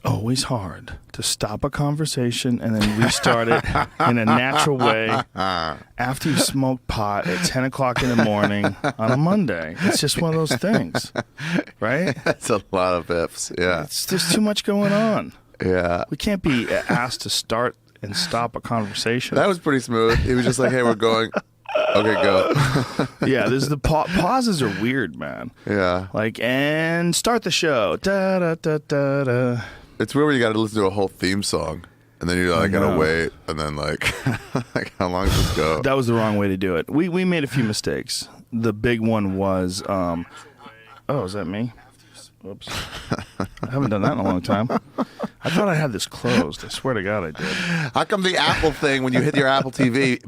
always hard to stop a conversation and then restart it in a natural way after you smoke pot at 10 o'clock in the morning on a Monday. It's just one of those things, right? That's a lot of ifs, yeah. It's just too much going on. Yeah. We can't be asked to start and stop a conversation. That was pretty smooth. He was just like, hey, we're going. Okay, go. Yeah, there's the pauses are weird, man. Yeah. Like, and start the show. Da, da, da, da, da. It's weird when you got to listen to a whole theme song, and then you like got to wait, and then like, like how long does this go? That was the wrong way to do it. We made a few mistakes. The big one was, oh, is that me? Oops. I haven't done that in a long time. I thought I had this closed. I swear to God I did. How come the Apple thing, when you hit your Apple TV,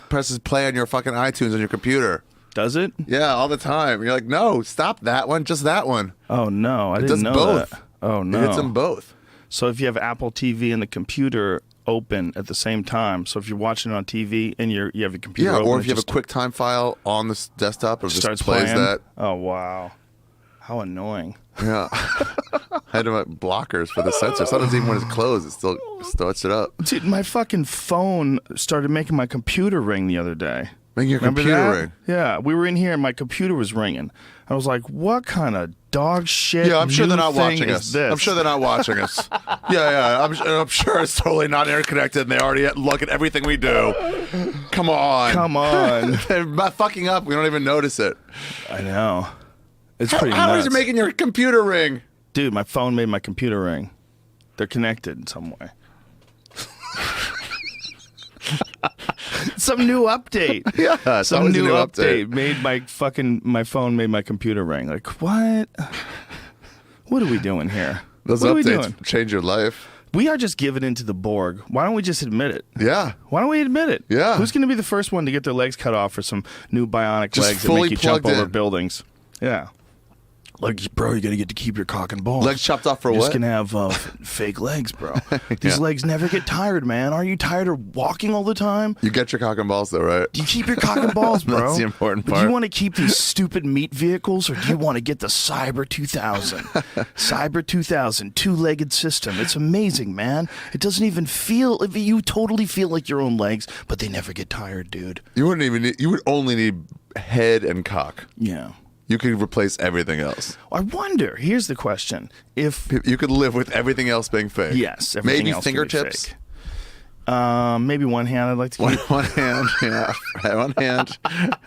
presses play on your fucking iTunes on your computer? Does it? Yeah, all the time. And you're like, no, stop that one, just that one. Oh, no. I It didn't does know both. that. Oh, no. It hits them both. So if you have Apple TV and the computer open at the same time, so if you're watching it on TV and you have your computer open. Or if you have a QuickTime file on the desktop, it just starts plays playing. that. Oh, wow. How annoying. Yeah. I had to have blockers for the sensor. Sometimes even when it's closed, it still starts it up. Dude, my fucking phone started making my computer ring the other day. Making your Remember computer that? ring? Yeah, we were in here and my computer was ringing. I was like, what kind of dog shit Yeah, I'm sure they're not thing watching is us. this? I'm sure they're not watching us. Yeah. I'm sure it's totally not interconnected, and they already look at everything we do. Come on. Come on. They're fucking up. We don't even notice it. I know. It's pretty How nuts. is it making your computer ring? Dude, my phone made my computer ring. They're connected in some way. Some new update. Yeah, it's Some always a new new update update. made my phone made my computer ring. Like, what? What are we doing here? Those what are we updates doing? change your life. We are just giving into the Borg. Why don't we just admit it? Yeah. Why don't we admit it? Yeah. Who's going to be the first one to get their legs cut off for some new bionic Just legs that fully make you jump plugged over in. buildings? Yeah. Like, bro, you got to get to keep your cock and balls. Legs chopped off for You're what? just going to have fake legs, bro. These Yeah. legs never get tired, man. Are you tired of walking all the time? You get your cock and balls, though, right? Do you keep your cock and balls, bro? That's the important But part. do you want to keep these stupid meat vehicles, or do you want to get the Cyber 2000? Cyber 2000, two-legged system. It's amazing, man. It doesn't even feel. You totally feel like your own legs, but they never get tired, dude. You wouldn't even need, you would only need head and cock. Yeah. You could replace everything else. I wonder. Here's the question: if You could live with everything else being fake. yes, everything Maybe else could be fingertips. fake. Maybe one hand. I'd like to keep. One hand, yeah. One hand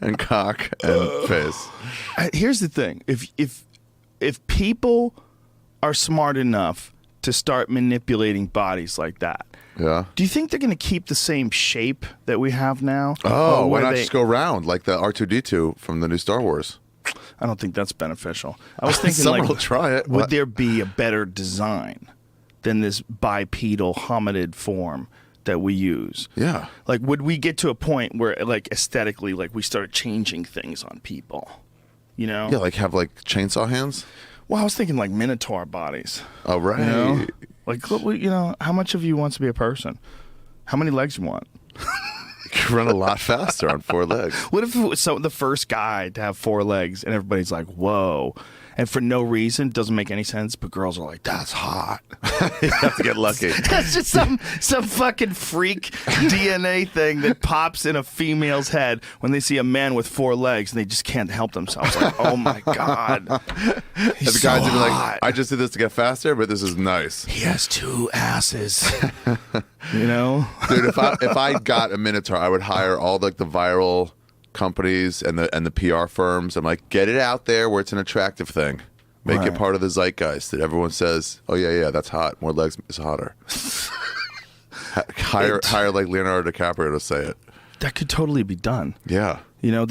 and cock and face. Here's the thing: if people are smart enough to start manipulating bodies like that, Yeah. do you think they're going to keep the same shape that we have now? Oh, Or why were not they- just go round like the R2-D2 from the new Star Wars? I don't think that's beneficial. I was thinking, Someone like, will try it. would What? there be a better design than this bipedal hominid form that we use? Yeah. Like, would we get to a point where, like, aesthetically, like, we start changing things on people? You know? Yeah, like have like chainsaw hands? Well, I was thinking, like, minotaur bodies. Oh, right. You know? Like, you know, how much of you wants to be a person? How many legs you want? You could run a lot faster on 4 legs. What if it was the first guy to have 4 legs and everybody's like, whoa. And for no reason, doesn't make any sense, but girls are like, that's hot. You have to get lucky. That's just some fucking freak DNA thing that pops in a female's head when they see a man with 4 legs and they just can't help themselves. Like, oh my God. He's And the guys so would be like, hot. I just did this to get faster, but this is nice. He has 2 asses. You know? Dude, if I got a Minotaur, I would hire all like the viral companies and the PR firms. I'm like, get it out there where it's an attractive thing. Make it Right. part of the zeitgeist that everyone says, oh yeah, that's hot. More legs is hotter. hire like Leonardo DiCaprio to say it. That could totally be done. Yeah. You know,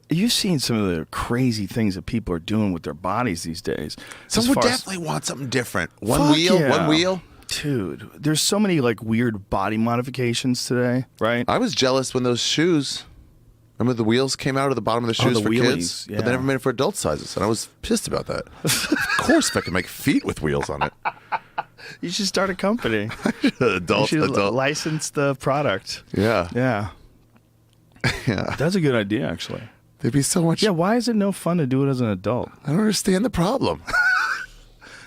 you've seen some of the crazy things that people are doing with their bodies these days. Some As would far as- definitely want something different. One Fuck wheel, yeah. one wheel. Dude, there's so many like weird body modifications today, right? I was jealous when those shoes, remember the wheels came out of the bottom of the shoes the for wheelies, kids? yeah. But they never made it for adult sizes. And I was pissed about that. Of course, if I could make feet with wheels on it. You should start a company. You adult. should license the product. Yeah. Yeah. Yeah. That's a good idea, actually. There'd be so much. Yeah, why is it no fun to do it as an adult? I don't understand the problem.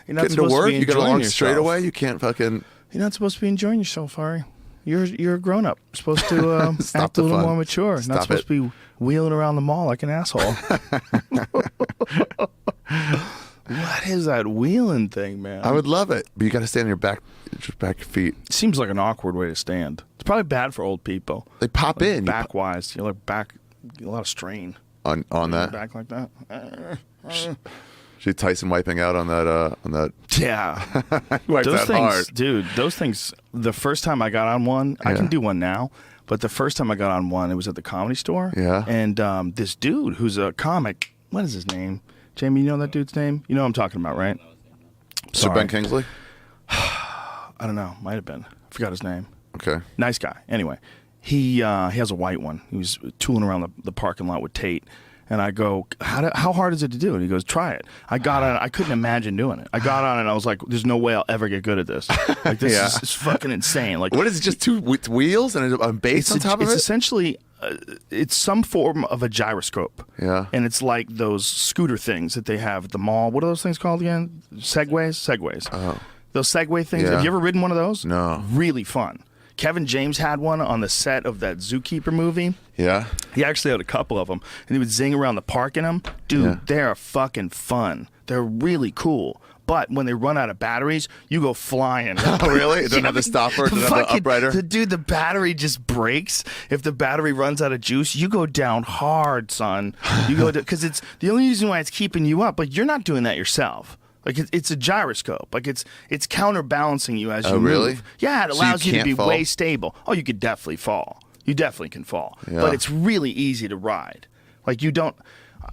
You're not Getting to supposed work, to be you get enjoying along yourself. straight away. You can't fucking. You're not supposed to be enjoying yourself, Ari. You're a grown up. You're supposed to Stop act a the little fun. more mature. Stop Not supposed to be wheeling around the mall like an asshole. What is that wheeling thing, man? I would love it, but you got to stand on your back, just back your feet. Seems like an awkward way to stand. It's probably bad for old people. They pop in. Back wise, you're like back, a lot of strain. On that. Back like that. See Tyson wiping out on that. Yeah. Wipe Those that things, hard. dude, those things, the first time I got on one, I can do one now, but the first time I got on one, it was at the Comedy Store. Yeah. And this dude who's a comic, what is his name? Jamie, you know that dude's name? You know what I'm talking about, right? Sir Ben Kingsley? I don't know. Might have been. I forgot his name. Okay. Nice guy. Anyway, he has a white one. He was tooling around the parking lot with Tate. And I go, how hard is it to do? And he goes, try it. I got on it. I couldn't imagine doing it. I got on it and I was like, there's no way I'll ever get good at this. Like, this is it's fucking insane. Like, What is it, just two with wheels and a base on top of it's it? essentially, it's some form of a gyroscope. Yeah. And it's like those scooter things that they have at the mall. What are those things called again? Segways? Oh. Those Segway things. Yeah. Have you ever ridden one of those? No. Really fun. Kevin James had one on the set of that Zookeeper movie. Yeah. He actually had a couple of them, and he would zing around the park in them. Dude, Yeah. they're fucking fun. They're really cool. But when they run out of batteries, you go flying. Oh, really? It doesn't have the stopper? It doesn't have the uprighter? Dude, the battery just breaks. If the battery runs out of juice, you go down hard, son. You go because it's the only reason why it's keeping you up. But you're not doing that yourself. Like it's a gyroscope. Like it's counterbalancing you as you move. Really? Yeah, it So allows you to can't be fall? way stable. Oh, you could definitely fall. You definitely can fall. Yeah. But it's really easy to ride. Like you don't.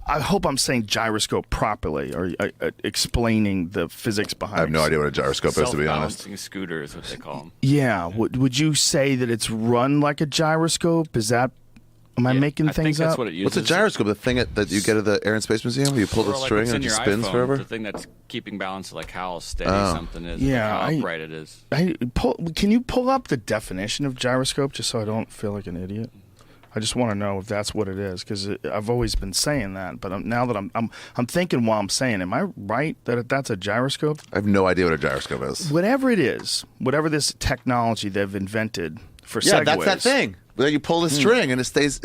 I hope I'm saying gyroscope properly or explaining the physics behind. I have no idea what a gyroscope is, to be honest. Self-balancing scooter is what they call them. Yeah. Would you say that it's run like a gyroscope? Is that? Am I making I things think that's up? what it uses. What's a gyroscope? The thing that you get at the Air and Space Museum where you pull the Or like string what's and in it just your spins iPhone, forever? The thing that's keeping balance, like how steady Oh. something is, Yeah, like how upright it is. Can you pull up the definition of gyroscope just so I don't feel like an idiot? I just want to know if that's what it is because I've always been saying that, but now that I'm thinking while I'm saying, am I right that that's a gyroscope? I have no idea what a gyroscope is. Whatever it is, whatever this technology they've invented for Yeah, segways. that's that thing. Where you pull the string and it stays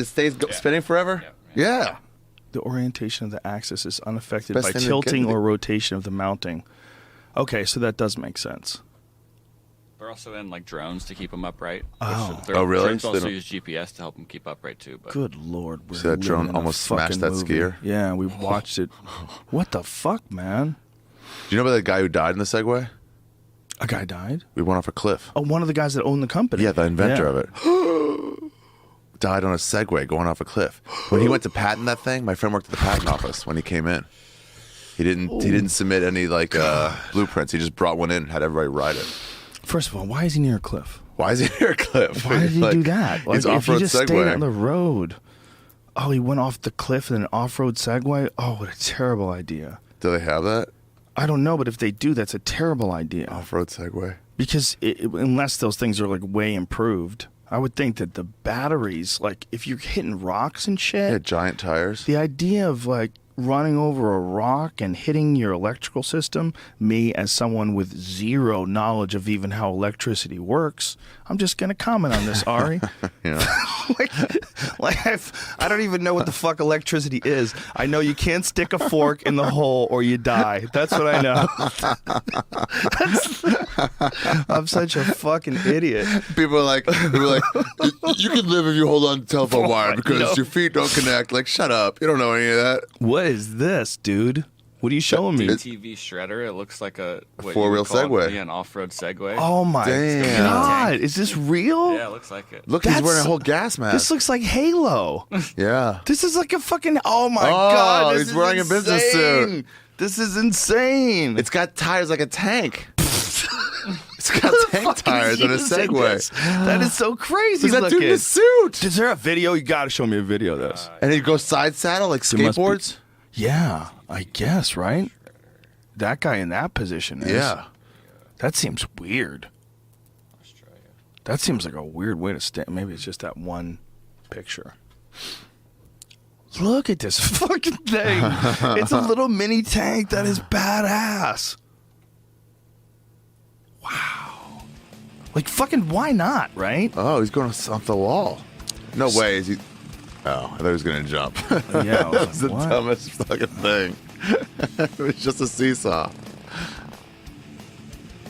spinning forever. Yeah. The orientation of the axis is unaffected Best by thing to tilting get- or rotation of the mounting. Okay, so that does make sense. They're also in like drones to keep them upright. Oh. Oh, really? Drones So they also don't- use GPS to help them keep upright too. But Good Lord. We're See that drone living in a almost smashed fucking that movie. skier? Yeah, we watched it. What the fuck, man? Do you know about the guy who died in the Segway? A guy died? We went off a cliff. Oh, one of the guys that owned the company. Yeah, the inventor of it. Died on a Segway going off a cliff. When he went to patent that thing, my friend worked at the patent office when he came in. He didn't submit any blueprints. He just brought one in and had everybody ride it. First of all, why is he near a cliff? Why is he near a cliff? Why did he do that? He's if he off-road just stayed Segway. on the road. Oh, he went off the cliff in an off-road Segway? Oh, what a terrible idea. Do they have that? I don't know, but if they do, that's a terrible idea. Off-road Segway. Because unless those things are like way improved, I would think that the batteries, like if you're hitting rocks and shit, Yeah, giant tires. the idea of like running over a rock and hitting your electrical system, me as someone with zero knowledge of even how electricity works, I'm just going to comment on this, Ari. Yeah. I don't even know what the fuck electricity is. I know you can't stick a fork in the hole or you die. That's what I know. I'm such a fucking idiot. People are like, you can live if you hold on to the telephone wire because No. your feet don't connect. Like, shut up. You don't know any of that. What is this, dude? What are you showing me? TV shredder. It looks like a four-wheel Segway. Yeah, an off-road Segway. Oh my Damn. God. Is this real? Yeah, it looks like it. Look, he's That's- wearing a whole gas mask. This looks like Halo. Yeah. This is like a fucking. Oh my Oh, God. This he's is wearing a business insane. suit. This is insane. It's got tires like a tank. It's got Who the tank fuck is tires and a using Segway. this? That is so crazy Is that looking. dude in a suit? Is there a video? You got to show me a video of this. And he goes side saddle like There must be- skateboards? Yeah, I guess, right? That guy in that position is. Yeah. That seems weird. Australia. That seems like a weird way to stand. Maybe it's just that one picture. Look at this fucking thing. It's a little mini tank that is badass. Like, fucking, why not, right? Oh, he's going off the wall. No way. Is he? Oh, I thought he was going to jump. Yeah, I was That was the like, what? dumbest fucking thing. It was just a seesaw.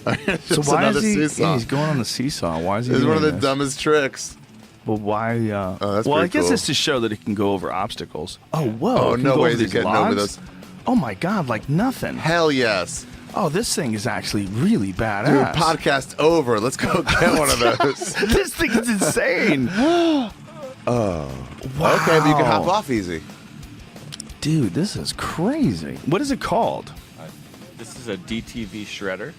So Just why another is he? seesaw. Yeah, he's going on the seesaw. Why is he? It's doing one of the this? dumbest tricks. Well, why? that's well, I pretty guess cool. it's to show that it can go over obstacles. Oh, whoa! Oh, it can no go way over is he these getting over logs? this. Oh my god! Like nothing. Hell yes. Oh, this thing is actually really Dude, badass. podcast over. Let's go get one of those. This thing is insane. Wow. Okay, but you can hop off easy. Dude, this is crazy. What is it called? This is a DTV shredder.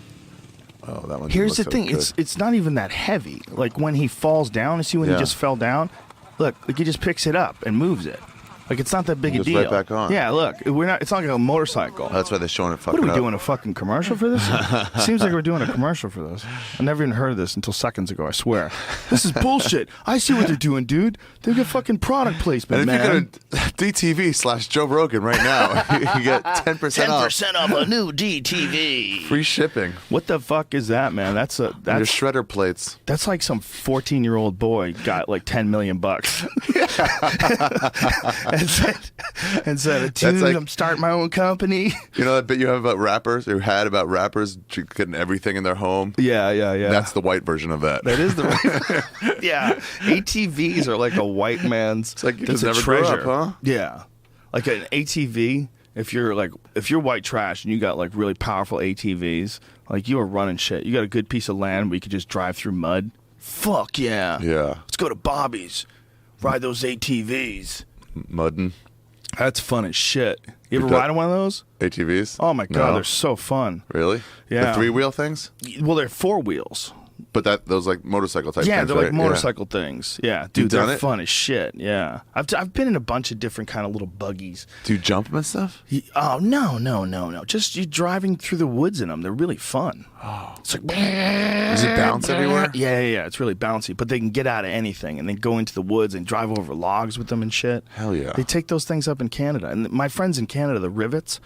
Oh, that one. Here's the looks so thing. good. It's not even that heavy. Like when he falls down, you see when Yeah. he just fell down? Look, like he just picks it up and moves it. Like it's not that big a Just deal. right back on. Yeah, look, we're not. It's not like a motorcycle. That's why they're showing it fucking What are we up. doing? A fucking commercial for this? Seems like we're doing a commercial for this. I never even heard of this until seconds ago. I swear. This is bullshit. I see what they're doing, dude. They got fucking product placement, And if man. you're going to DTV/Joe Rogan right now, you get 10% off. 10% off a new DTV. Free shipping. What the fuck is that, man? That's Your shredder plates. That's like some 14-year-old boy got like $10 million and said, dude, like- I'm starting my own company. You know that bit you have about rappers, or had about rappers getting everything in their home? Yeah. That's the white version of that. That is the yeah. ATVs are like a white man's. It's like you that's just a never grew treasure. up, huh? Yeah, like an ATV. If you're white trash and you got like really powerful ATVs, like you are running shit. You got a good piece of land where you could just drive through mud. Fuck yeah. Yeah. Let's go to Bobby's. Ride those ATVs. Muddin' That's fun as shit. You ever You've done- ride on one of those? ATVs? Oh my god, No. they're so fun. Really? Yeah. The 3-wheel things? Well, they're 4 wheels. But those like motorcycle type Yeah, things, they're like right? motorcycle things. Yeah, dude, done they're it? fun as shit. Yeah, I've been in a bunch of different kind of little buggies. Do you jump them and stuff? Oh no! Just you driving through the woods in them. They're really fun. Oh, it's like Does it bounce everywhere? Yeah. It's really bouncy, but they can get out of anything and then go into the woods and drive over logs with them and shit. Hell yeah. They take those things up in Canada, and my friends in Canada, the Rivets,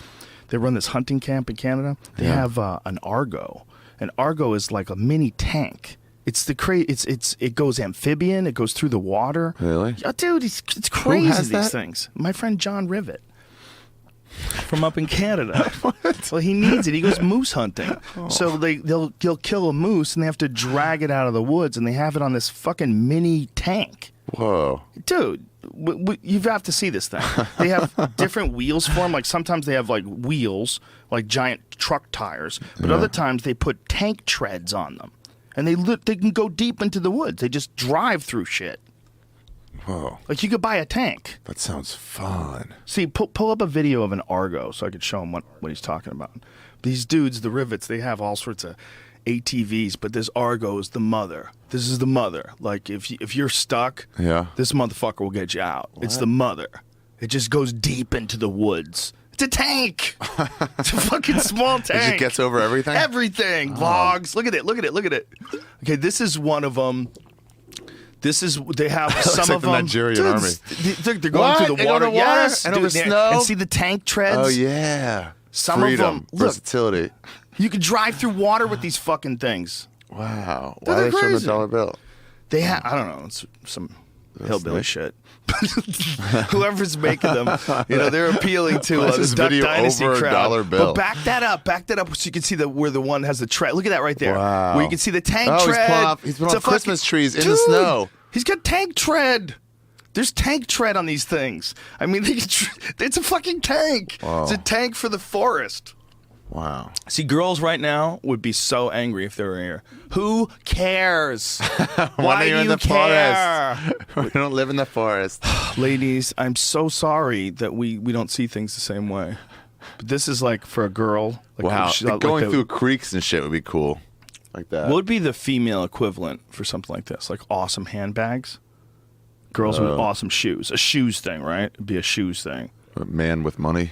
they run this hunting camp in Canada. They Yeah. have an Argo. An Argo is like a mini tank. It's it goes amphibian. It goes through the water. Really? Yeah, dude, it's crazy. has These that? things. My friend John Rivet from up in Canada. Well, he needs it. He goes moose hunting. So they'll kill a moose and they have to drag it out of the woods and they have it on this fucking mini tank. Whoa. Dude, you have to see this thing. They have different wheels for them. Like sometimes they have like wheels, like giant truck tires, but other times they put tank treads on them, and they can go deep into the woods. They just drive through shit. Whoa. Like you could buy a tank. That sounds fun. See, pull up a video of an Argo so I could show him what he's talking about. These dudes, the Rivets, they have all sorts of ATVs, but this Argo is the mother. This is the mother. Like if you're stuck, Yeah. this motherfucker will get you out. It's the mother. It just goes deep into the woods. It's a tank. It's a fucking small tank. It just gets over everything? Everything. Logs. Look at it. Okay, this is one of them. They have some like of the them. Nigerian army. They're going What? through the They go water. to water? Yes, And over dude, snow? And see the tank treads. Oh, yeah. Some Freedom. of them. Look, Versatility. you can drive through water with these fucking things. Wow. Dude, Why are they're they showing the crazy. dollar bill? They have. I don't know. It's some hillbilly nice. shit. Whoever's making them, they're appealing to Why is the this Duck video Dynasty over a crowd. dollar bill? But back that up so you can see where the one has the tread. Look at that right there. Wow. Where you can see the tank Oh, tread. he's been It's on a fucking- Christmas trees in the Dude, snow. He's got tank tread. There's tank tread on these things. I mean, it's a fucking tank. Wow. It's a tank for the forest. Wow. See, girls right now would be so angry if they were here. Who cares? Why are you do in you the care? We don't live in the forest. Ladies, I'm so sorry that we don't see things the same way. But this is like for a girl. Like, Wow. like Going through creeks and shit would be cool. Like that. What would be the female equivalent for something like this? Like awesome handbags? Girls with awesome shoes. A shoes thing, right? It'd be a shoes thing. A man with money.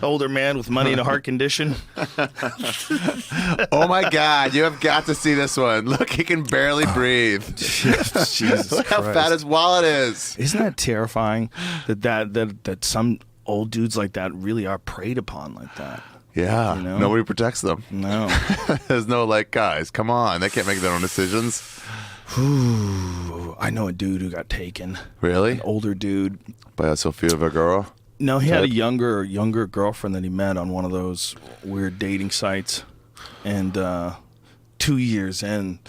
Older man with money and a heart condition. Oh my God, you have got to see this one. Look, he can barely breathe. Jesus Look how Christ. fat his wallet is. Isn't that terrifying that some old dudes like that really are preyed upon like that? Yeah. You know? Nobody protects them. No. There's no like, guys, come on. They can't make their own decisions. Ooh, I know a dude who got taken. Really? An older dude. By a Sofia Vergara? No, he had a Type? younger girlfriend that he met on one of those weird dating sites. And 2 years in,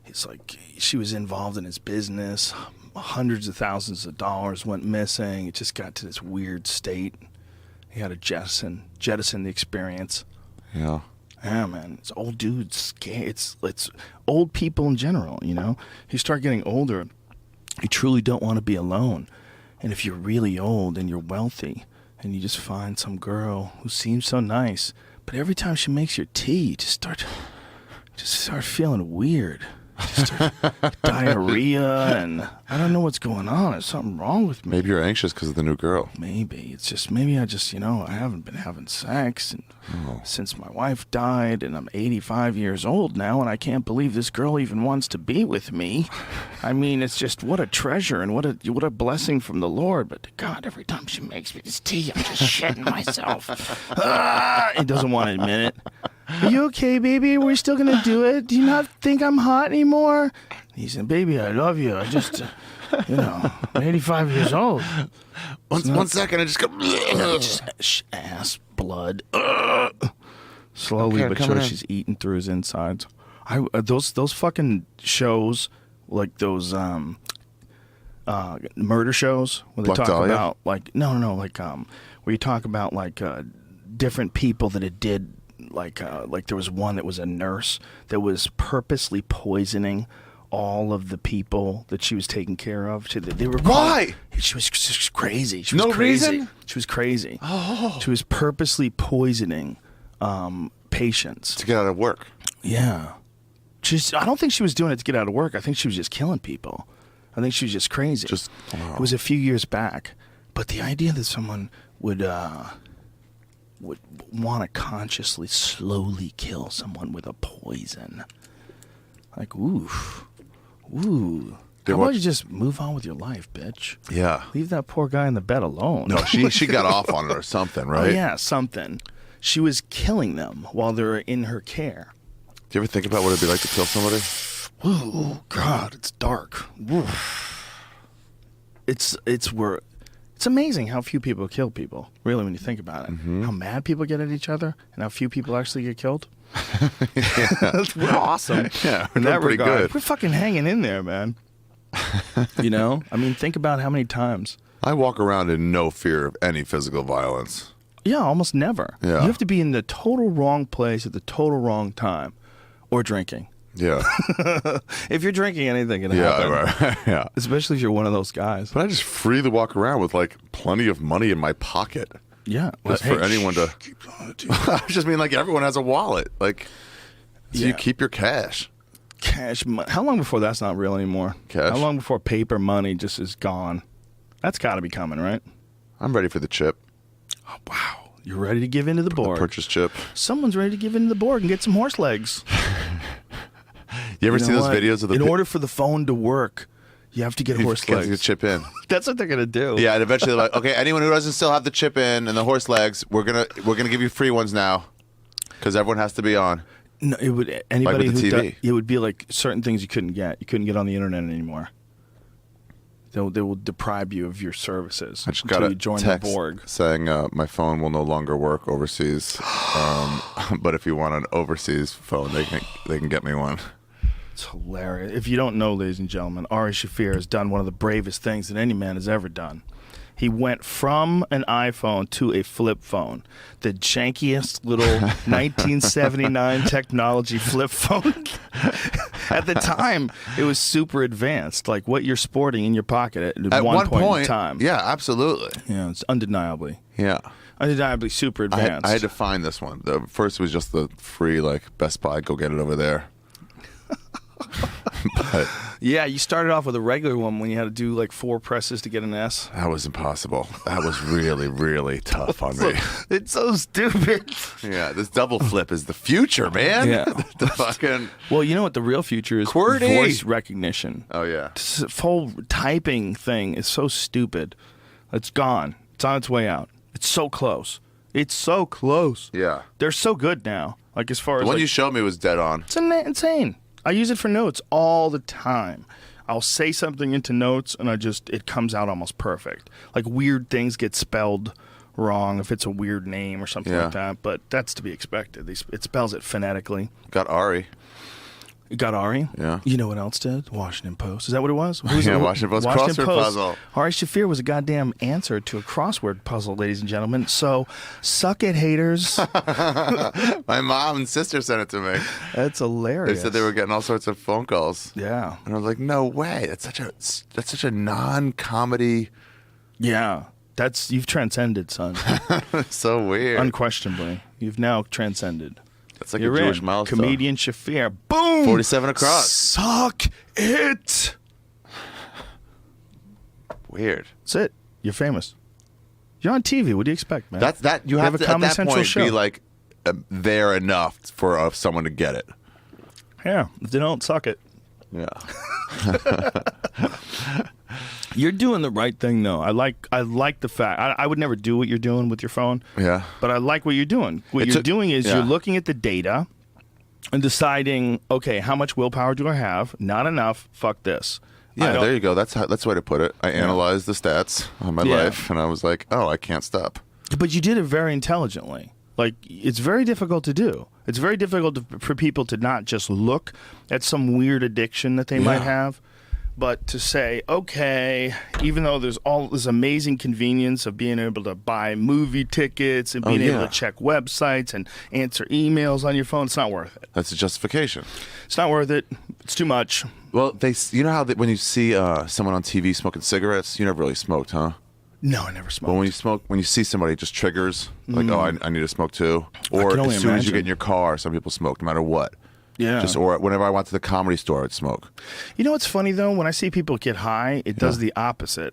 he's like, she was involved in his business. Hundreds of thousands of dollars went missing. It just got to this weird state. He had to jettison the experience. Yeah. Yeah, man, it's old dudes. Scary. It's old people in general. You know, you start getting older, you truly don't want to be alone. And if you're really old and you're wealthy, and you just find some girl who seems so nice, but every time she makes your tea, you just start feeling weird. Just start diarrhea, and I don't know what's going on. There's something wrong with me. Maybe you're anxious because of the new girl. Maybe it's just I haven't been having sex since my wife died, and I'm 85 years old now, and I can't believe this girl even wants to be with me. I mean, it's just what a treasure and what a blessing from the Lord. But God, every time she makes me this tea, I'm just shitting myself. He doesn't want to admit it. Are you okay, baby? Are we still gonna do it? Do you not think I'm hot anymore? He said, "Baby, I love you. I just, I'm 85 years old." One second, I just go. Just ass blood. Slowly Okay, but coming surely, in. she's eating through his insides. Those fucking shows, like those murder shows, where they Black talk Dahlia? about like where you talk about like different people that it did. Like there was one that was a nurse that was purposely poisoning all of the people that she was taking care of. They were Why? She was just crazy. She No was crazy. reason? She was crazy. Oh. She was purposely poisoning patients. To get out of work. Yeah. I don't think she was doing it to get out of work. I think she was just killing people. I think she was just crazy. Wow. It was a few years back. But the idea that someone would want to consciously, slowly kill someone with a poison. Like, ooh. How about you just move on with your life, bitch? Yeah. Leave that poor guy in the bed alone. No, she got off on it or something, right? Oh, yeah, something. She was killing them while they were in her care. Do you ever think about what it'd be like to kill somebody? Oh, God, it's dark. It's amazing how few people kill people, really, when you think about it. Mm-hmm. How mad people get at each other and how few people actually get killed. We're awesome. Yeah, we're in that doing pretty regard. good. We're fucking hanging in there, man. You know? I mean, think about how many times. I walk around in no fear of any physical violence. Yeah, almost never. Yeah. You have to be in the total wrong place at the total wrong time. Or drinking. Yeah. If you're drinking, anything can Yeah, happen. right. Yeah. Especially if you're one of those guys. But I just freely walk around with like plenty of money in my pocket. Yeah. Just for anyone to. Keep on it, dude. I just mean like everyone has a wallet. Like, so you Yeah. keep your cash. Cash money. How long before that's not real anymore? Cash? How long before paper money just is gone? That's got to be coming, right? I'm ready for the chip. Oh, wow. You're ready to give in to the The Borg. purchase chip. Someone's ready to give in to the Borg and get some horse legs. You ever You see know those what? videos of the In order for the phone to work, you have to get horse get legs. the chip in? That's what they're going to do. Yeah, and eventually they're like, okay, anyone who doesn't still have the chip in and the horse legs, we're gonna give you free ones now, because everyone has to be on. No, it would anybody Like with the who TV. it would be like certain things you couldn't get. You couldn't get on the internet anymore. They will deprive you of your services I just until got a you join text the Borg. saying my phone will no longer work overseas, but if you want an overseas phone, they can get me one. It's hilarious. If you don't know, ladies and gentlemen, Ari Shaffir has done one of the bravest things that any man has ever done. He went from an iPhone to a flip phone, the jankiest little 1979 technology flip phone. At the time, it was super advanced, like what you're sporting in your pocket at one point in time. Yeah, absolutely. Yeah, it's undeniably super I advanced. had to find this one. The first was just the free, like, Best Buy, go get it over there. But Yeah, you started off with a regular one when you had to do like 4 presses to get an S. that was impossible. That was really, really tough on me. It's so stupid. Yeah, this double flip is the future, man. Yeah. The fucking... Well, you know what the real future is? QWERTY. Voice recognition. Oh, yeah. This whole typing thing is so stupid. It's gone. It's on its way out. It's so close. It's so close. Yeah. They're so good now. Like as far The as one like, you showed me was dead on. it's insane. I use it for notes all the time. I'll say something into notes and it comes out almost perfect. Like weird things get spelled wrong if it's a weird name or something like that, but that's to be expected. It spells it phonetically. Got Ari. You got Ari? Yeah. You know what else did? Washington Post. Is that what it was? Yeah, Washington Post crossword puzzle. Ari Shafir was a goddamn answer to a crossword puzzle, ladies and gentlemen. So, suck it, haters. My mom and sister sent it to me. That's hilarious. They said they were getting all sorts of phone calls. Yeah. And I was like, no way. That's such a non-comedy. Yeah. You've transcended, son. So weird. Unquestionably. You've now transcended. That's like You're a Jewish in. milestone. Comedian Shafir. Boom! 47 across. Suck it. Weird. That's it. You're famous. You're on TV. What do you expect, man? You have a to at Comedy that Central point show. be like there enough for someone to get it. Yeah. If they don't, suck it. Yeah. You're doing the right thing, though. I like the fact. I would never do what you're doing with your phone. Yeah. But I like what you're doing. What you're doing is you're looking at the data and deciding, okay, how much willpower do I have? Not enough. Fuck this. Yeah, there you go. That's the way to put it. I analyzed the stats on my Yeah. life, and I was like, oh, I can't stop. But you did it very intelligently. Like, it's very difficult to do. It's very difficult for people to not just look at some weird addiction that they might have, but to say, okay, even though there's all this amazing convenience of being able to buy movie tickets and being able to check websites and answer emails on your phone, it's not worth it. That's a justification. It's not worth it. It's too much. Well, you know how when you see someone on TV smoking cigarettes, you never really smoked, huh? No, I never smoked. But when you see somebody, it just triggers like, oh, I need to smoke too. Or can only as soon as you imagine. get in your car, some people smoke, no matter what. Yeah. Or whenever I went to the Comedy Store, I'd smoke. You know what's funny, though? When I see people get high, it does the opposite.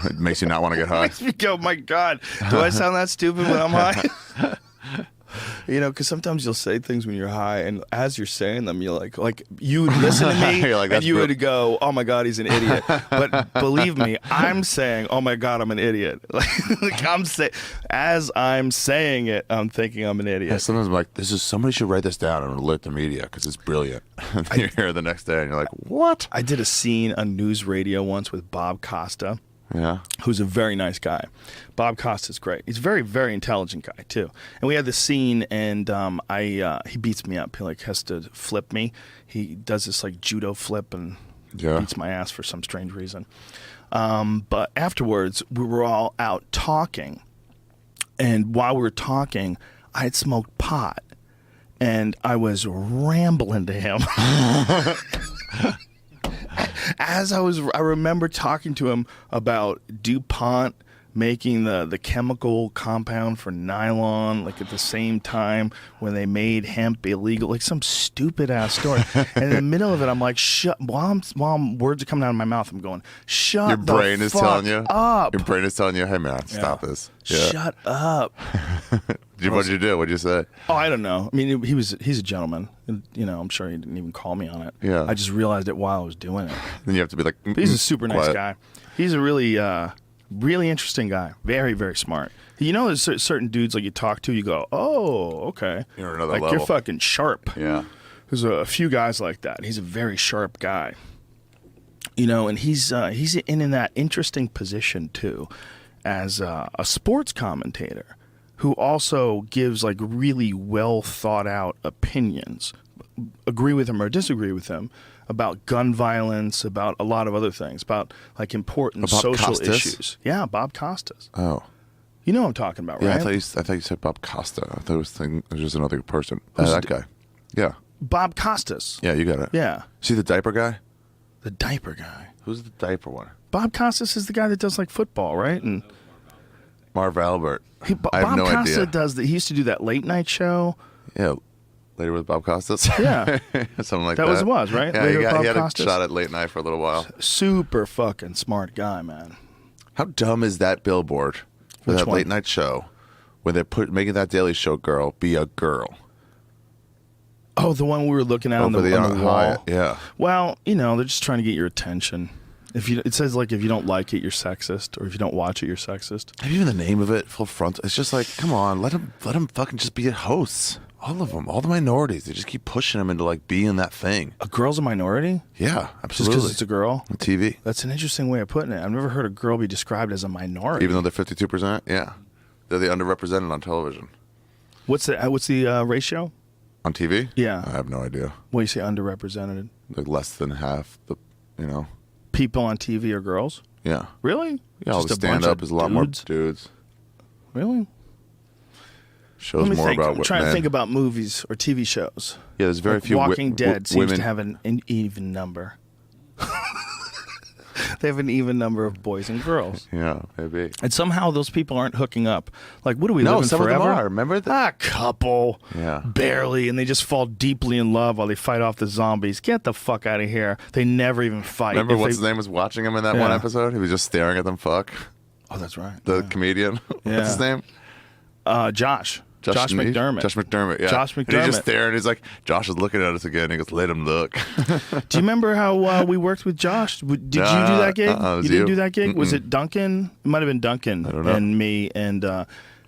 It makes you not want to get high. Makes me go, my God, do I sound that stupid when I'm high? You know, because sometimes you'll say things when you're high, and as you're saying them, you're like you would listen to me, You're like, and "That's you bro-" would go, "Oh my God, he's an idiot." But believe me, I'm saying, "Oh my God, I'm an idiot." Like as I'm saying it, I'm thinking I'm an Yeah, idiot. sometimes I'm like, somebody should write this down and alert the media because it's brilliant. And then you're here the next day and you're like, what? I did a scene on news radio once with Bob Costa. Yeah. Who's a very nice guy. Bob Costa's great. He's a very, very intelligent guy, too. And we had this scene, and he beats me up. He, has to flip me. He does this, judo flip and beats my ass for some strange reason. But afterwards, we were all out talking. And while we were talking, I had smoked pot. And I was rambling to him. I remember talking to him about DuPont making the chemical compound for nylon, at the same time when they made hemp illegal, some stupid ass story. And in the middle of it, I'm like, shut. While words are coming out of my mouth, I'm going, shut. Your brain the is fuck telling you. up. Your brain is telling you, hey man, stop this. Yeah. Shut up. What did you do? What did you say? Oh, I don't know. I mean, he's a gentleman. I'm sure he didn't even call me on it. Yeah. I just realized it while I was doing it. Then you have to be like, But he's a super nice quiet. guy. He's a really, really interesting guy. Very, very smart. You know, there's certain dudes you talk to, you go, oh, okay. You're at another You're level. fucking sharp. Yeah. There's a few guys like that. He's a very sharp guy. You know, and he's in that interesting position too, as a sports commentator who also gives really well thought out opinions, agree with him or disagree with him about gun violence, about a lot of other things, about important Bob social Costas? issues. Yeah, Bob Costas. Oh. You know what I'm talking about, Yeah, right? I thought you said Bob Costa. I thought it was just another person. That guy. Yeah. Bob Costas. Yeah, you got it. Yeah. See the diaper guy? The diaper guy. Who's the diaper one? Bob Costas is the guy that does football, right? And Marv Albert. I have Bob no Costa idea. does that. He used to do that late night show. Yeah. Later with Bob Costas. Yeah. Something like that. That was, right? Yeah, Later he with Bob had Costas. a shot at late night for a little while. Super fucking smart guy, man. How dumb is that billboard for Which that one? late night show where they're making that Daily Show girl be a girl? Oh, the one we were looking at on the Over wall. Hyatt. Yeah. Well, they're just trying to get your attention. It says like if you don't like it, you're sexist, or if you don't watch it, you're sexist. Even the name of it, full front. It's just like, come on, let them fucking just be hosts. All of them, all the minorities, they just keep pushing them into like being that thing. A girl's a minority? Yeah, Just absolutely. because it's a girl? On TV. That's an interesting way of putting it. I've never heard a girl be described as a minority. Even though they're 52%, yeah, they're the underrepresented on television. What's the ratio? On TV? Yeah. I have no idea. What do you say, underrepresented? Like less than half the, People on TV are girls? Yeah. Really? Yeah, all Just the a bunch stand up of is a lot more dudes? dudes. Really? Shows Let me more think. about I'm what trying men. to think about movies or TV shows. Yeah, there's very Like few. Walking Dead seems women to have an even number. They have an even number of boys and girls. Yeah, maybe. And somehow those people aren't hooking up. Like, what are we No, living some forever? of them are. Remember that? A couple. Yeah. Barely. And they just fall deeply in love while they fight off the zombies. Get the fuck out of here. They never even fight. Remember If what's they- his name was watching him in that Yeah. one episode? He was just staring at them fuck. Oh, that's right. The comedian. Yeah. What's his name? Josh McDermott. Josh McDermott, yeah. Josh And he's McDermott. just staring. He's like, Josh is looking at us again. He goes, let him look. Do you remember how we worked with Josh? Did you do that gig? it was You didn't you. do that gig? Was it Duncan? It might have been Duncan I don't know. and me and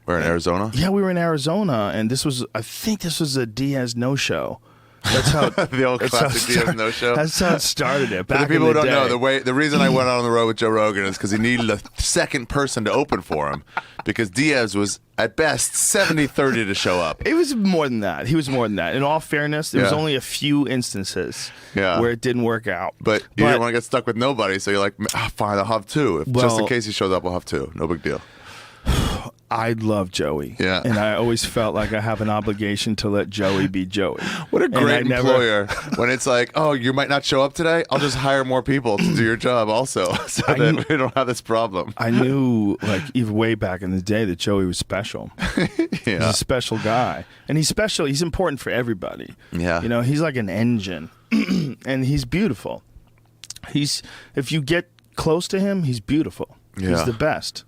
We're in Arizona. yeah, we were in Arizona, and I think this was a Diaz no show. That's how The old that's how it classic Diaz started- no-show. That's how it started. It For back the people who in the don't day. know, the reason I went out on the road with Joe Rogan is because he needed a second person to open for him, because Diaz was at best 70-30 to show up. It was more than that. He was more than that. In all fairness, there was Yeah. only a few instances Yeah. where it didn't work out. But you didn't want to get stuck with nobody, so you're like, fine, I'll have two. Just in Well- case he shows up, I'll have two. No big deal. I love Joey. Yeah. And I always felt like I have an obligation to let Joey be Joey. What a And I great never- employer when it's like, oh, you might not show up today. I'll just hire more people to do your job also, so that we don't have this problem. I knew, like, even way back in the day, that Joey was special. He's Yeah. a special guy. And he's special. He's important for everybody. Yeah. You know, he's like an engine. And he's beautiful. If you get close to him, he's beautiful. Yeah. He's the best.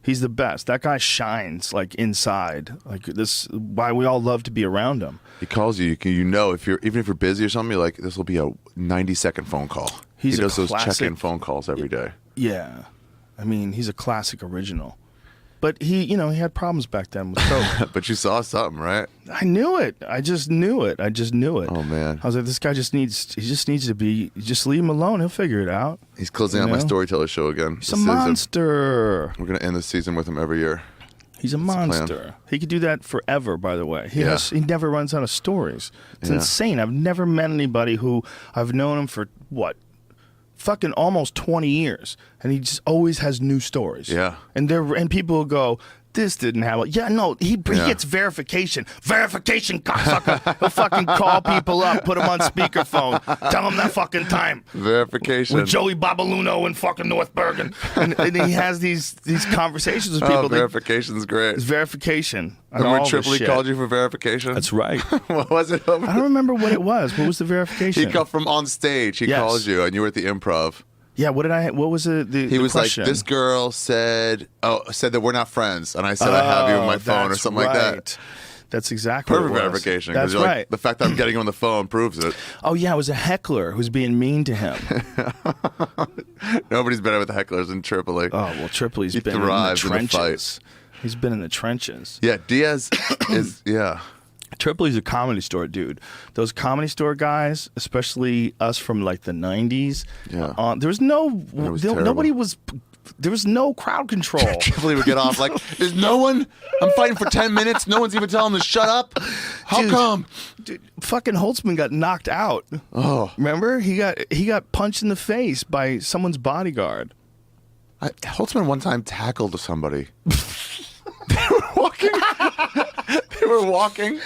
He's the best. That guy shines, like, inside. Like, this, why we all love to be around him. He calls you. You know, even if you're busy or something, you're like, this will be a 90-second phone call. He's he a does those classic- check-in phone calls every day. Yeah. I mean, he's a classic original. But he had problems back then with COVID. But you saw something, right? I knew it. I just knew it. Oh, man. I was like, this guy just needs to be, just leave him alone. He'll figure it out. He's closing You out my know? storyteller show again. He's this a season. monster. We're going to end the season with him every year. He's a the plan. monster. He could do that forever, by the way. Yeah. He never runs out of stories. It's Yeah. insane. I've never met anybody who, I've known him for, fucking almost 20 years. And he just always has new stories. Yeah. And people will go, this didn't happen. Yeah, no, he gets verification. Verification, cocksucker. He'll fucking call people up, put them on speakerphone, tell them that fucking time. Verification. With Joey Babaluno in fucking North Bergen. And he has these conversations with people. Oh, verification's great. It's verification. on Remember all this Tripoli shit. called you for verification? That's right. What was it? I don't remember what it was. What was the verification? He called from on stage. He Yes. called you, and you were at the Improv. Yeah, what was the He was question? like, this girl said that we're not friends. And I said, I have you on my phone or that's something like that. right. That's exactly Perfect what it was. verification. That's you're like, right. the fact that I'm getting him on the phone proves it. Oh, yeah, it was a heckler who's being mean to him. Nobody's better with hecklers in Tripoli. Oh, well, Tripoli's He been in the thrives in the fight. trenches. He's been in the trenches. Yeah, Diaz is, yeah. Tripoli's a comedy store dude. Those comedy store guys, especially us from like the 90s, Yeah. there was no crowd control. Tripoli would get off like, there's no one. I'm fighting for 10 minutes. No one's even telling him to shut up. How Dude. come? Dude, fucking Holtzman got knocked out. Oh. Remember? He got punched in the face by someone's bodyguard. Holtzman one time tackled somebody. They were walking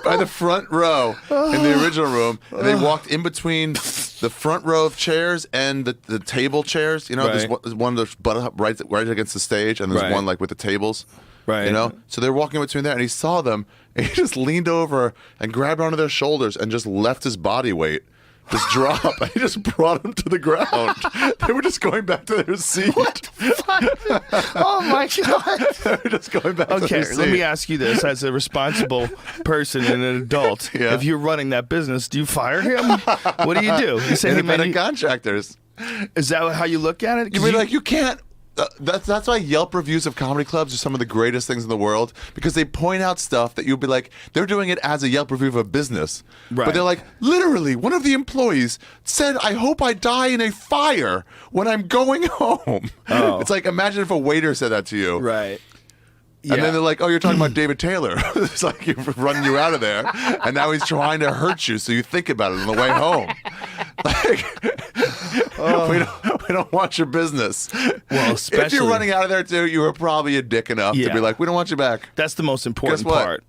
by the front row in the original room, and they walked in between the front row of chairs and the table chairs. You know, Right. there's one that's butt up right against the stage, and there's Right. one like with the tables. Right. You know, so they're walking between there, and he saw them, and he just leaned over and grabbed onto their shoulders and just left his body weight just drop. And he just brought them to the ground. They were just going back to their seat. Oh my god! They were just going back to Okay, their seat. let me ask you this: as a responsible person and an adult, Yeah. if you're running that business, do you fire him? What do? You say, "Hey man, Independent contractors. Is that how you look at it? 'Cause You mean like you can't? That's why Yelp reviews of comedy clubs are some of the greatest things in the world, because they point out stuff that you'll be like, they're doing it as a Yelp review of a business, Right. but they're like, literally, one of the employees said, "I hope I die in a fire when I'm going home." Oh. It's like, imagine if a waiter said that to you, Right. and then they're like, "Oh, you're talking about David Taylor." It's like he's running you out of there, and now he's trying to hurt you, so you think about it on the way home. We don't want your business. Well, If you're especially- running out of there too, you were probably a dick enough to Yeah. be like, "We don't want you back." That's the most important Guess what? part.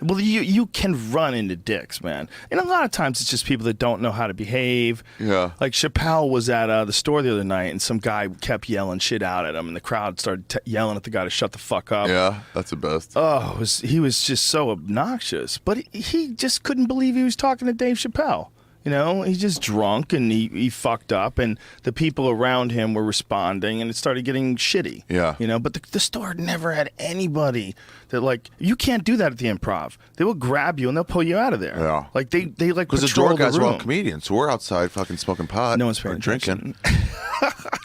Well, you can run into dicks, man. And a lot of times it's just people that don't know how to behave. Yeah. Like Chappelle was at the store the other night, and some guy kept yelling shit out at him, and the crowd started yelling at the guy to shut the fuck up. Yeah, that's the best. Oh, he was just so obnoxious. But he just couldn't believe he was talking to Dave Chappelle. You know, he's just drunk and he fucked up, and the people around him were responding, and it started getting shitty. Yeah. You know, but the store never had anybody that, like, you can't do that at the Improv. They will grab you and they'll pull you out of there. Yeah. Like they like Because the patrol door guys the are all room. comedians, so we're outside fucking smoking pot. No one's paying or drinking.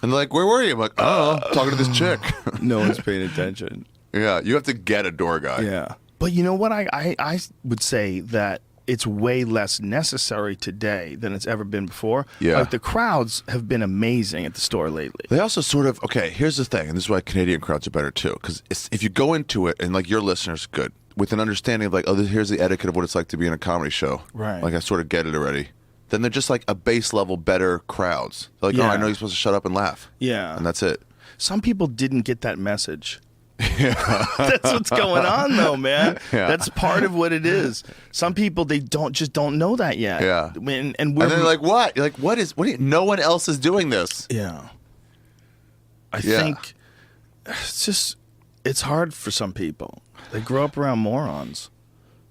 And they're like, "Where were you?" I'm like, "Oh, talking to this chick." No one's paying attention. Yeah, you have to get a door guy. Yeah. But you know what? I would say that it's way less necessary today than it's ever been before. Yeah. Like the crowds have been amazing at the store lately. They also sort of, okay, here's the thing, and this is why Canadian crowds are better too, because if you go into it, and like your listeners, good, with an understanding of like, oh, here's the etiquette of what it's like to be in a comedy show. Right. Like I sort of get it already. Then they're just like a base level better crowds. They're like, oh, Yeah. I know you're supposed to shut up and laugh. Yeah. And that's it. Some people didn't get that message. That's what's going on, though, man. Yeah. That's part of what it is. Some people they don't know that yet. Yeah. and we're And then they're like, what? You're like, what do you, no one else is doing this. yeah. I Yeah. think it's hard for some people. They grow up around morons.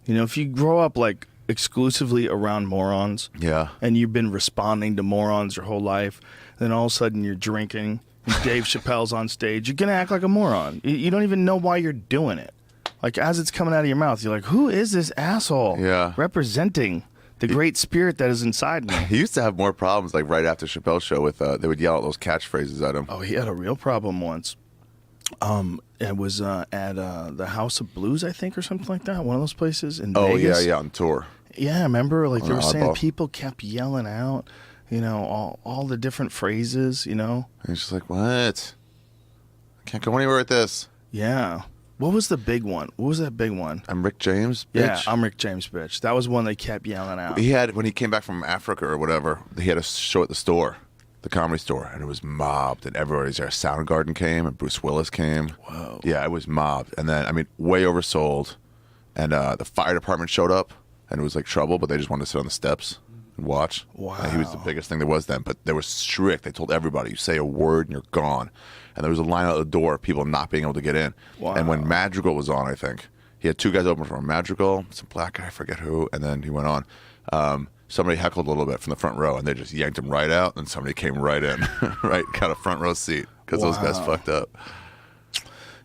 You know, if you grow up like exclusively around morons, Yeah. and you've been responding to morons your whole life, then all of a sudden you're drinking and Dave Chappelle's on stage, you're going to act like a moron. You don't even know why you're doing it. Like, as it's coming out of your mouth, you're like, who is this asshole Yeah. representing the great spirit that is inside me? He used to have more problems like right after Chappelle's show with, they would yell out those catchphrases at him. Oh, he had a real problem once. It was at the House of Blues, I think, or something like that. One of those places in Oh, Vegas. yeah, on tour. Yeah, I remember, like, they were saying Oddball. people kept yelling out, you know, all the different phrases, you know? And he's just like, what? I can't go anywhere with this. Yeah. What was the big one? What was that big one? I'm Rick James, Yeah, bitch. I'm Rick James, bitch. That was one they kept yelling out. He had, when he came back from Africa or whatever, he had a show at the store, the Comedy Store, and it was mobbed, and everybody's there. Soundgarden came, and Bruce Willis came. Whoa. Yeah, it was mobbed. And then, I mean, way oversold. And the fire department showed up, and it was like trouble, but they just wanted to sit on the steps and watch. Wow. And he was the biggest thing there was then, but they were strict. They told everybody, you say a word and you're gone. And there was a line out the door, people not being able to get in. Wow. And when Madrigal was on, I think, he had two guys open for him. Madrigal, some black guy, I forget who, and then he went on. Somebody heckled a little bit from the front row, and they just yanked him right out, and somebody came right in, right, got a front row seat, because those guys Wow. fucked up.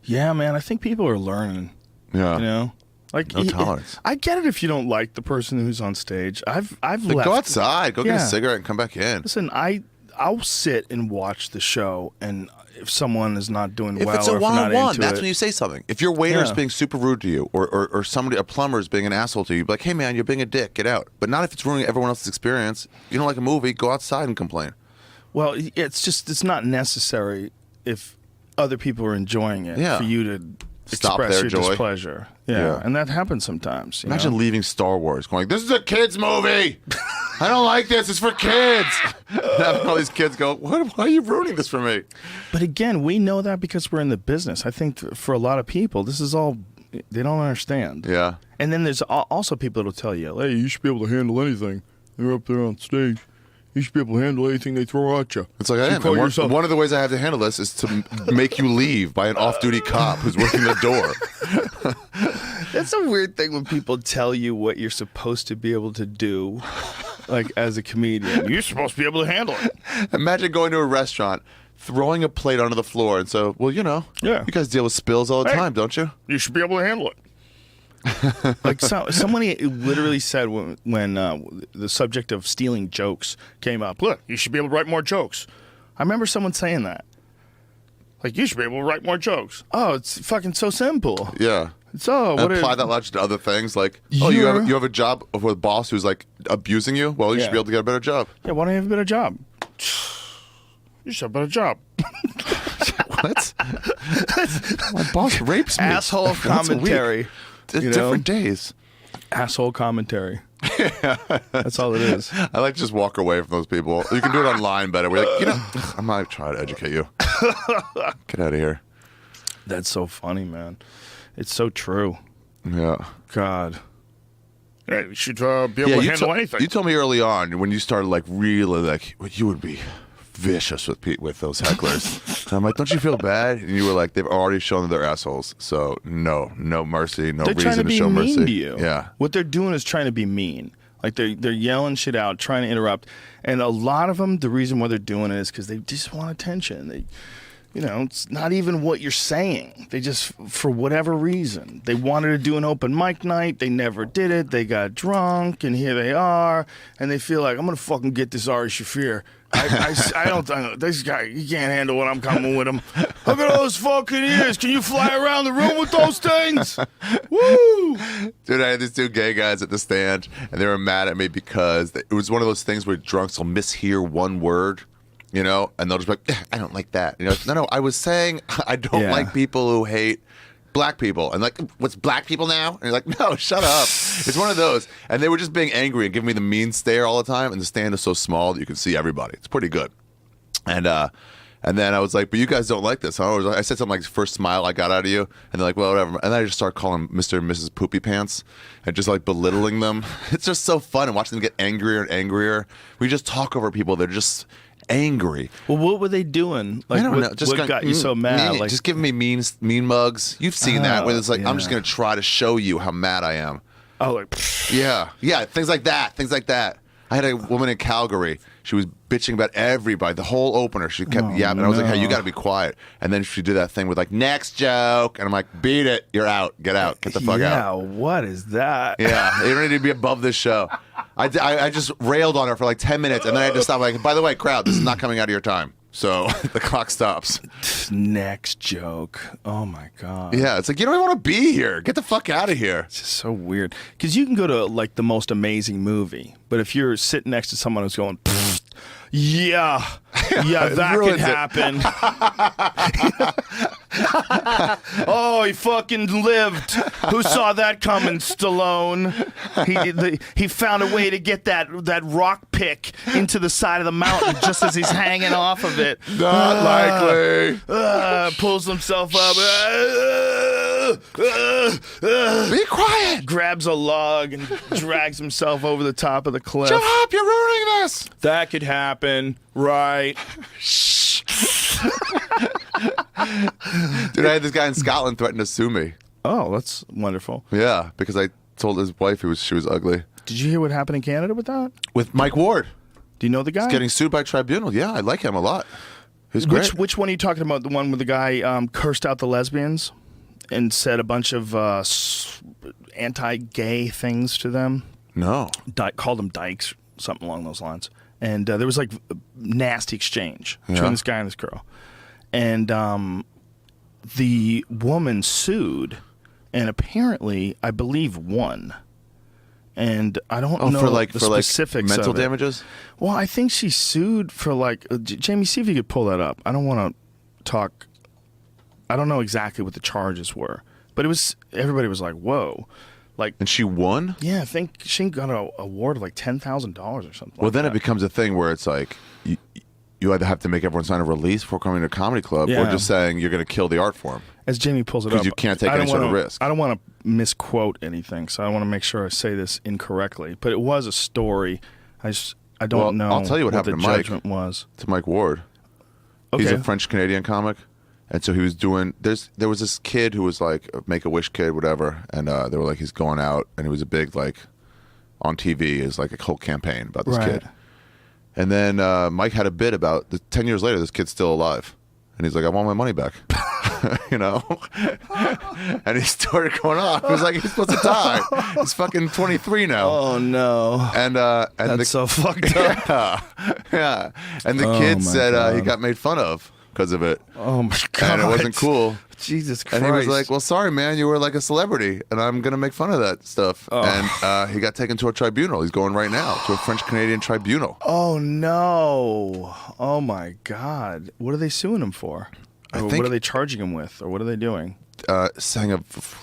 Yeah, man, I think people are learning, Yeah. you know? Like, No tolerance. I get it if you don't like the person who's on stage. I've Like, left. go outside, go get a Yeah. cigarette, and come back in. Listen, I'll sit and watch the show, and if someone is not doing If well it's a or if they're not one-on-one, into that's it, when you say something. If your waiter's Yeah. being super rude to you, or somebody, a plumber is being an asshole to you, be like, hey man, you're being a dick, get out. But not if it's ruining everyone else's experience. You don't like a movie, go outside and complain. well, it's not necessary if other people are enjoying it Yeah. for you to Stop express their your joy. displeasure. Yeah. Yeah. And that happens sometimes. You Imagine know? leaving Star Wars going, this is a kid's movie. I don't like this. It's for kids. And having all these kids go, why are you ruining this for me? But again, we know that because we're in the business. I think for a lot of people, this is all they don't understand. Yeah. And then there's also people that'll tell you, hey, you should be able to handle anything. They're up there on stage. You should be able to handle anything they throw at you. It's like, I You am. call And yourself- one of the ways I have to handle this is to make you leave by an off-duty cop who's working the door. That's a weird thing when people tell you what you're supposed to be able to do, like as a comedian. You're supposed to be able to handle it. Imagine going to a restaurant, throwing a plate onto the floor, and so, well, you know, Yeah. you guys deal with spills all the Hey. time, don't you? You should be able to handle it. Like somebody literally said when the subject of stealing jokes came up, look, you should be able to write more jokes. I remember someone saying that. Like, you should be able to write more jokes. Oh, it's fucking so simple. Yeah. It's what apply it, that logic to other things. Like, you You're- have a job with a boss who's like abusing you. Well, you should Yeah. be able to get a better job. Yeah, why don't you have a better job? You should have a better job. What? My boss rapes me. Asshole once a week. commentary. You know? Different days. Asshole commentary. That's all it is. I like to just walk away from those people. You can do it online better. We're like, I'm not trying to educate you. Get out of here. That's so funny, man. It's so true. Yeah. God. Yeah, you should be able to handle anything. You told me early on when you started like really like you would be vicious with those hecklers. And I'm like, don't you feel bad? And you were like, they've already shown that they're assholes. So no mercy, no They're trying reason to be show mean mercy. to you. Yeah. What they're doing is trying to be mean. Like they're yelling shit out, trying to interrupt. And a lot of them, the reason why they're doing it is because they just want attention. They, it's not even what you're saying. They just, for whatever reason, they wanted to do an open mic night. They never did it. They got drunk, and here they are. And they feel like, I'm going to fucking get this Ari Shaffir. I don't, this guy, he can't handle what I'm coming with him. Look at those fucking ears. Can you fly around the room with those things? Woo! Dude, I had these two gay guys at the stand, and they were mad at me because it was one of those things where drunks will mishear one word, and they'll just be like, I don't like that. No, I was saying I don't like people who hate black people. And like, what's black people now? And you're like, no, shut up. It's one of those. And they were just being angry and giving me the mean stare all the time. And the stand is so small that you can see everybody. It's pretty good. And then I was like, but you guys don't like this. I said something like, first smile I got out of you. And they're like, well, whatever. And then I just start calling Mr. and Mrs. Poopy Pants and just like belittling them. It's just so fun and watching them get angrier and angrier. We just talk over people that are just angry. Well, what were they doing? Like, I don't know. What got you so mad? Like, just giving me mean mugs. You've seen that where it's like, I'm just going to try to show you how mad I am. oh, like, Yeah, things like that. I had a woman in Calgary. She was bitching about everybody. The whole opener, she kept yapping. And I was like, hey, you got to be quiet. And then she did that thing with like, next joke. And I'm like, beat it. You're out. Get out. Get the fuck out. Yeah, what is that? Yeah, you don't need to be above this show. I just railed on her for like 10 minutes. And then I had to stop like, by the way, crowd, this is not coming out of your time. So the clock stops. Next joke. Oh my God. Yeah, it's like, you don't even want to be here. Get the fuck out of here. It's just so weird. Because you can go to like the most amazing movie, but if you're sitting next to someone who's going, yeah, that could happen. Oh, he fucking lived. Who saw that coming, Stallone? He found a way to get that rock pick into the side of the mountain just as he's hanging off of it. Not likely. Pulls himself up. Be quiet. Grabs a log and drags himself over the top of the cliff. Shut up. You're ruining this. That could happen, right? Dude, I had this guy in Scotland threaten to sue me. Oh, that's wonderful. Yeah, because I told his wife she was ugly. Did you hear what happened in Canada with that? With Mike Ward. Do you know the guy? Getting sued by tribunal. Yeah, I like him a lot. He's great. Which one are you talking about? The one where the guy cursed out the lesbians and said a bunch of anti-gay things to them? No. Called them dykes, something along those lines. And there was like a nasty exchange between this guy and this girl. And the woman sued and apparently, I believe, won. And I don't know the specifics mental of it. damages? Well, I think she sued for like Jamie, see if you could pull that up. I don't want to talk. I don't know exactly what the charges were, but everybody was like, "Whoa!" Like, and she won? Yeah, I think she got an award of like $10,000 or something. Well, then it becomes a thing where it's like you either have to make everyone sign a release before coming to a comedy club, or just saying you're going to kill the art form. As Jamie pulls it up, because you can't take any sort of risk. I don't want to misquote anything, so I want to make sure I say this incorrectly. But it was a story. I don't know. I'll tell you what happened the to Mike. judgment was. To Mike Ward. Okay. He's a French Canadian comic, and so he was doing. There was this kid who was like a Make-A-Wish kid, whatever, and they were like he's going out, and it was a big like on TV is like a whole campaign about this kid. And then Mike had a bit about 10 years later, this kid's still alive, and he's like, I want my money back. you know? And he started going off. He was like, he's supposed to die. He's fucking 23 now. Oh no. And That's so fucked up. Yeah. And the kid my said he God. got made fun of because of it. Oh my God. And it wasn't cool. Jesus Christ. And he was like, well, sorry, man, you were like a celebrity, and I'm going to make fun of that stuff. And he got taken to a tribunal. He's going right now to a French-Canadian tribunal. oh no. Oh my God. What are they suing him for? Or think- what are they charging him with? Or what are they doing? Saying I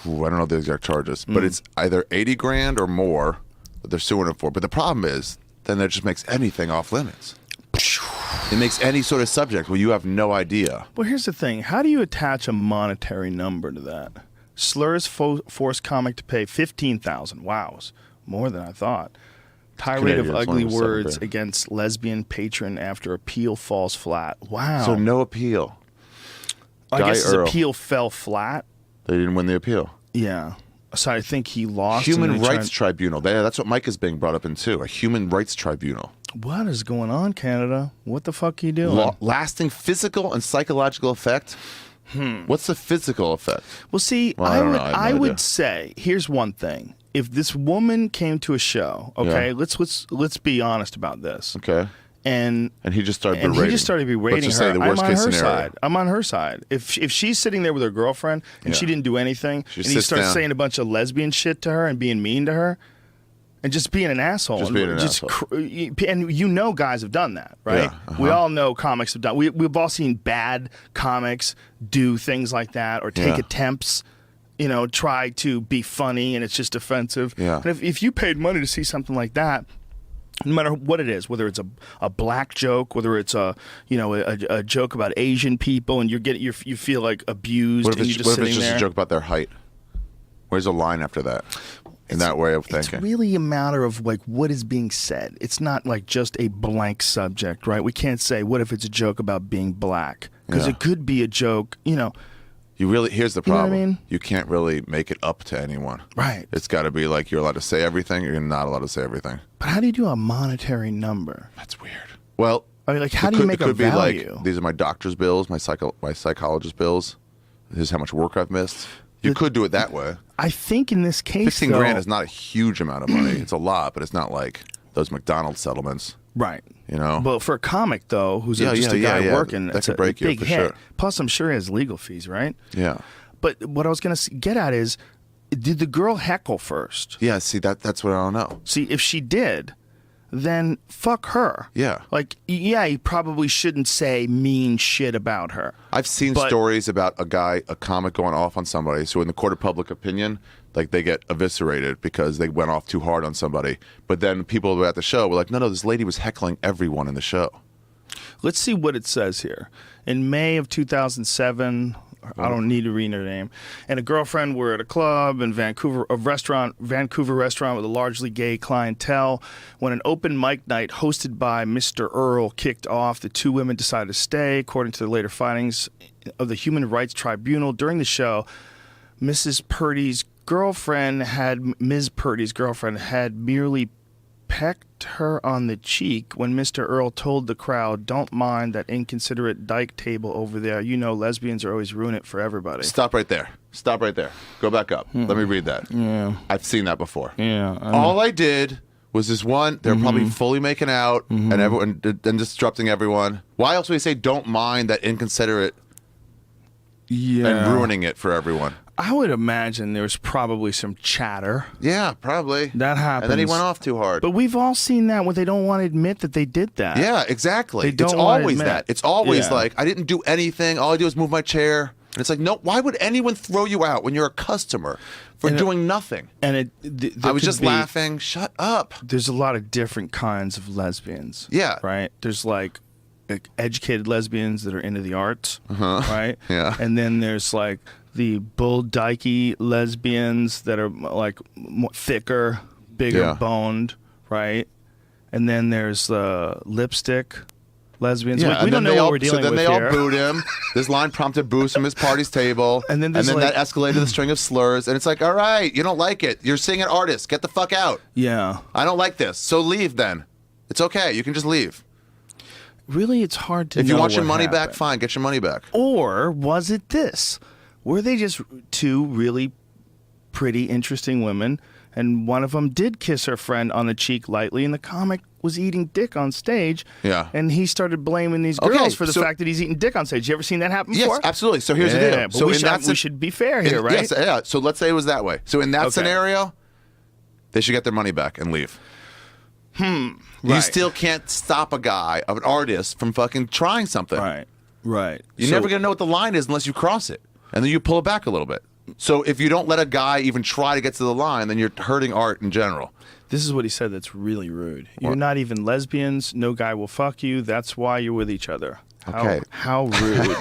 don't know the exact charges, but it's either 80 grand or more that they're suing him for. But the problem is, then that just makes anything off limits. It makes any sort of subject where you have no idea. Well, here's the thing. How do you attach a monetary number to that? Slurs force comic to pay $15,000. Wow, it's more than I thought. Tirade of Canadian, it's ugly only 7 words grand. against lesbian patron after appeal falls flat. Wow. So no appeal. I Guy guess his Earl. appeal fell flat. They didn't win the appeal. Yeah. So I think he lost. and Human they Rights tried- Tribunal. That's what Mike is being brought up in too. A Human Rights Tribunal. What is going on, Canada? What the fuck are you doing? Lasting physical and psychological effect. What's the physical effect? Well, see, Well, I don't know. I have no I idea. would say here's one thing: if this woman came to a show, okay, Yeah. let's be honest about this, Okay. and And he just started and berating. he just started Let's berating just her. say the I'm worst on case her scenario. side. I'm on her side. If she's sitting there with her girlfriend and she Yeah. didn't do anything, She and he sits starts down. saying a bunch of lesbian shit to her and being mean to her. And just being an asshole. Just being an asshole. And you know guys have done that, right? Yeah, We all know comics have done. We've all seen bad comics do things like that or take Yeah. attempts, try to be funny and it's just offensive. Yeah. And if you paid money to see something like that, no matter what it is, whether it's a black joke, whether it's a joke about Asian people, and you feel like abused, What if and it's, you're what just if it's sitting just there. a joke about their height? Where's the line after that? In that way of It's thinking. really a matter of like what is being said. It's not like just a blank subject, right? We can't say what if it's a joke about being black because Yeah. it could be a joke, Here's the You know what I problem. mean? You can't really make it up to anyone. right? It's got to be like you're allowed to say everything, or you're not allowed to say everything. But how do you do a monetary number? That's weird. Well, I mean, like how it do you could- make it a could be value? like these are my doctor's bills, my psychologist bills. This is how much work I've missed. You could do it that way. I think in this case, 15 though, grand is not a huge amount of money. It's a lot, but it's not like those McDonald's settlements. right. You know? But for a comic though, who's Yeah, just a yeah, guy yeah. working, That it's could a break you, big for hit. sure. Plus, I'm sure he has legal fees, right? Yeah. But what I was going to get at is, did the girl heckle first? Yeah, see, that's what I don't know. See, if she did, then fuck her. Yeah. Like, yeah, you probably shouldn't say mean shit about her. I've seen But- stories about a comic going off on somebody. So in the court of public opinion, like they get eviscerated because they went off too hard on somebody. But then people who were at the show were like, no, this lady was heckling everyone in the show. Let's see what it says here. In May of 2007, I don't need to read her name, and a girlfriend were at a club in Vancouver restaurant with a largely gay clientele. When an open mic night hosted by Mr. Earl kicked off, the two women decided to stay. According to the later findings of the Human Rights Tribunal, during the show, Ms. Purdy's girlfriend had merely pecked her on the cheek when Mr. Earl told the crowd, "Don't mind that inconsiderate dyke table over there. You know lesbians are always ruin it for everybody." Stop right there. Stop right there. Go back up. Let me read that. Yeah. I've seen that before. Yeah. All I did was this one. They're probably fully making out Mm-hmm. and everyone and disrupting everyone. Why else would he say, don't mind that inconsiderate and ruining it for everyone? I would imagine there was probably some chatter. Yeah, probably. That happens. And then he went off too hard. But we've all seen that when they don't want to admit that they did that. Yeah, exactly. They don't It's wanna always admit. that. It's always Yeah. like, I didn't do anything. All I did was move my chair. And it's like, no, why would anyone throw you out when you're a customer for doing nothing? And I was just laughing. Shut up. There's a lot of different kinds of lesbians. Yeah. Right? There's like educated lesbians that are into the arts. Right? Yeah. And then there's like the bull dykey lesbians that are like more thicker, bigger Yeah. boned. Right? And then there's the lipstick lesbians. Yeah, We don't know what we're dealing so then with they here. all booed him. This line prompted boos from his party's table. And then there's that like- escalated a string of slurs. And it's like, all right, you don't like it. You're seeing an artist. Get the fuck out. Yeah. I don't like this. So leave then. It's okay. You can just leave. really, it's hard to If know you want your what money back, happened. fine, get your money back. Or was it this? Were they just two really pretty, interesting women, and one of them did kiss her friend on the cheek lightly, and the comic was eating dick on stage, Yeah. and he started blaming these girls Okay, for the so- fact that he's eating dick on stage. You ever seen that happen Yes, before? absolutely. So here's the Yeah, deal. but So we should be fair here, right? Yes, yeah. So let's say it was that way. So in that Okay. scenario, they should get their money back and leave. You Right. still can't stop a guy, an artist, from fucking trying something. Right. You're never going to know what the line is unless you cross it. And then you pull it back a little bit. So if you don't let a guy even try to get to the line, then you're hurting art in general. This is what he said that's really rude. You're What? not even lesbians. No guy will fuck you. That's why you're with each other. Okay. How rude.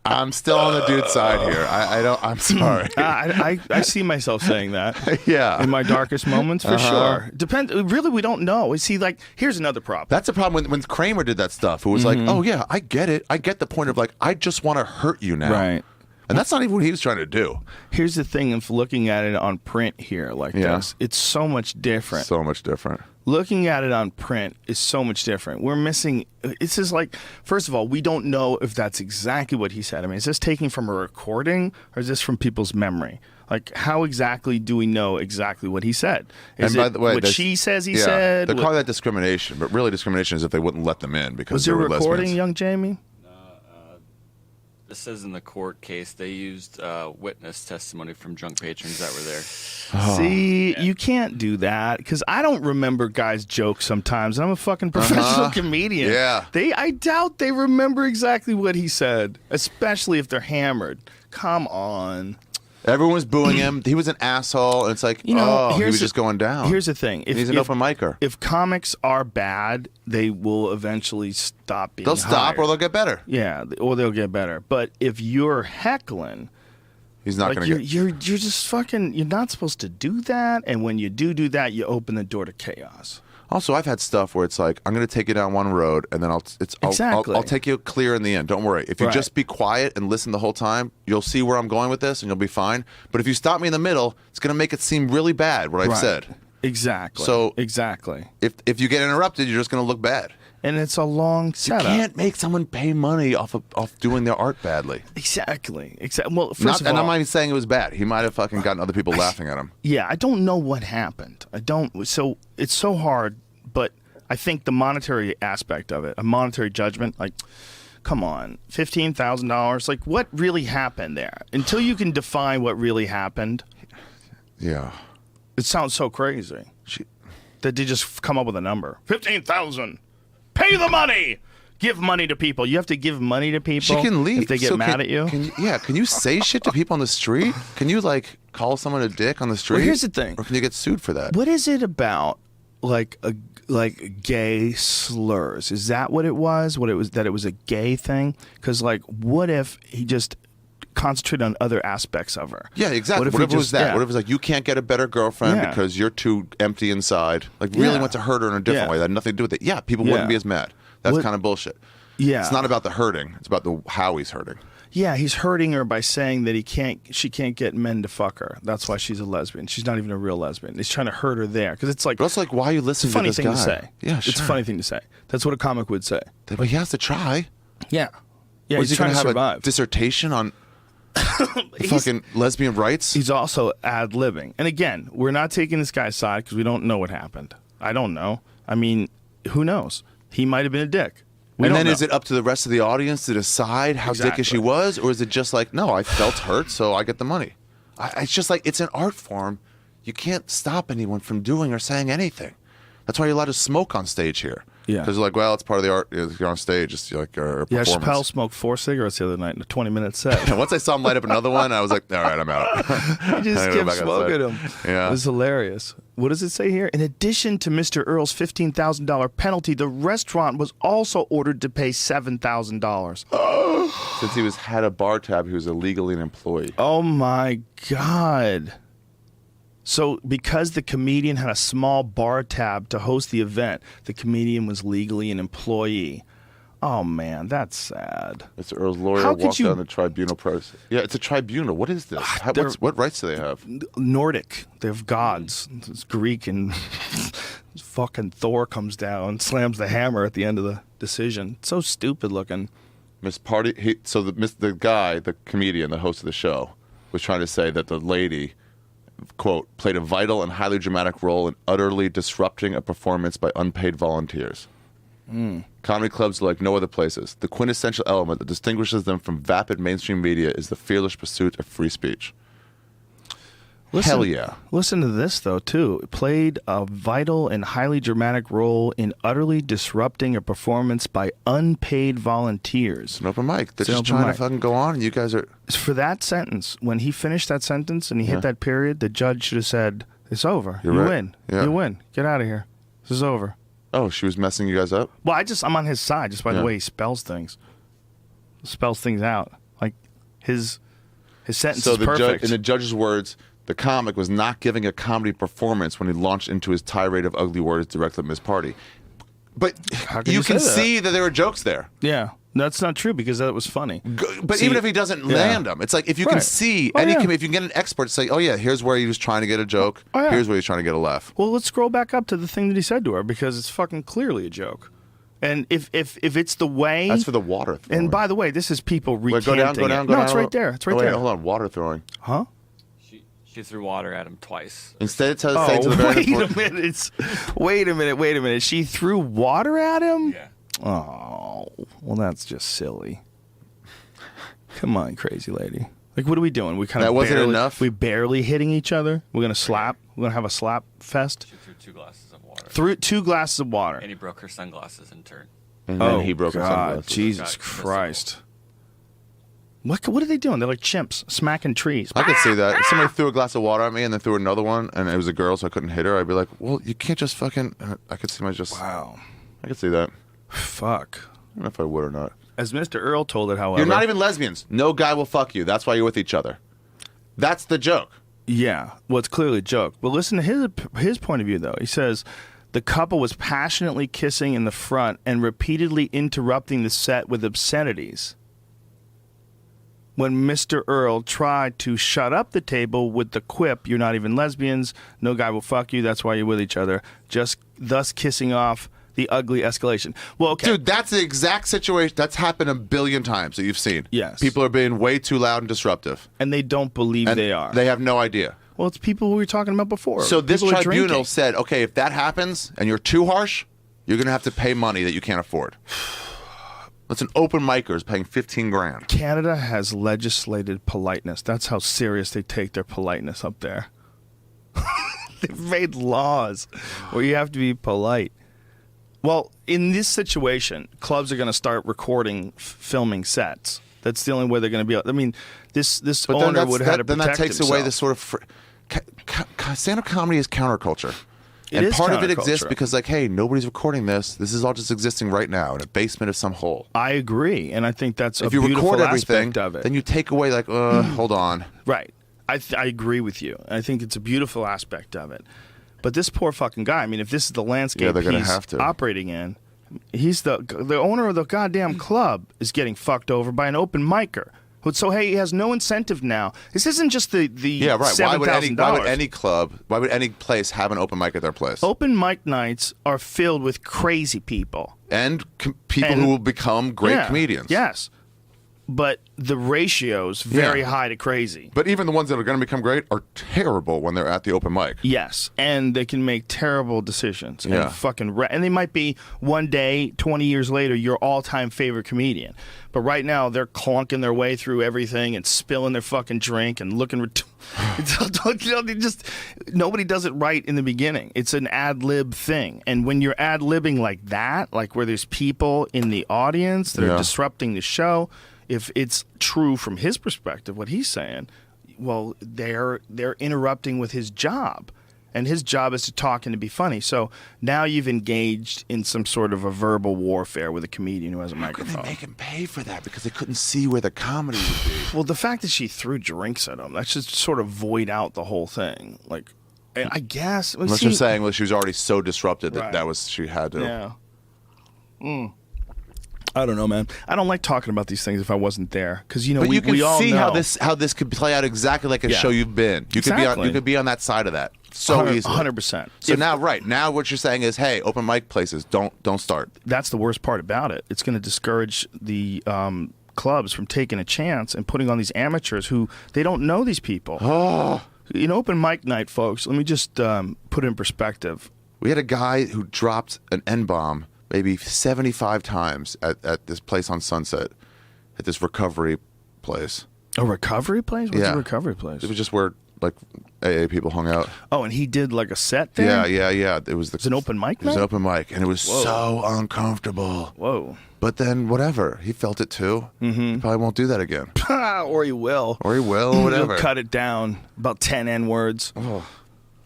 I'm still on the dude side here. I'm sorry. I see myself saying that. Yeah. In my darkest moments, for sure. Depends. Really, we don't know. See, like, here's another problem. That's the problem when Kramer did that stuff. It was like, oh, yeah, I get it. I get the point of, like, I just want to hurt you now. Right. And that's not even what he was trying to do. Here's the thing of looking at it on print here like Yeah. this. It's so much different. So much different. Looking at it on print is so much different. We're missing. It's just like, first of all, we don't know if that's exactly what he said. I mean, is this taken from a recording or is this from people's memory? Like, how exactly do we know exactly what he said? Is And by it the way, what there's- she says he yeah, said? They're What- calling that discrimination, but really discrimination is if they wouldn't let them in because was they there were recording, lesbians. young Jamie? This says in the court case they used witness testimony from drunk patrons that were there. See, you can't do that because I don't remember guys' jokes sometimes. I'm a fucking professional comedian. Yeah. I doubt they remember exactly what he said, especially if they're hammered. Come on. Everyone was booing him. He was an asshole. And it's like, he was just going down. Here's the thing. He's an open micer. If comics are bad, they will eventually stop being They'll stop hired. or they'll get better. Yeah, or they'll get better. But if you're heckling, He's not like going to get... you're just fucking, you're not supposed to do that. And when you do that, you open the door to chaos. Also, I've had stuff where it's like, I'm going to take you down one road, and then I'll Exactly. I'll take you clear in the end. Don't worry. If you Right. just be quiet and listen the whole time, you'll see where I'm going with this, and you'll be fine. But if you stop me in the middle, it's going to make it seem really bad what I've Right. said. Exactly. So- exactly. If you get interrupted, you're just going to look bad. And it's a long You setup. can't make someone pay money off doing their art badly. Exactly. Well, first of And all, I'm not even saying it was bad. He might have fucking gotten other people laughing at him. yeah, I don't know what happened. I don't. So it's so hard, but I think the monetary aspect of it, a monetary judgment, like, come on, $15,000. Like, what really happened there? Until you can define what really happened, Yeah. it sounds so crazy that they just come up with a number. 15,000. Pay the money. Give money to people. You have to give money to people. She can leave if they get So mad at you. Can you say shit to people on the street? Can you like call someone a dick on the street? Well, here's the thing. Or can you get sued for that? What is it about like gay slurs? Is that what it was? What it was, that it was a gay thing? Because like, what if he just concentrated on other aspects of her? Yeah, exactly. What What if if he it was just- that? yeah. What if it was like, you can't get a better girlfriend Yeah. because you're too empty inside? Like, really Yeah. went to hurt her in a different Yeah. way. That had nothing to do with it. Yeah, people Yeah. wouldn't be as mad. That's What- kind of bullshit. Yeah. It's not about the hurting. It's about how he's hurting. Yeah, he's hurting her by saying that she can't get men to fuck her. That's why she's a lesbian. She's not even a real lesbian. He's trying to hurt her there because it's like But it's like, why are you it's a listening funny to this thing guy? to say. Yeah, sure. It's a funny thing to say. That's what a comic would say. But he has to try. Yeah. Yeah, Was he's he going trying to to have survive. a dissertation on fucking lesbian rights? He's also ad-libbing. And again, we're not taking this guy's side because we don't know what happened. I don't know. I mean, who knows? He might have been a dick. We And don't then know. is it up to the rest of the audience to decide how dickish Exactly. he was? Or is it just like, no, I felt hurt, so I get the money? It's just like, it's an art form. You can't stop anyone from doing or saying anything. That's why you're allowed to smoke on stage here. Yeah. Because like, well, it's part of the art. You're on stage. It's like a Yeah, Chappelle performance. smoked 4 cigarettes the other night in a 20-minute set. And once I saw him light up another one, I was like, all right, I'm out. He just I gotta go kept back smoking outside. them. Yeah. It was hilarious. What does it say here? In addition to Mr. Earl's $15,000 penalty, the restaurant was also ordered to pay $7,000. Since he had a bar tab, he was illegally an employee. Oh my God. So because the comedian had a small bar tab to host the event, the comedian was legally an employee. Oh man, that's sad. Mr. Earl's lawyer How could walked you- down the tribunal process. Yeah, it's a tribunal. What is this? What rights do they have? Nordic. They have gods. It's Greek, and fucking Thor comes down, slams the hammer at the end of the decision. It's so stupid looking. Miss Party. The guy, the comedian, the host of the show, was trying to say that the lady, quote, played a vital and highly dramatic role in utterly disrupting a performance by unpaid volunteers. Comedy clubs are like no other places. The quintessential element that distinguishes them from vapid mainstream media is the fearless pursuit of free speech. Hell yeah. Listen to this, though, too. It played a vital and highly dramatic role in utterly disrupting a performance by unpaid volunteers. It's an open mic. They're It's an just open trying mic. to fucking go on, and you guys are... For that sentence, when he finished that sentence and he hit that period, the judge should have said, "It's over. You're you right. win. Yeah. You win. Get out of here. This is over." Oh, she was messing you guys up? Well, I'm on his side just by Yeah. the way he spells things. Spells things out. Like his sentence So is the judge, perfect. in the judge's words, the comic was not giving a comedy performance when he launched into his tirade of ugly words directed at Miss Party. But How can you you can say that? see that there were jokes there. Yeah, that's not true because that was funny. But See, even if he doesn't yeah. land them, it's like if you can Right. see Oh, yeah. if you can get an expert to say, "Oh yeah, here's where he was trying to get a joke. Oh, yeah. Here's where he's trying to get a laugh." Well, let's scroll back up to the thing that he said to her because it's fucking clearly a joke. And if it's the way, That's for the water throwing. and by the way, this is people Wait, recanting go down, go it. down, go no, down. it's right there. It's right oh, wait, there. Hold on, water throwing. Huh? She threw water at him twice. Instead of Oh, saying to the very wait a important- minute. Wait a minute. She threw water at him? Yeah. Oh, well, that's just silly. Come on, crazy lady. Like, what are we doing? We kind of That wasn't barely, enough? We barely hitting each other. We're gonna slap. We're gonna have a slap fest. She threw 2 glasses of water. Threw 2 glasses of water. And he broke her sunglasses in turn. And then he broke his God, sunglasses. Jesus Got Christ. What are they doing? They're like chimps, smacking trees. I could see that. If somebody threw a glass of water at me and then threw another one, and it was a girl, so I couldn't hit her, I'd be like, "Well, you can't just fucking." I could see my just. Wow. I could see that. Fuck. I don't know if I would or not. As Mr. Earl told it, however. You're not even lesbians. No guy will fuck you. That's why you're with each other. That's the joke. Yeah, well, it's clearly a joke. But listen to his point of view, though. He says the couple was passionately kissing in the front and repeatedly interrupting the set with obscenities. When Mr. Earl tried to shut up the table with the quip, "You're not even lesbians. No guy will fuck you. That's why you're with each other." Just thus kissing off the ugly escalation. Well, okay. Dude, that's the exact situation. That's happened a billion times that you've seen. Yes. People are being way too loud and disruptive. And they don't believe And they are. They have no idea. Well, it's people who we were talking about before. So this People are tribunal drinking. said, okay, if that happens and you're too harsh, you're going to have to pay money that you can't afford. That's an open micer is paying $15,000. Canada has legislated politeness. That's how serious they take their politeness up there. They've made laws where you have to be polite. Well, in this situation, clubs are going to start recording, filming sets. That's the only way they're going to be able. I mean, this But then, owner would have had to then protect that takes himself. away the sort of stand-up comedy is counterculture. It And is part of it exists counterculture. because, like, hey, nobody's recording this. This is all just existing right now in a basement of some hole. I agree, and I think that's a If you beautiful record everything, aspect of it. then you take away, like, hold on. Right. I agree with you. I think it's a beautiful aspect of it. But this poor fucking guy, I mean, if this is the landscape they're gonna he's have to. operating in, he's the owner of the goddamn club is getting fucked over by an open micer. So, hey, he has no incentive now. This isn't just the Yeah, right. Why would $7,000. any club, why would any place have an open mic at their place? Open mic nights are filled with crazy people. And people And- who will become great Yeah, comedians. Yes. But the ratio's very high to crazy. But even the ones that are going to become great are terrible when they're at the open mic. Yes, and they can make terrible decisions. Yeah. And fucking and they might be one day, 20 years later, your all-time favorite comedian. But right now, they're clunking their way through everything and spilling their fucking drink and looking. They just nobody does it right in the beginning. It's an ad lib thing, and when you're ad libbing like that, like where there's people in the audience that Yeah. are disrupting the show, if it's true from his perspective, what he's saying, well, they're interrupting with his job. And his job is to talk and to be funny. So now you've engaged in some sort of a verbal warfare with a comedian who has a How could microphone. they make him pay for that? Because they couldn't see where the comedy would be. Well, the fact that she threw drinks at him, that's just sort of void out the whole thing. Like, I guess. Unless you're saying, well, she was already so disrupted that Right. that was, she had to. Yeah. I don't know, man. I don't like talking about these things if I wasn't there, because But we, you can we all see know how this could play out exactly like a Yeah. show you've been. You Exactly. could be on that side of that so easily. 100%. So now what you're saying is, hey, open mic places don't start. That's the worst part about it. It's going to discourage the clubs from taking a chance and putting on these amateurs who they don't know these people. Oh, Open mic night, folks. Let me just put it in perspective. we had a guy who dropped an N-bomb maybe 75 times at this place on Sunset, at this recovery place. A recovery place? What's Yeah. a recovery place? It was just where like AA people hung out. Oh, and he did like a set there? Yeah. It was an open mic It was night? an open mic, and it was so uncomfortable. Whoa. But then whatever, he felt it too. He probably won't do that again, Or he will. or he will, or whatever. He'll cut it down about 10 N-words.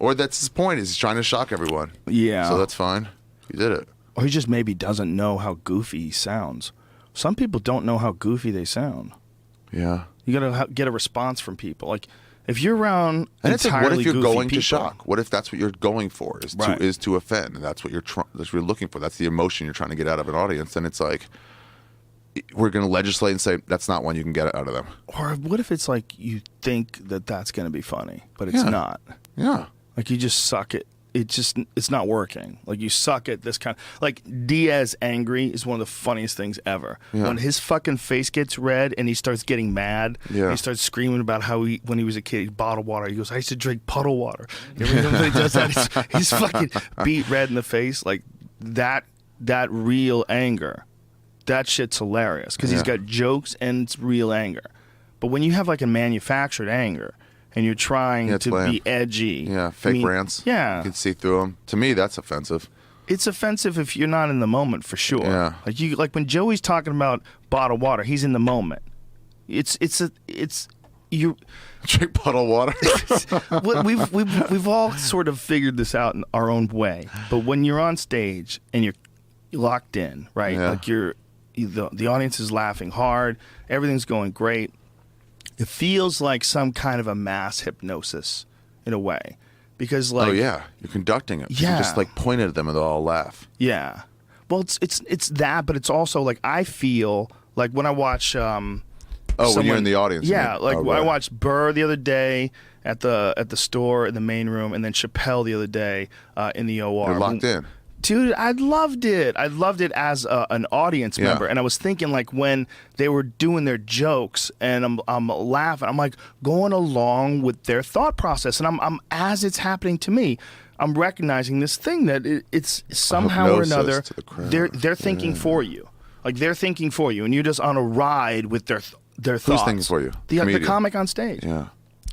Or that's his point. Is he's trying to shock everyone. Yeah. So that's fine. He did it. Or he just maybe doesn't know how goofy he sounds. Some people don't know how goofy they sound. Yeah. You got to get a response from people. Like, if you're around And it's like, what entirely if you're goofy going to people- shock? What if that's what you're going for? Right. Is to offend, and that's what that's what you're looking for. That's the emotion you're trying to get out of an audience. And it's like, we're going to legislate and say that's not one you can get out of them. Or what if it's like you think that that's going to be funny, but it's Yeah. not? Yeah. Like, you just suck it. It's not working. Like, you suck at this kind of, like, Diaz angry is one of the funniest things ever. Yeah. When his fucking face gets red and he starts getting mad, Yeah. he starts screaming about how when he was a kid, he bottled water. He goes, I used to drink puddle water. You know, when he does that, he's fucking beat red in the face. Like, that real anger, that shit's hilarious because he's Yeah. got jokes and it's real anger. But when you have like a manufactured anger and you're trying it's to lame. be edgy, Yeah. Fake rants. yeah, You can see through them. To me, that's offensive. it's offensive if you're not in the moment, for sure. Yeah. Like when Joey's talking about bottled water, he's in the moment. It's you. Drink puddle water. We've all sort of figured this out in our own way. But when you're on stage and you're locked in, right? Yeah. Like the audience is laughing hard, everything's going great. It feels like some kind of a mass hypnosis in a way, because like Oh yeah, you're conducting it. You Yeah. just like point at them and they'll all laugh. yeah. Well, it's that, but it's also like I feel like when I watch. When you're in the audience. you Yeah, mean? like Oh, I right. watched Burr the other day at the store in the main room, and then Chappelle the other day in the OR. You're locked in. Dude, I loved it. I loved it as an audience Yeah. member, and I was thinking like when they were doing their jokes, and I'm laughing. I'm like going along with their thought process, and I'm as it's happening to me, I'm recognizing this thing that it's somehow or hypnosis another to the crowd. they're thinking for you. Like they're thinking for you, and you're just on a ride with their thoughts. Who's thinking for you? The Comedian. comic on stage. Yeah.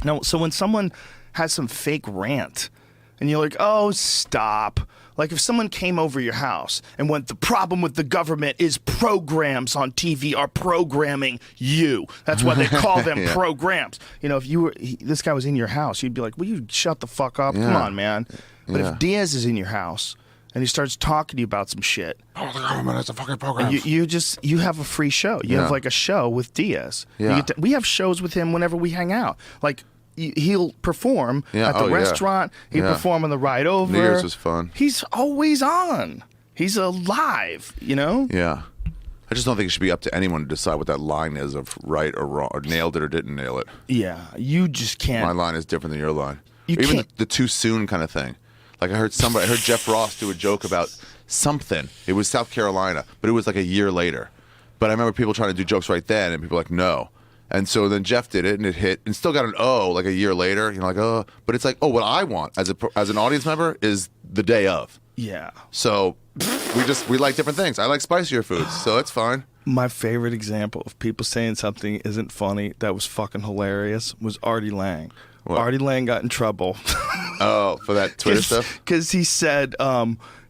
No, so when someone has some fake rant, and you're like, oh, stop. Like if someone came over your house and went, the problem with the government is programs on TV are programming you. That's why they call them Yeah. programs. You know, if this guy was in your house, you'd be like, will you shut the fuck up? Come Yeah. on, man. But Yeah. if Diaz is in your house and he starts talking to you about some shit, Oh, the government is a fucking program. you have a free show. You have Yeah. like a show with Diaz. You Yeah. we have shows with him whenever we hang out. Like he'll perform Yeah. at the Oh, yeah. restaurant. He'll Yeah. perform on the ride over. New Year's was fun. He's always on. He's alive. You know. Yeah. I just don't think it should be up to anyone to decide what that line is of right or wrong, or nailed it or didn't nail it. Yeah. You just can't. My line is different than your line. You Even can't- the too soon kind of thing. Like I heard Jeff Ross do a joke about something. It was South Carolina, but it was like a year later. But I remember people trying to do jokes right then, and people were like, no. And so then Jeff did it, and it hit, and still got an O like a year later. You know, like oh, but it's like oh, what I want as an audience member is the day of. Yeah. So we like different things. I like spicier foods, so it's fine. My favorite example of people saying something isn't funny that was fucking hilarious was Artie Lang. What? Artie Lang got in trouble. Oh, for that Twitter stuff. Because he said,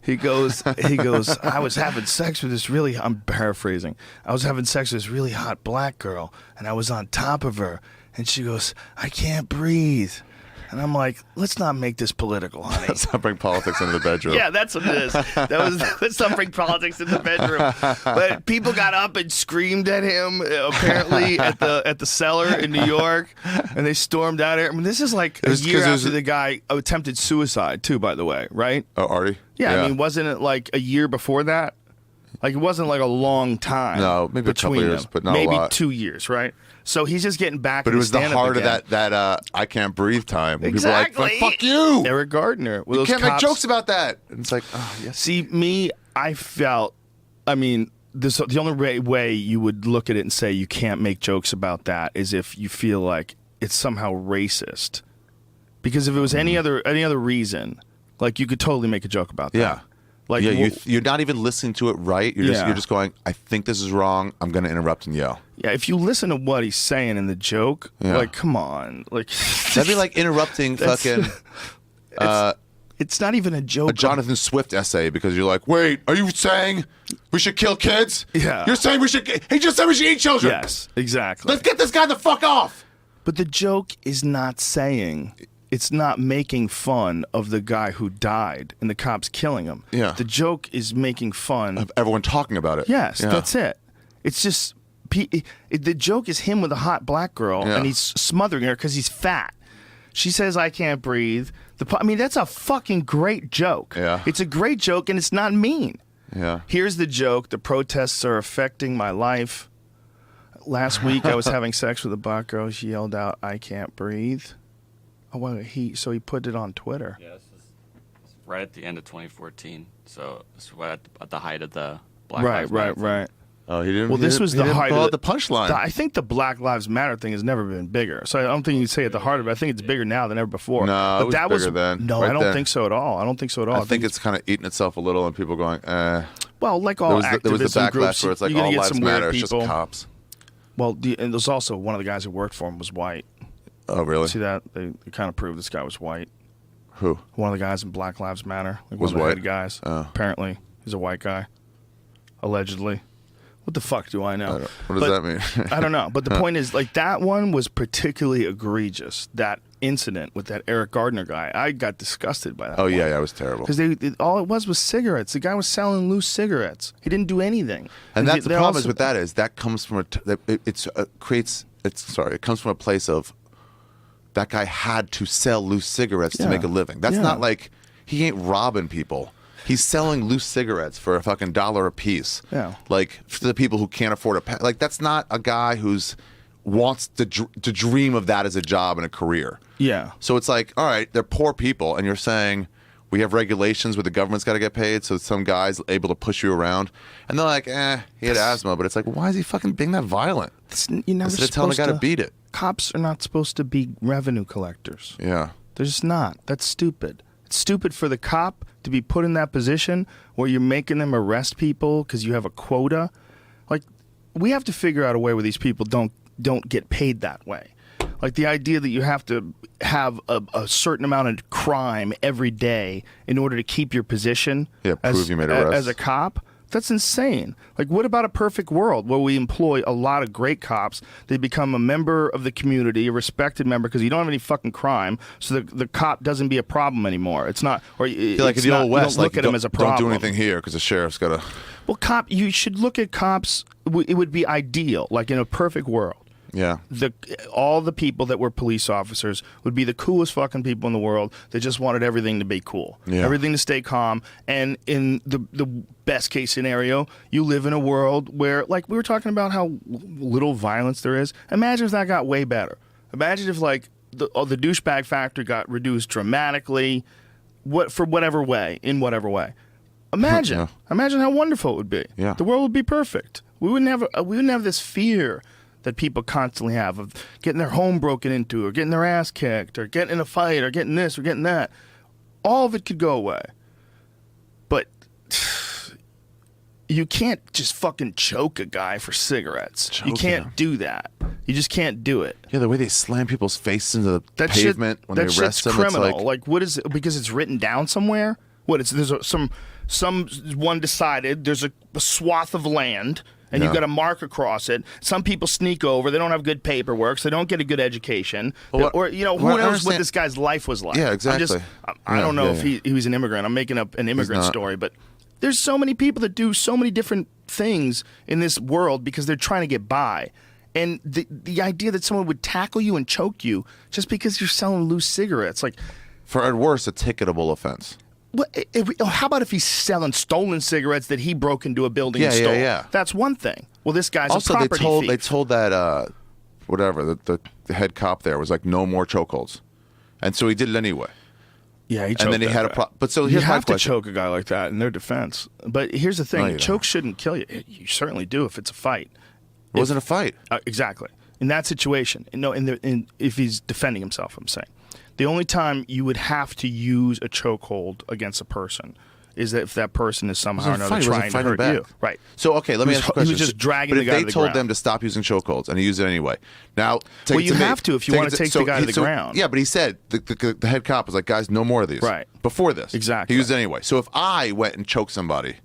he goes, I was having sex with this really, I'm paraphrasing, I was having sex with this really hot black girl, and I was on top of her, and she goes, I can't breathe. And I'm like, let's not make this political, honey. Let's not bring politics into the bedroom. Yeah, that's what it is. Let's not bring politics in the bedroom. But people got up and screamed at him, apparently at the cellar in New York, and they stormed out of here. I mean, this is like a year after the guy attempted suicide, too. By the way, right? Oh, Artie. Yeah, I mean, wasn't it like a year before that? Like it wasn't like a long time. No, maybe a couple between years, them. but not a maybe lot. 2 years, right? So he's just getting back. But it was the heart again. of that I can't breathe time. When Exactly. People are like, fuck you. Eric Gardner. With You those can't make cops. jokes about that. And it's like, oh, yes. See, me, I felt. I mean, the only way you would look at it and say you can't make jokes about that is if you feel like it's somehow racist. Because if it was any other reason, like you could totally make a joke about that. Yeah. Like Yeah, you're not even listening to it right. You're Yeah. just going, I think this is wrong. I'm going to interrupt and yell. yeah, if you listen to what he's saying in the joke, Yeah. like come on, like That'd be like interrupting That's- fucking it's not even a joke. a Jonathan Swift essay because you're like, wait, are you saying we should kill kids? Yeah. You're saying he just said we should eat children. Yes, exactly. Let's get this guy the fuck off. But the joke is not saying, it's not making fun of the guy who died and the cops killing him. Yeah. The joke is making fun. Of everyone talking about it. Yes, Yeah. that's it. It's just, the joke is him with a hot black girl Yeah. and he's smothering her because he's fat. She says, I can't breathe. I mean, that's a fucking great joke. Yeah. It's a great joke and it's not mean. Yeah. Here's the joke. The protests are affecting my life. Last week, I was having sex with a black girl. She yelled out, I can't breathe. Oh, well, so he put it on Twitter. Yeah, this is right at the end of 2014. So it's right at the height of the Black Lives Matter thing. Right. Oh, he didn't. Well, this was the height of of the punchline. I think the Black Lives Matter thing has never been bigger. So I don't think you can say at the heart of it. I think it's bigger now than ever before. No, it was bigger then. No, Right I don't then. think so at all. I don't think so at all. I think it's kind of eating itself a little, and people going, well, like all There was the activism backlash groups, where it's like you're gonna all get lives some weird matter. It's just people. cops. Well, and there's also one of the guys who worked for him was white. Oh, really? See that? They kind of proved this guy was white. Who? One of the guys in Black Lives Matter, like Was one of the white? head guys. Oh. Apparently, he's a white guy. Allegedly. What the fuck do I know? What does that mean? I don't know. But the point is, like, that one was particularly egregious. That incident with that Eric Gardner guy, I got disgusted by that. Oh, yeah, it was terrible. Because all it was cigarettes. The guy was selling loose cigarettes. He didn't do anything. And that's the they're problem also- is with that is that comes from it comes from a place of that guy had to sell loose cigarettes to Yeah. make a living. That's Yeah. not like he ain't robbing people. He's selling loose cigarettes for a fucking $1 a piece. Yeah. Like for the people who can't afford a like that's not a guy who's wants to dream of that as a job and a career. Yeah. So it's like, all right, they're poor people, and you're saying we have regulations where the government's got to get paid, so some guy's able to push you around, and they're like, he had asthma, but it's like, why is he fucking being that violent? You're never Instead of telling the guy to beat it. Cops are not supposed to be revenue collectors. Yeah. They're just not. That's stupid. It's stupid for the cop to be put in that position where you're making them arrest people because you have a quota. Like, we have to figure out a way where these people don't get paid that way. Like the idea that you have to have a certain amount of crime every day in order to keep your position prove you made arrests. as a cop. That's insane. Like, what about a perfect world where we employ a lot of great cops? They become a member of the community, a respected member, because you don't have any fucking crime, so the cop doesn't be a problem anymore. It's not, or I feel like in it's the not, old West, you don't look like, at him as a problem. Don't do anything here because the sheriff's got to. Well, you should look at cops. It would be ideal, like in a perfect world. Yeah. All the people that were police officers would be the coolest fucking people in the world. They just wanted everything to be cool, everything to stay calm. And in the best case scenario, you live in a world where, like we were talking about, how little violence there is. Imagine if that got way better. Imagine if like the douchebag factor got reduced dramatically, in whatever way. Imagine, imagine how wonderful it would be. Yeah. The world would be perfect. We wouldn't have this fear that people constantly have of getting their home broken into or getting their ass kicked or getting in a fight or getting this or getting that. All of it could go away. But you can't just fucking choke a guy for cigarettes. You can't do that. You just can't do it. Yeah, the way they slam people's faces into the That pavement when they that arrest shit's them, criminal. it's like What is it? Because it's written down somewhere? Someone decided there's a swath of land and you've got a mark across it. Some people sneak over. They don't have good paperwork, so they don't get a good education. Well, or who knows what this guy's life was like. Yeah, exactly. I don't know if he was an immigrant. I'm making up an immigrant story, but there's so many people that do so many different things in this world because they're trying to get by. And the idea that someone would tackle you and choke you just because you're selling loose cigarettes, like, for at worst, a ticketable offense. How about if he's selling stolen cigarettes that he broke into a building and stole? Yeah. That's one thing. Well, this guy's Also, a property thief. they told that whatever the head cop there was like no more chokeholds, and so he did it anyway. Yeah, he choked And then he that had guy. But so you here's my have to question. choke a guy like that in their defense. But here's the thing: No, you choke don't. shouldn't kill you. You certainly do if it's a fight. It wasn't a fight. Exactly. In that situation, if he's defending himself, I'm saying, the only time you would have to use a chokehold against a person is that if that person is somehow or another trying to hurt you. Right. So okay, let me He was- ask you a question. he was just dragging but the guy to if the they told ground. them to stop using chokeholds and he used it anyway, now take Well, it you to me. have to if you want to take the guy to the ground. Yeah, but he said the head cop was like, guys, no more of these. Right. Before this, Exactly. he used it anyway. So if I went and choked somebody,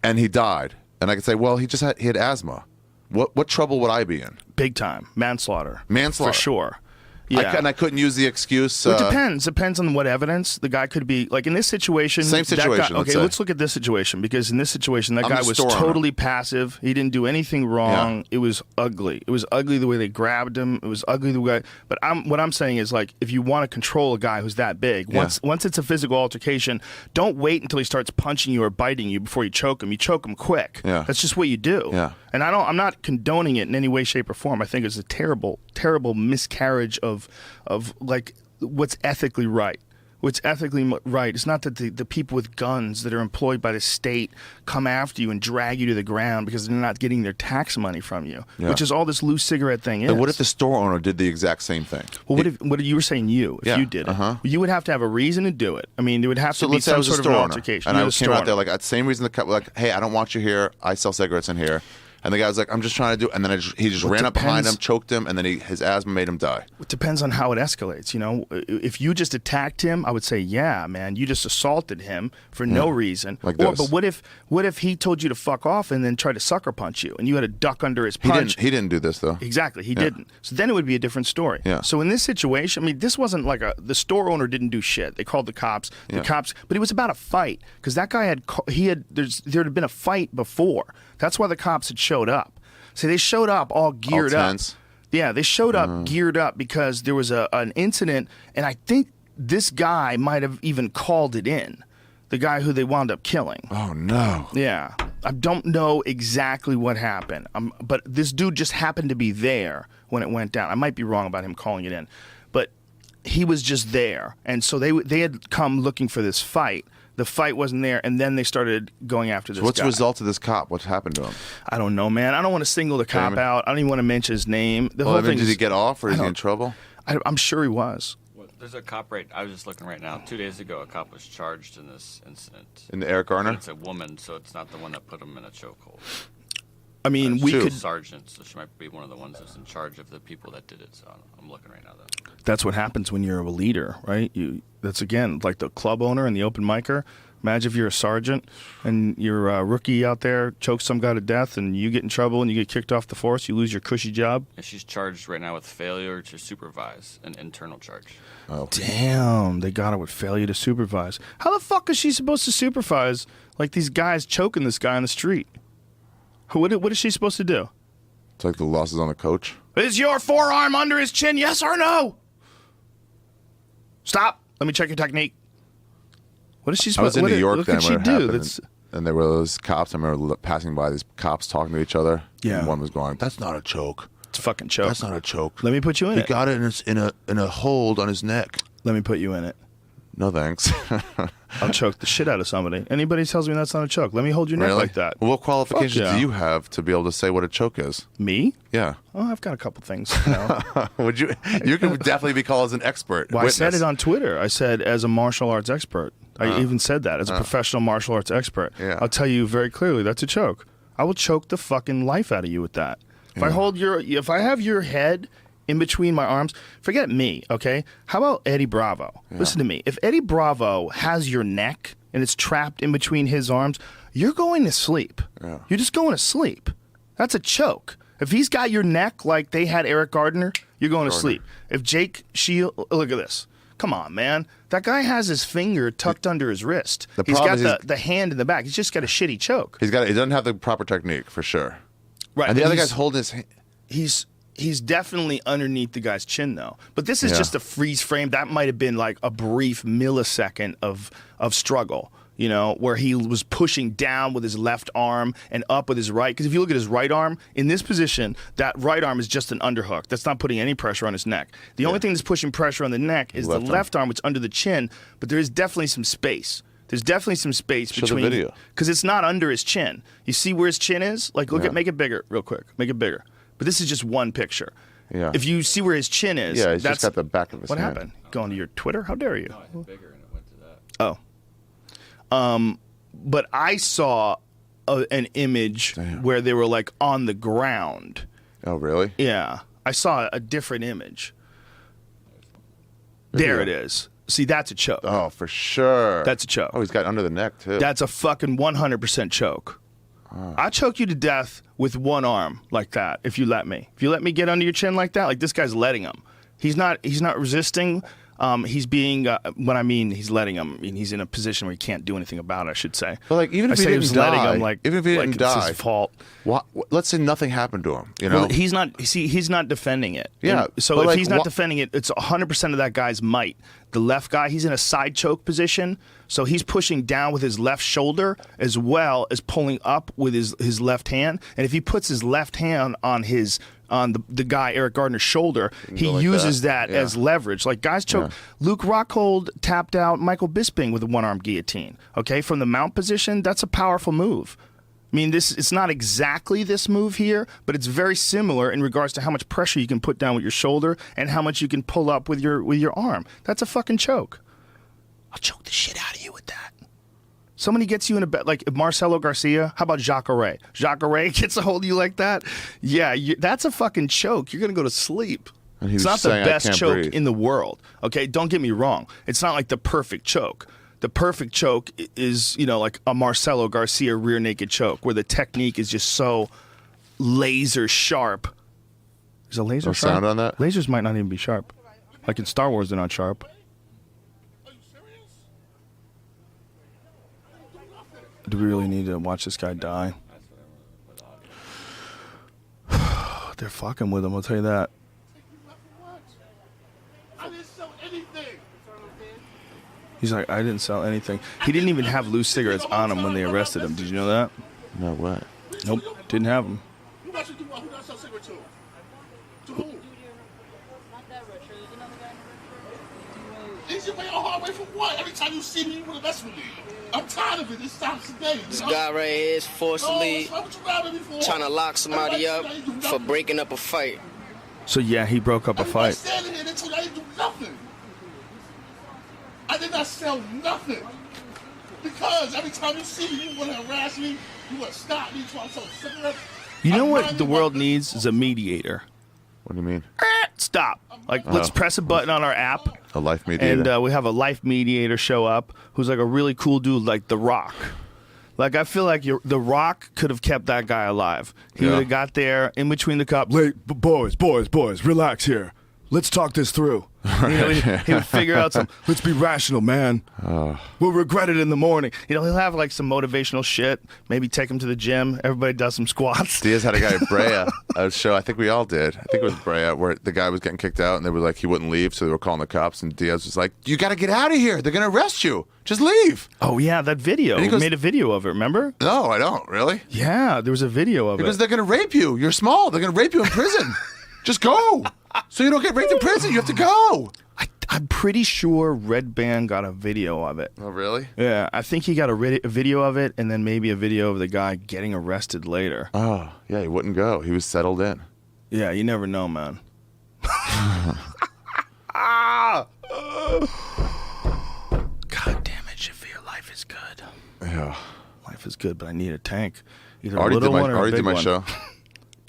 and he died, and I could say, well, he had asthma. What trouble would I be in? Big time. Manslaughter. Manslaughter. For sure. Yeah. And I couldn't use the excuse. Well, it depends. Depends on what evidence. The guy could be, like in this situation. Same that guy- situation, let's okay, say. let's look at this situation because in this situation, that I'm guy the was store owner. totally passive. He didn't do anything wrong. It was ugly. It was ugly the way they grabbed him. It was ugly the way. But what I'm saying is, like, if you want to control a guy who's that big, once it's a physical altercation, don't wait until he starts punching you or biting you before you choke him. You choke him quick. Yeah. That's just what you do. Yeah. And I'm not condoning it in any way, shape, or form. I think it's a terrible, terrible miscarriage of like what's ethically right. What's ethically right. It's not that the people with guns that are employed by the state come after you and drag you to the ground because they're not getting their tax money from you, which is all this loose cigarette thing is. And what if the store owner did the exact same thing? Well, what if you were saying if you did it, you would have to have a reason to do it. I mean, there would have to be let's say I some was a sort of store an owner, altercation. and You're I the came store out there owner. like same reason the cop like, hey, I don't want you here. I sell cigarettes in here. And the guy was like, I'm just trying to do, and then he just ran up behind him, choked him, and then his asthma made him die. It depends on how it escalates. You know, if you just attacked him, I would say, yeah, man, you just assaulted him for no reason. Like Or, this. but what if he told you to fuck off and then tried to sucker punch you, and you had to duck under his punch? He didn't do this though. Exactly, he didn't. So then it would be a different story. Yeah. So in this situation, I mean, this wasn't like the store owner didn't do shit. They called the cops. The cops, but it was about a fight because that guy there had been a fight before. That's why the cops had showed up. So they showed up all geared up. tense. Yeah, they showed up geared up because there was an incident, and I think this guy might have even called it in. The guy who they wound up killing. Oh no. Yeah. I don't know exactly what happened, but this dude just happened to be there when it went down. I might be wrong about him calling it in, but he was just there. And so they had come looking for this fight. The fight wasn't there, and then they started going after this So what's guy. the result of this cop? What's happened to him? I don't know, man. I don't want to single the cop out. I don't even want to mention his name. The whole thing Did he is- get off or is he I in don't- trouble? I'm sure he was. There's a cop I was just looking right now. 2 days ago, a cop was charged in this incident. In the Eric Garner? It's a woman, so it's not the one that put him in a chokehold. I mean, we Shoot. could. Sergeant, so she might be one of the ones that's in charge of the people that did it. So I'm looking right now, though. That's what happens when you're a leader, right? That's again like the club owner and the open micer. Imagine if you're a sergeant and you're a rookie out there, chokes some guy to death, and you get in trouble and you get kicked off the force. You lose your cushy job. And she's charged right now with failure to supervise, an internal charge. Oh. Damn, they got her with failure to supervise. How the fuck is she supposed to supervise like these guys choking this guy on the street? What is she supposed to do? It's like the losses on the coach. Is your forearm under his chin? Yes or no? Stop. Let me check your technique. What is she I supposed was in to do? New York What then could when she it do? happened, That's and there were those cops. I remember passing by these cops talking to each other. Yeah. And one was going, "That's not a choke. it's a fucking choke. That's not a choke. Let me put you in He it. got it in a hold on his neck." Let me put you in it. No thanks. I'll choke the shit out of somebody. Anybody tells me that's not a choke, let me hold your neck Really? like that. Well, what qualifications Fuck yeah. do you have to be able to say what a choke is? Me? Yeah. Oh, I've got a couple things. You know. Would you? You can definitely be called as an expert. Well, I said witness. it on Twitter. I said as a martial arts expert. I even said that as a professional martial arts expert. Yeah. I'll tell you very clearly that's a choke. I will choke the fucking life out of you with that. If I have your head in between my arms, forget me, okay? How about Eddie Bravo? Listen to me. If Eddie Bravo has your neck and it's trapped in between his arms, you're going to sleep. Yeah. You're just going to sleep. That's a choke. If he's got your neck like they had Eric Gardner, you're going to sleep. If Jake Shield, look at this. Come on, man. That guy has his finger tucked under his wrist. The He's problem got is the hand in the back. He's just got a shitty choke. He doesn't have the proper technique for sure. Right. And the but other he's- guy's holding his hand. He's He's definitely underneath the guy's chin, though. But this is Yeah. just a freeze frame. That might have been like a brief millisecond of struggle, you know, where he was pushing down with his left arm and up with his right. Because if you look at his right arm, in this position, that right arm is just an underhook. That's not putting any pressure on his neck. The only thing that's pushing pressure on the neck is the left arm, which is under the chin, but there is definitely some space. There's definitely some space Show the between, video. because it's not under his chin. You see where his chin is? Like, look Yeah. at, make it bigger real quick. Make it bigger. But this is just one picture. Yeah. If you see where his chin is, Yeah, he's that's just got the back of his what hand. happened. Going to your Twitter? How dare you? No, I hit bigger and it went to that. Oh. But I saw an image Damn. where they were like on the ground. Oh, really? Yeah. I saw a different image. There it is. See, that's a choke. Oh, for sure. That's a choke. Oh, he's got under the neck, too. That's a fucking 100% choke. I choke you to death with one arm like that if you let me. If you let me get under your chin like that, like this guy's letting him. He's not resisting. He's being when I mean he's letting him. I mean he's in a position where he can't do anything about it, I should say. But, like, even if I he say didn't was letting die, him, like, even if he like didn't it's die, his fault. Let's say nothing happened to him, you know? Well, he's not. See, he's not defending it. Yeah, And so but, if like, he's not defending it, it's 100% of that guy's might. The left guy, he's in a side choke position, so he's pushing down with his left shoulder as well as pulling up with his left hand. And if he puts his left hand on the guy Eric Gardner's shoulder, he go like uses that. that Yeah. as leverage. Like guys choke. Yeah. Luke Rockhold tapped out Michael Bisping with a one-arm guillotine. Okay, from the mount position, that's a powerful move. I mean, it's not exactly this move here, but it's very similar in regards to how much pressure you can put down with your shoulder and how much you can pull up with your arm. That's a fucking choke. I'll choke the shit out of you with that. Somebody gets you in a bed, like Marcelo Garcia. How about Jacare? Jacare gets a hold of you like that. Yeah, that's a fucking choke. You're gonna go to sleep. And he It's was not the saying, "I best can't choke breathe." in the world. Okay, don't get me wrong. It's not like the perfect choke. The perfect choke is, you know, like a Marcelo Garcia rear naked choke, where the technique is just so laser sharp. Is a laser No sharp? sound on that? Lasers might not even be sharp. Like in Star Wars, they're not sharp. Do we really need to watch this guy die? They're fucking with him, I'll tell you that. I didn't sell anything. He's like, I didn't sell anything. He didn't even have loose cigarettes on him when they arrested him. Did you know that? No, what? Nope, didn't have them. Who got you do what? Who got you sell cigarette to? To who? Not that rich. There's another guy in the Is you pay a hard way for what? Every time you see me, you want to mess with me. I'm tired of it. It stops today. This guy right here is forcibly what you grabbing me for? trying to lock somebody up for breaking up a fight. So yeah, he broke up a Everybody fight. standing here, they told you I didn't do nothing. I did not sell nothing. Because every time you see me, you want to harass me, you want to stop me, trying to sell cigarettes. You know I'm what minding the my world business. needs is a mediator. What do you mean? Stop. Like, let's press a button on our app. A life mediator. And we have a life mediator show up who's like a really cool dude like The Rock. Like, I feel like The Rock could have kept that guy alive. He Yeah. would have got there in between the cops. Boys, relax here. Let's talk this through. You know, he would figure out some, let's be rational, man. We'll regret it in the morning. You know, he'll have like some motivational shit. Maybe take him to the gym. Everybody does some squats. Diaz had a guy at Brea, a show, I think we all did. I think it was Brea, where the guy was getting kicked out and they were like, he wouldn't leave, so they were calling the cops. And Diaz was like, you got to get out of here. They're going to arrest you. Just leave. Oh, yeah, that video. And he We goes- made a video of it, remember? No, I don't, really. Yeah, there was a video of Because it. they're going to rape you. You're small. They're going to rape you in prison. Just go. So you don't get raped in prison. You have to go. I'm pretty sure Red Band got a video of it. Oh, really? Yeah, I think he got a video of it and then maybe a video of the guy getting arrested later. Oh, yeah, he wouldn't go. He was settled in. Yeah, you never know, man. God damn it, Shafir, life is good. Yeah. Life is good, but I need a tank. Either Already a did little one or a already big did my one. show.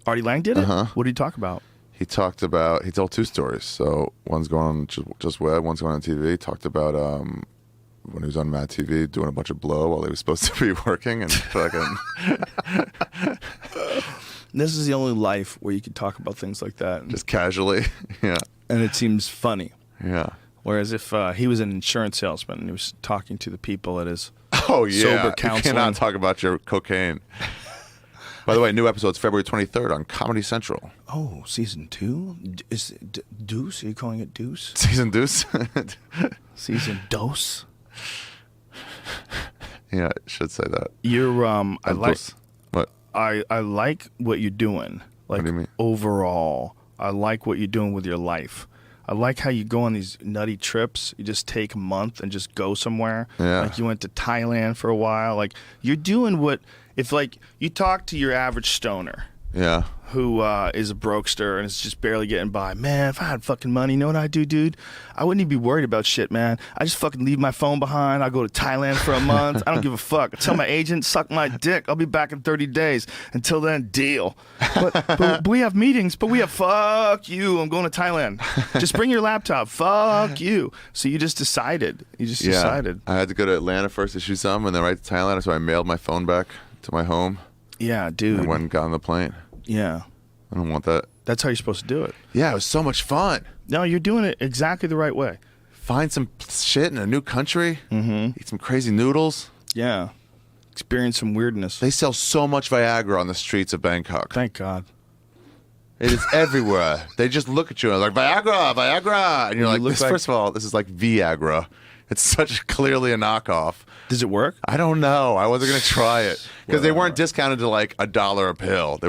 Artie Lang did it? Uh-huh. What did he talk about? He told two stories. So one's going on just web, one's going on TV. He talked about when he was on Mad TV doing a bunch of blow while he was supposed to be working and fucking. This is the only life where you can talk about things like that. Just casually. Yeah. And it seems funny. Yeah. Whereas if he was an insurance salesman and he was talking to the people at his Oh, yeah. sober You counseling. cannot talk about your cocaine. By the way, new episode's February 23rd on Comedy Central. Oh, season 2? Is it Deuce? Are you calling it Deuce? Season deuce. Season Dose? Yeah, I should say that. You're I like Dose. What? I like what you're doing. Like do you mean? overall, I like what you're doing with your life. I like how you go on these nutty trips. You just take a month and just go somewhere. Yeah. Like you went to Thailand for a while. Like you're doing what if like you talk to your average stoner Yeah. who is a brokester and is just barely getting by. Man, if I had fucking money, you know what I'd do, dude? I wouldn't even be worried about shit, man. I just fucking leave my phone behind. I go to Thailand for a month. I don't give a fuck. I tell my agent, suck my dick. I'll be back in 30 days. Until then, deal. But we have meetings, but we have fuck you. I'm going to Thailand. Just bring your laptop. Fuck you. So you just decided. You just decided. I had to go to Atlanta first to shoot some, and then right to Thailand, so I mailed my phone back to my home. Yeah, dude. And went and got on the plane. Yeah. I don't want that. That's how you're supposed to do it. Yeah, it was so much fun. No, you're doing it exactly the right way. Find some shit in a new country. Mm-hmm. Eat some crazy noodles. Yeah. Experience some weirdness. They sell so much Viagra on the streets of Bangkok. Thank God. It is everywhere. They just look at you and like, Viagra, Viagra. And you're like, look like- first of all, this is like Viagra. It's such clearly a knockoff. Does it work? I don't know. I wasn't going to try it because they weren't discounted to like $1 a pill. They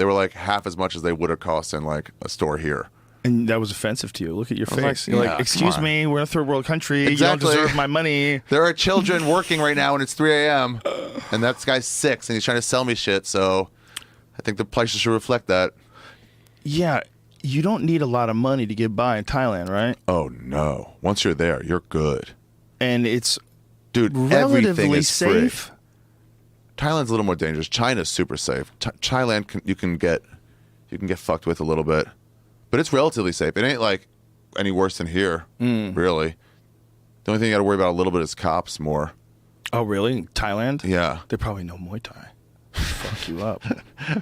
were like half as much as they would have cost in like a store here. And that was offensive to you. Look at your was face. like, You're yeah, like, excuse come on. me, we're in a third world country. Exactly. You don't deserve my money. There are children working right now and it's 3 a.m. and that guy's 6 and he's trying to sell me shit. So I think the prices should reflect that. Yeah, you don't need a lot of money to get by in Thailand, right? Oh no! Once you're there, you're good, And it's dude. Everything relatively is safe. free. Thailand's a little more dangerous. China's super safe. Thailand, you can get fucked with a little bit, but it's relatively safe. It ain't like any worse than here, really. The only thing you got to worry about a little bit is cops more. Oh, really? Thailand? Yeah, They probably know Muay Thai. Fuck you up.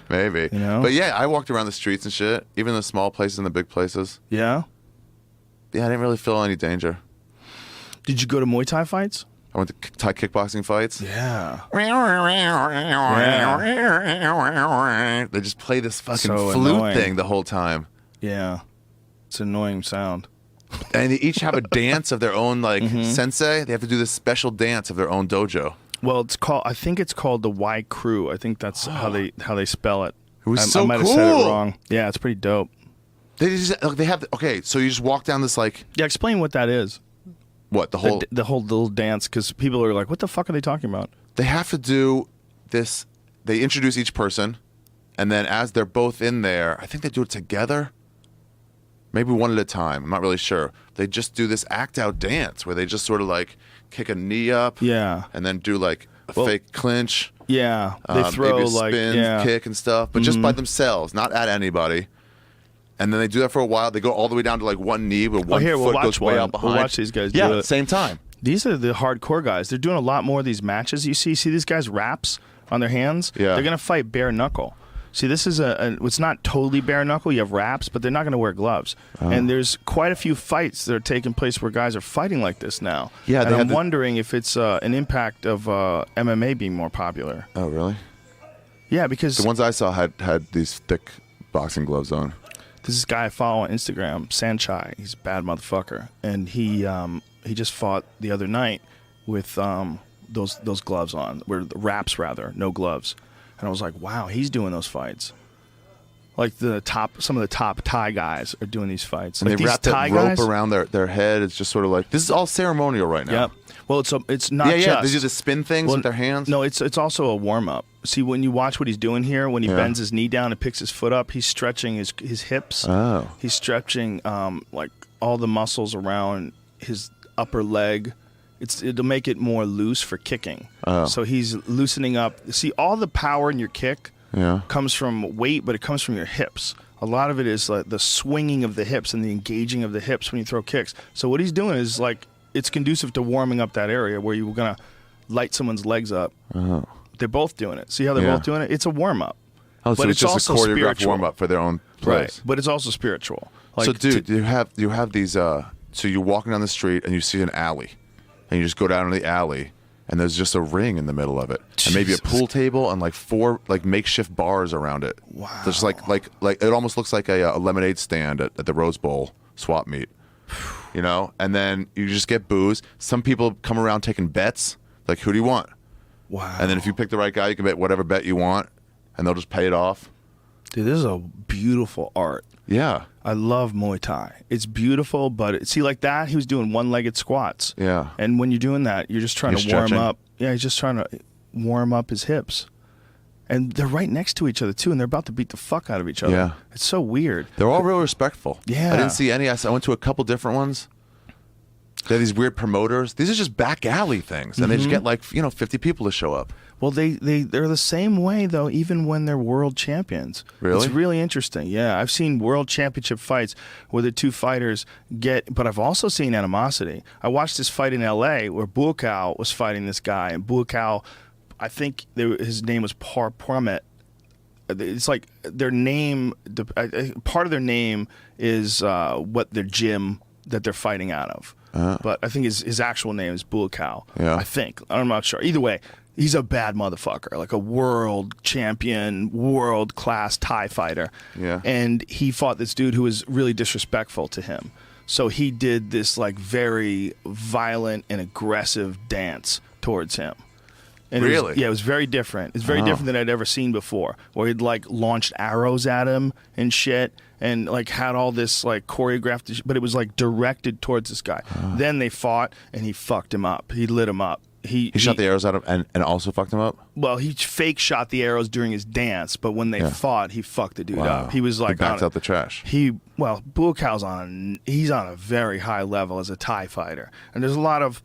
maybe. You know? But yeah, I walked around the streets and shit, even the small places and the big places. Yeah? Yeah, I didn't really feel any danger. Did you go to Muay Thai fights? I went to Thai kickboxing fights. Yeah. They just play this fucking So flute annoying. thing the whole time. Yeah. It's an annoying sound. And they each have a dance of their own, like sensei. They have to do this special dance of their own dojo. Well, I think it's called the Y Crew. I think that's how they spell it. It was I so might have said it cool. wrong. Yeah, it's pretty dope. They have okay. So you just walk down this like Yeah, explain what that is. what the whole. The whole little dance, because people are like, what the fuck are they talking about? They have to do this. They introduce each person, and then as they're both in there, I think they do it together. Maybe one at a time. I'm not really sure. They just do this act out dance where they just sort of like kick a knee up, Yeah. and then do like a fake clinch. Yeah. They throw maybe a like, spin, yeah. kick and stuff, but just by themselves, not at anybody. And then they do that for a while. They go all the way down to like one knee, but one here, we'll foot watch goes way one. out behind. We'll watch these guys do yeah, it. at the same time. These are the hardcore guys. They're doing a lot more of these matches. You see these guys wraps on their hands? Yeah. They're going to fight bare knuckle. See, this is it's not totally bare knuckle. You have wraps, but they're not going to wear gloves. Oh. And there's quite a few fights that are taking place where guys are fighting like this now. Yeah, and they I'm have the- wondering if it's an impact of MMA being more popular. Oh, really? Yeah, because The ones I saw had these thick boxing gloves on. there's this guy I follow on Instagram, Sanchai. He's a bad motherfucker, and he just fought the other night with those gloves on, wraps rather, no gloves. And I was like, wow, he's doing those fights. Like some of the top Thai guys are doing these fights. And like they these wrap that Thai rope guys, around their head. It's just sort of like, this is all ceremonial right now. Yep. Well, it's not Yeah, just. They do the spin things with their hands. No, it's also a warm up. See, when you watch what he's doing here, when he Yeah. bends his knee down and picks his foot up, he's stretching his hips. Oh. He's stretching like all the muscles around his upper leg. It'll make it more loose for kicking. Oh. So he's loosening up. See, all the power in your kick Yeah. comes from weight, but it comes from your hips. A lot of it is like the swinging of the hips and the engaging of the hips when you throw kicks. So what he's doing is like it's conducive to warming up that area where you were gonna light someone's legs up. Oh. They're both doing it. See how they're Yeah. both doing it? It's a warm up. Oh, so But it's just also a choreographed spiritual. warm up for their own place. Right. But it's also spiritual. Like, So, dude, you have these. So you're walking down the street and you see an alley, and you just go down in the alley, and there's just a ring in the middle of it, and maybe a pool table and like 4 like makeshift bars around it. Wow. There's like it almost looks like a lemonade stand at the Rose Bowl swap meet, you know. And then you just get booze. Some people come around taking bets, like who do you want? Wow. And then if you pick the right guy, you can bet whatever bet you want, and they'll just pay it off. Dude, this is a beautiful art. Yeah. I love Muay Thai. It's beautiful, but see, like that, he was doing one-legged squats. Yeah. And when you're doing that, you're just trying You're to warm stretching. up. Yeah, he's just trying to warm up his hips. And they're right next to each other, too, and they're about to beat the fuck out of each other. Yeah. It's so weird. They're all real respectful. Yeah. I didn't see any. I went to a couple different ones. They have these weird promoters. These are just back alley things, and they just get like 50 people to show up. Well, they're the same way, though, even when they're world champions. Really? It's really interesting. Yeah, I've seen world championship fights where the two fighters but I've also seen animosity. I watched this fight in L.A. where Buakaw was fighting this guy, and Buakaw, I think his name was Parmet. It's like their name, part of their name is what their gym that they're fighting out of. But I think his actual name is Buakaw. Yeah. I think. I'm not sure. Either way, he's a bad motherfucker, like a world champion, world-class Thai fighter. Yeah. And he fought this dude who was really disrespectful to him. So he did this like very violent and aggressive dance towards him. And Really? It was very different. It's very different than I'd ever seen before, where he'd like launched arrows at him and shit, and like had all this like choreographed, but it was like directed towards this guy. Then they fought, and he fucked him up. He lit him up. He shot the arrows at him and also fucked him up? Well, he fake shot the arrows during his dance, but when they fought, he fucked the dude up. He was like He backed out the trash. Buakaw's he's on a very high level as a Thai fighter, and there's a lot of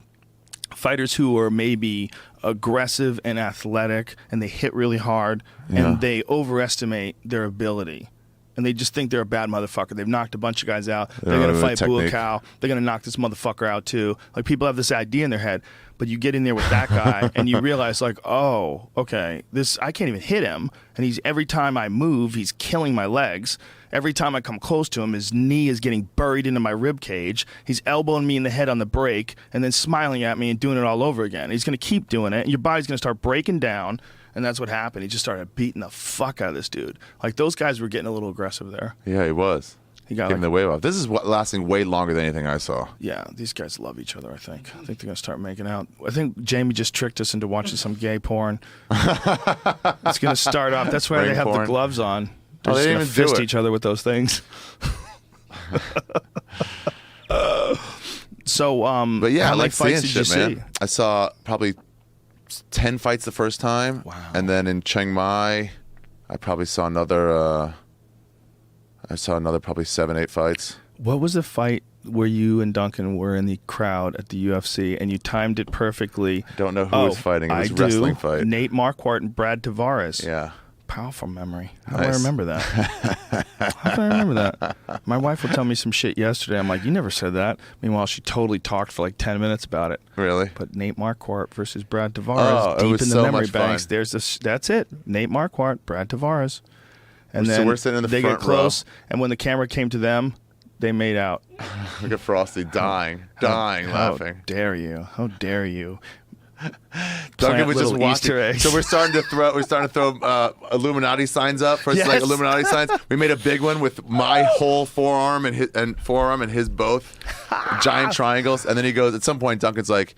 fighters who are maybe aggressive and athletic, and they hit really hard, and they overestimate their ability. And they just think they're a bad motherfucker. They've knocked a bunch of guys out. They're going to fight Buakaw. They're going to knock this motherfucker out too. Like, people have this idea in their head, but you get in there with that guy and you realize, like, oh, okay, I can't even hit him. And every time I move, he's killing my legs. Every time I come close to him, his knee is getting buried into my rib cage. He's elbowing me in the head on the break and then smiling at me and doing it all over again. He's going to keep doing it, and your body's going to start breaking down. And that's what happened. He just started beating the fuck out of this dude. Like, those guys were getting a little aggressive there. Yeah, he was. He got Giving the wave off. This is lasting way longer than anything I saw. Yeah, these guys love each other, I think. I think they're going to start making out. I think Jamie just tricked us into watching some gay porn. It's going to start off. That's why Ring they have the porn. gloves on. They're Oh, they just didn't going to even do fist it. each other with those things. But yeah, how I many like seeing fights did you shit, man. see? I saw probably 10 fights the first time. Wow. And then in Chiang Mai, I probably saw another probably 7-8 fights. What was the fight where you and Duncan were in the crowd at the UFC and you timed it perfectly? Don't know who was fighting. It was a wrestling fight. Nate Marquardt and Brad Tavares. Yeah. Powerful memory. How do I Nice. remember that? How can I remember that? My wife would tell me some shit yesterday. I'm like, you never said that. Meanwhile, she totally talked for like 10 minutes about it. Really? But Nate Marquardt versus Brad Tavares, Oh, it deep was in the so memory much banks. fun. There's this. That's it. Nate Marquardt, Brad Tavares, and So then we're sitting in the they front get close. And when the camera came to them, they made out. Look at Frosty dying How laughing. dare you? How dare you? Duncan Plant was just little Easter watching. eggs. So we're starting to throw Illuminati signs up. First, like Yes. Illuminati signs. We made a big one with my whole forearm and his both, giant triangles. And then he goes. At some point, Duncan's like,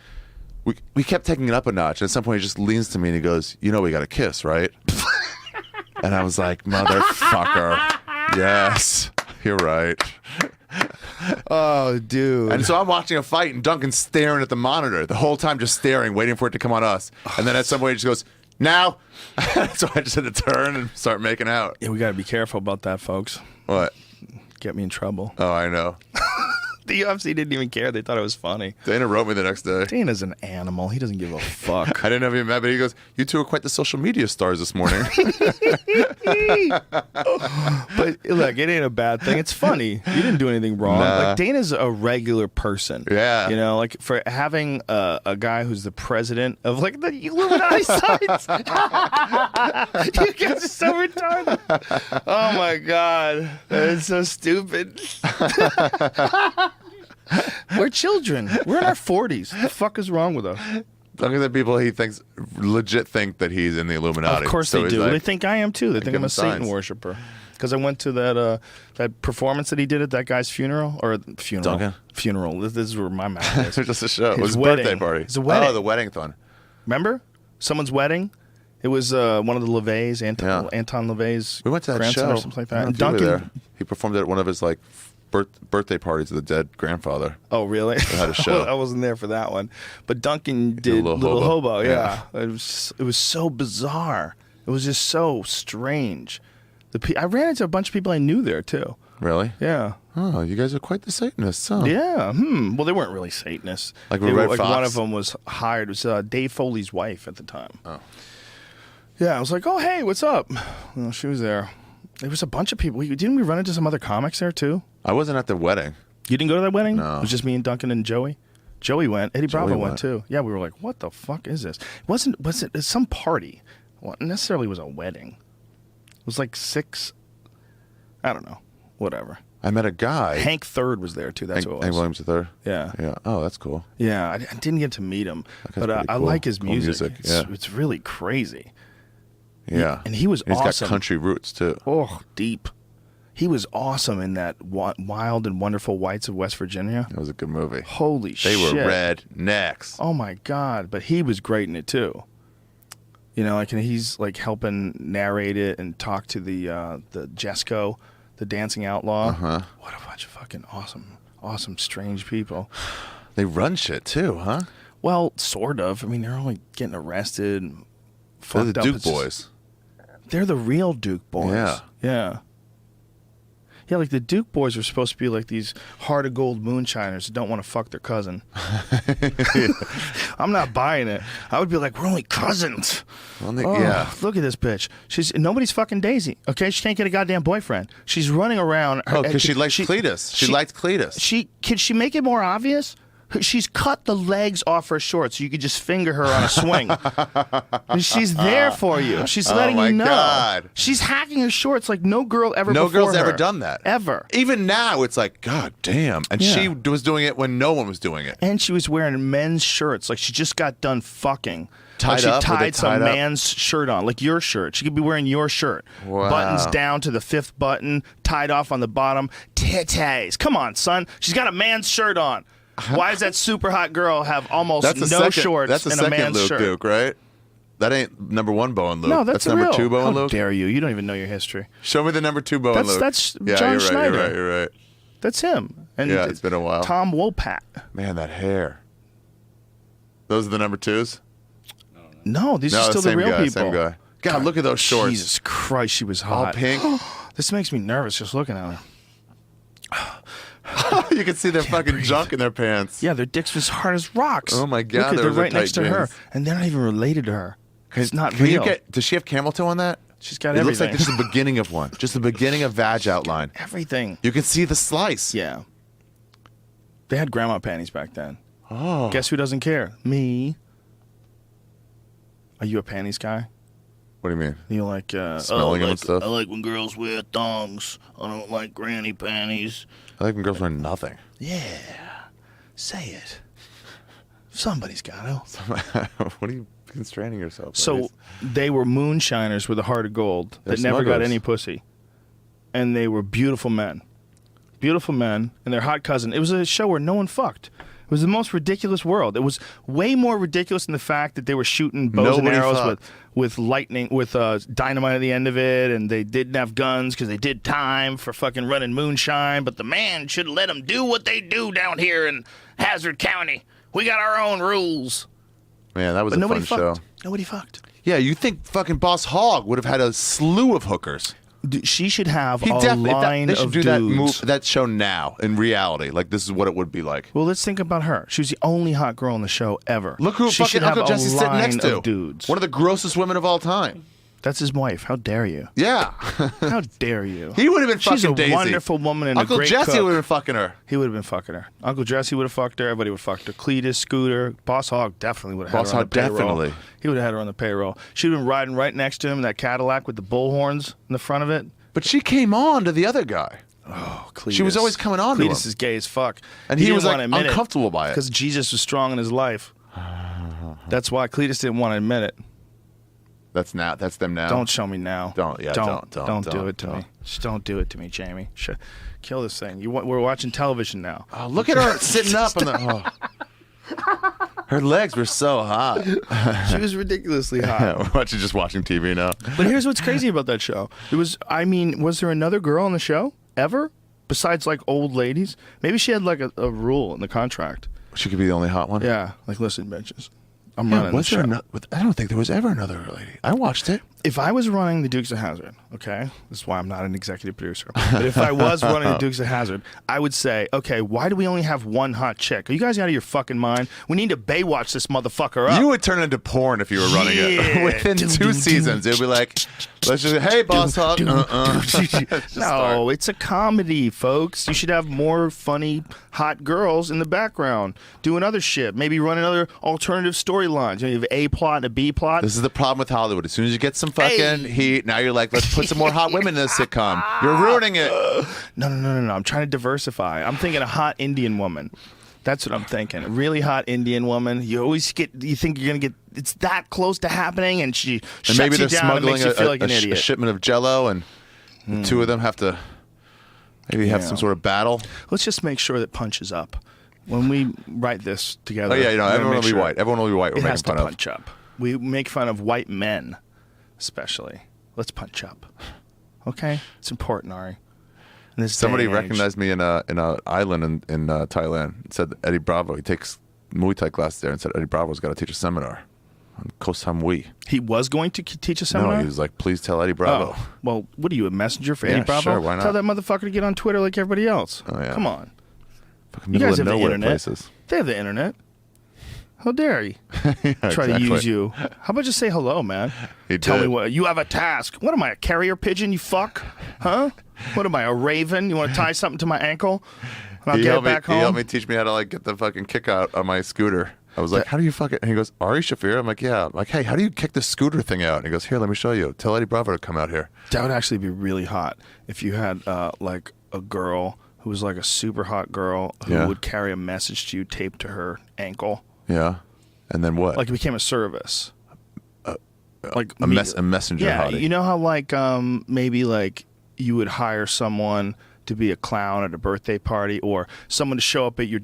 we kept taking it up a notch. And at some point, he just leans to me and he goes, "You know, we got to kiss, right?" And I was like, "Motherfucker, yes, you're right." Oh, dude. And so I'm watching a fight, and Duncan's staring at the monitor the whole time, just staring, waiting for it to come on us. And then at some point, he just goes, "Now." So I just had to turn and start making out. Yeah, we got to be careful about that, folks. What? Get me in trouble. Oh, I know. The UFC didn't even care. They thought it was funny. Dana wrote me the next day. Dana's an animal. He doesn't give a fuck. I didn't know if he met, but he goes, "You two are quite the social media stars this morning." But look, it ain't a bad thing. It's funny. You didn't do anything wrong. Nah. Like, Dana's a regular person. Yeah. You know, like, for having a guy who's the president of like the Illuminati sites. You guys are so retarded. Oh my god, it's so stupid. We're children. We're in our 40s. What the fuck is wrong with us? Duncan's the people he thinks legit think that he's in the Illuminati. Of course So they he's do. like, They think I am too. They think give I'm him a Satan signs. worshiper. Because I went to that performance that he did at that guy's funeral Duncan? Funeral. This is where my mouth is. It was just a show. It His was a wedding. birthday party. It's a wedding. Oh, the wedding thon. Remember? Someone's wedding. It was one of the LaVey's, Anton LaVey's We went to that grandson show. or something like I that. don't know if And you were Duncan. there. He performed at one of his like birthday parties of the dead grandfather. Oh, really? had a show. I wasn't there for that one. But Duncan did Little Little Hobo. Hobo. Yeah. It was so bizarre. It was just so strange. I ran into a bunch of people I knew there too. Really? Yeah. Oh, you guys are quite the Satanists, huh? Yeah. Well, they weren't really Satanists. Like They with were- Red like Fox? one of them was hired. It was Dave Foley's wife at the time. Oh. Yeah, I was like, oh, hey, what's up? Well, she was there. There was a bunch of people. Didn't we run into some other comics there too? I wasn't at the wedding. You didn't go to that wedding? No. It was just me and Duncan and Joey. Joey went. Eddie Bravo Joey went went. too. Yeah, we were like, what the fuck is this? Was it some party? Well, necessarily was a wedding. It was like 6. I don't know. Whatever. I met a guy. Hank Third was there too. That's Hank, what it Hank was. Williams III. Yeah. Yeah. Oh, that's cool. Yeah, I didn't get to meet him, guy's but pretty I cool. like his Cool music. music, It's really crazy. Yeah. And he was He's awesome. got country roots too. Oh, deep. He was awesome in that Wild and Wonderful Whites of West Virginia. That was a good movie. Holy They shit. were rednecks. Oh my God. But he was great in it too. You know, like, and he's like helping narrate it and talk to the Jesco, the dancing outlaw. Uh-huh. What a bunch of fucking awesome, strange people. They run shit too, huh? Well, sort of. I mean, they're only getting arrested. And They're fucked the up. Duke It's just- boys. They're the real Duke boys. Yeah. Yeah. Yeah, like the Duke boys are supposed to be like these heart of gold moonshiners that don't want to fuck their cousin. I'm not buying it. I would be like, we're only cousins. Well, Oh, look at this bitch. Nobody's fucking Daisy. Okay, she can't get a goddamn boyfriend. She's running around. Oh, because she liked Cletus. She liked Cletus. Can she make it more obvious? She's cut the legs off her shorts so you could just finger her on a swing. And she's there for you. She's letting my you know. God. She's hacking her shorts like no girl ever No before girl's ever her. done that. Ever. Even now, it's like, God damn. And Yeah. she was doing it when no one was doing it. And she was wearing men's shirts like she just got done fucking. Tied like she up? Were they tied some tied up? man's shirt on, like your shirt. She could be wearing your shirt. Wow. Buttons down to the 5th button, tied off on the bottom. Titties. Come on, son. She's got a man's shirt on. Why does that super hot girl have almost no shorts That's the and a second man's Luke shirt? Duke, right? That ain't number 1 Bowen Luke. No, that's number real. 2 Bowen How Luke. dare you? You don't even know your history. Show me the number 2 Bowen That's- Luke. that's yeah, John you're Schneider. Right, you're right. That's him. And Yeah, it's been a while. Tom Wopat. Man, that hair. Those are the number 2s? No, these No, are still same the real guy, people. same guy. God, look at those shorts. Jesus Christ, she was All hot. pink. This makes me nervous just looking at her. You can see their fucking breathe. junk in their pants. Yeah, their dicks was hard as rocks. Oh my God, Look at, they're those are right next to tight her, jeans. and they're not even related to her. It's not Can you real. does she have camel toe on that? She's got It everything. looks like this is the beginning of one. Just the beginning of vag outline. Everything. You can see the slice. Yeah. They had grandma panties back then. Oh. Guess who doesn't care? Me. Are you a panties guy? What do you mean? You like Smelling them and stuff? I like when girls wear thongs. I don't like granny panties. I like when girls wear nothing. Yeah. Say it. Somebody's got to. What are you constraining yourself? So they were moonshiners with a heart of gold They're that never got smugglers. any pussy. And they were beautiful men. Beautiful men. And their hot cousin. It was a show where no one fucked. It was the most ridiculous world. It was way more ridiculous than the fact that they were shooting bows Nobody and arrows fucked. with lightning, with dynamite at the end of it, and they didn't have guns because they did time for fucking running moonshine. But the man should let them do what they do down here in Hazard County. We got our own rules. Man, that was But a nobody fun fucked. show. Nobody fucked. Yeah, you think fucking Boss Hogg would have had a slew of hookers? She should have He a definitely. line They should of do dudes. that show now in reality. Like this is what it would be like. Well, let's think about her. She was the only hot girl on the show ever. Look who she fucking should have Uncle a Jesse's sitting next line to. of dudes. One of the grossest women of all time. That's his wife. How dare you? Yeah. How dare you? He would have been fucking She's a Daisy. wonderful woman and Uncle a great Jesse cook. would have been fucking her. He would have been fucking her. Uncle Jesse would have fucked her. Everybody would have fucked her. Cletus, Scooter, Boss Hogg definitely would have had Boss her on Hogg the payroll. definitely. He would have had her on the payroll. She would have been riding right next to him in that Cadillac with the bullhorns in the front of it. But she came on to the other guy. Oh, Cletus. She was always coming on to him. Cletus is gay as fuck. And he was, didn't like, wanna admit uncomfortable by it. because Jesus was strong in his life. That's why Cletus didn't want to admit it. That's them now. Don't show me now. Don't do it to me. Just don't do it to me, Jamie. Kill this thing. We're watching television now. Oh, look at her sitting up on the. Oh. Her legs were so hot. She was ridiculously hot. We're just watching TV now. But here's what's crazy about that show. Was there another girl on the show ever besides like old ladies? Maybe she had like a rule in the contract. She could be the only hot one. Yeah, like listen, bitches. I'm running the Was show. there I don't think there was ever another lady. I watched it. If I was running the Dukes of Hazzard, okay, this is why I'm not an executive producer, but if I was running the Dukes of Hazzard, I would say, okay, why do we only have one hot chick? Are you guys out of your fucking mind? We need to Baywatch this motherfucker up. You would turn into porn if you were running it. Within 2 seasons, it would be like, let's just, hey, boss hog. No, it's a comedy, folks. You should have more funny, hot girls in the background doing other shit. Maybe run another alternative storylines. You have A plot and a B plot. This is the problem with Hollywood. As soon as you get some fucking heat, now you're like, let's put some more hot women in this sitcom. You're ruining it. No. I'm trying to diversify. I'm thinking a hot Indian woman. That's what I'm thinking. A really hot Indian woman. You think you're gonna get. It's that close to happening, and she shuts maybe you they're down and smuggling makes you feel like an a idiot. shipment of Jell-O, and the two of them have to maybe have some sort of battle. Let's just make sure that Punch is up when we write this together. Oh yeah, we're gonna everyone will make be white. Everyone will be white. We're It making has to fun of. punch up. We make fun of white men, especially. Let's punch up. Okay, it's important, Ari. In this Somebody day and age. recognized me in a island in Thailand. It said Eddie Bravo. He takes Muay Thai classes there, and said Eddie Bravo's got to teach a seminar on Koh Samui. He was going to teach a seminar? No, he was like, please tell Eddie Bravo. Oh. Well, what are you, a messenger for Yeah, Eddie Bravo? sure, why not? Tell that motherfucker to get on Twitter like everybody else. Oh, yeah. Come on. Fucking You middle guys of have the nowhere internet. places. They have the internet. How dare he try to use you? How about just say hello, man? He Tell me did. what you have a task. What am I, a carrier pigeon? You fuck, huh? What am I, a raven? You want to tie something to my ankle? And I'll get it back He home. helped me teach me how to like get the fucking kick out on my scooter. I was like, how do you fuck it? And he goes, Ari Shafir? I'm like, yeah. I'm like, hey, how do you kick the scooter thing out? And he goes, here, let me show you. Tell Eddie Bravo to come out here. That would actually be really hot if you had like a girl who was like a super hot girl who Yeah. would carry a message to you taped to her ankle. Yeah. And then what? Like it became a service. Like a messenger Yeah, hottie. you know how like maybe like you would hire someone to be a clown at a birthday party, or someone to show up at your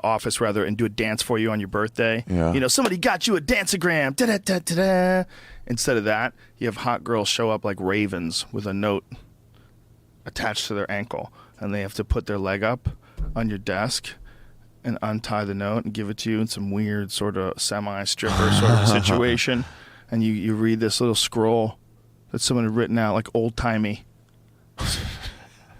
office rather, and do a dance for you on your birthday. Yeah. You know, somebody got you a danceogram. Da-da-da-da-da. Instead of that, you have hot girls show up like ravens with a note attached to their ankle, and they have to put their leg up on your desk and untie the note and give it to you in some weird sort of semi-stripper sort of situation. And you read this little scroll that someone had written out, like old-timey.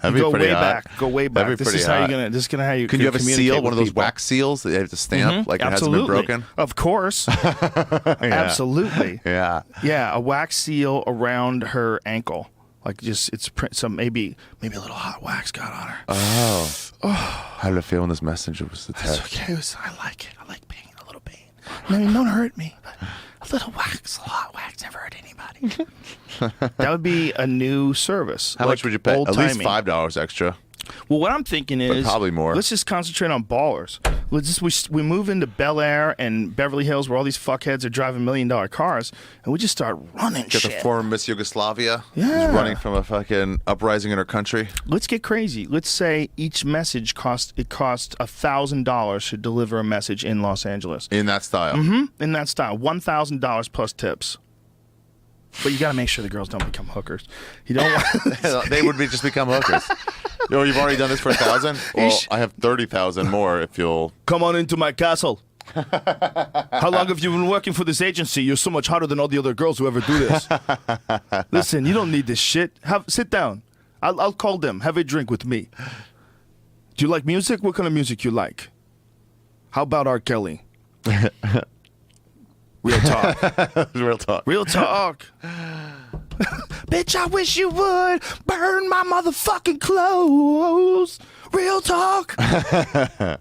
That'd be Go pretty way hot. back. Go way back. That'd be This is pretty how hot. you're gonna. This is gonna how you. Can you have a communicate seal, with one of those people. wax seals that you have to stamp, like it hasn't been Absolutely. broken? Of course. Absolutely. Yeah. Yeah, a wax seal around her ankle, like just it's some maybe a little hot wax got on her. Oh. How did it feel when this messenger was It's attached? okay. I like it. I like pain. A little pain. I mean, don't hurt me. But a little wax, a hot wax, never hurt anybody. That would be a new service. How much would you pay? At least old-timey. $5 extra. Well, what I'm thinking is probably more. Let's just concentrate on ballers. We move into Bel Air and Beverly Hills, where all these fuckheads are driving $1 million cars, and we just start running Get shit. the former Miss Yugoslavia. Yeah. Who's running from a fucking uprising in her country. Let's get crazy. Let's say each message costs $1,000 to deliver a message in Los Angeles. In that style. In that style, $1,000 plus tips. But you got to make sure the girls don't become hookers. You don't want. They would just become hookers. Yo, you've already done this for 1,000? Well, I have 30,000 more if you'll. Come on into my castle. How long have you been working for this agency? You're so much hotter than all the other girls who ever do this. Listen, you don't need this shit. Sit down. I'll call them. Have a drink with me. Do you like music? What kind of music you like? How about R. Kelly? Real talk. Real talk. Real talk. Bitch, I wish you would burn my motherfucking clothes. Real talk. Have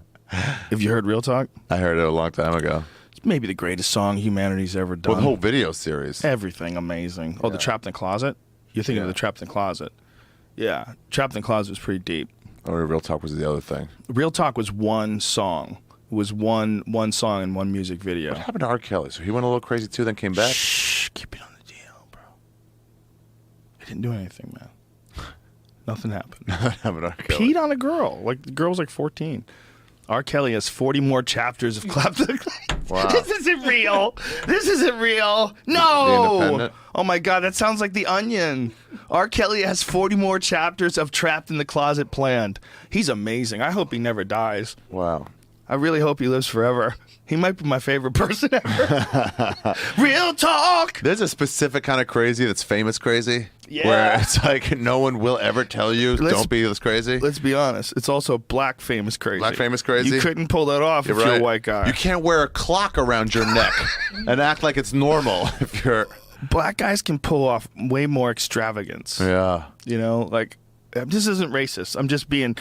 you heard Real Talk? I heard it a long time ago. It's maybe the greatest song humanity's ever done. Well, the whole video series. Everything amazing. Oh, the Trapped in the Closet? You're thinking of the Trapped in the Closet. Yeah, Trapped in the Closet was pretty deep. Or Real Talk was the other thing. Real Talk was one song was one song and one music video. What happened to R. Kelly? So he went a little crazy too, then came back? Shh, keep it on the DL, bro. He didn't do anything, man. Nothing happened. What happened to R. Kelly? Peed on a girl. Like, the girl's like 14. R. Kelly has 40 more chapters of Clap the Wow. This isn't real. This isn't real. The No. Independent? Oh my God, that sounds like The Onion. R. Kelly has 40 more chapters of Trapped in the Closet planned. He's amazing. I hope he never dies. Wow. I really hope he lives forever. He might be my favorite person ever. Real talk. There's a specific kind of crazy that's famous crazy. Yeah. Where it's like no one will ever tell you, don't be this crazy. Let's be honest. It's also black famous crazy. Black famous crazy? You couldn't pull that off if you're a white guy. You can't wear a clock around your neck and act like it's normal if you're... Black guys can pull off way more extravagance. Yeah. You know, like, this isn't racist. I'm just being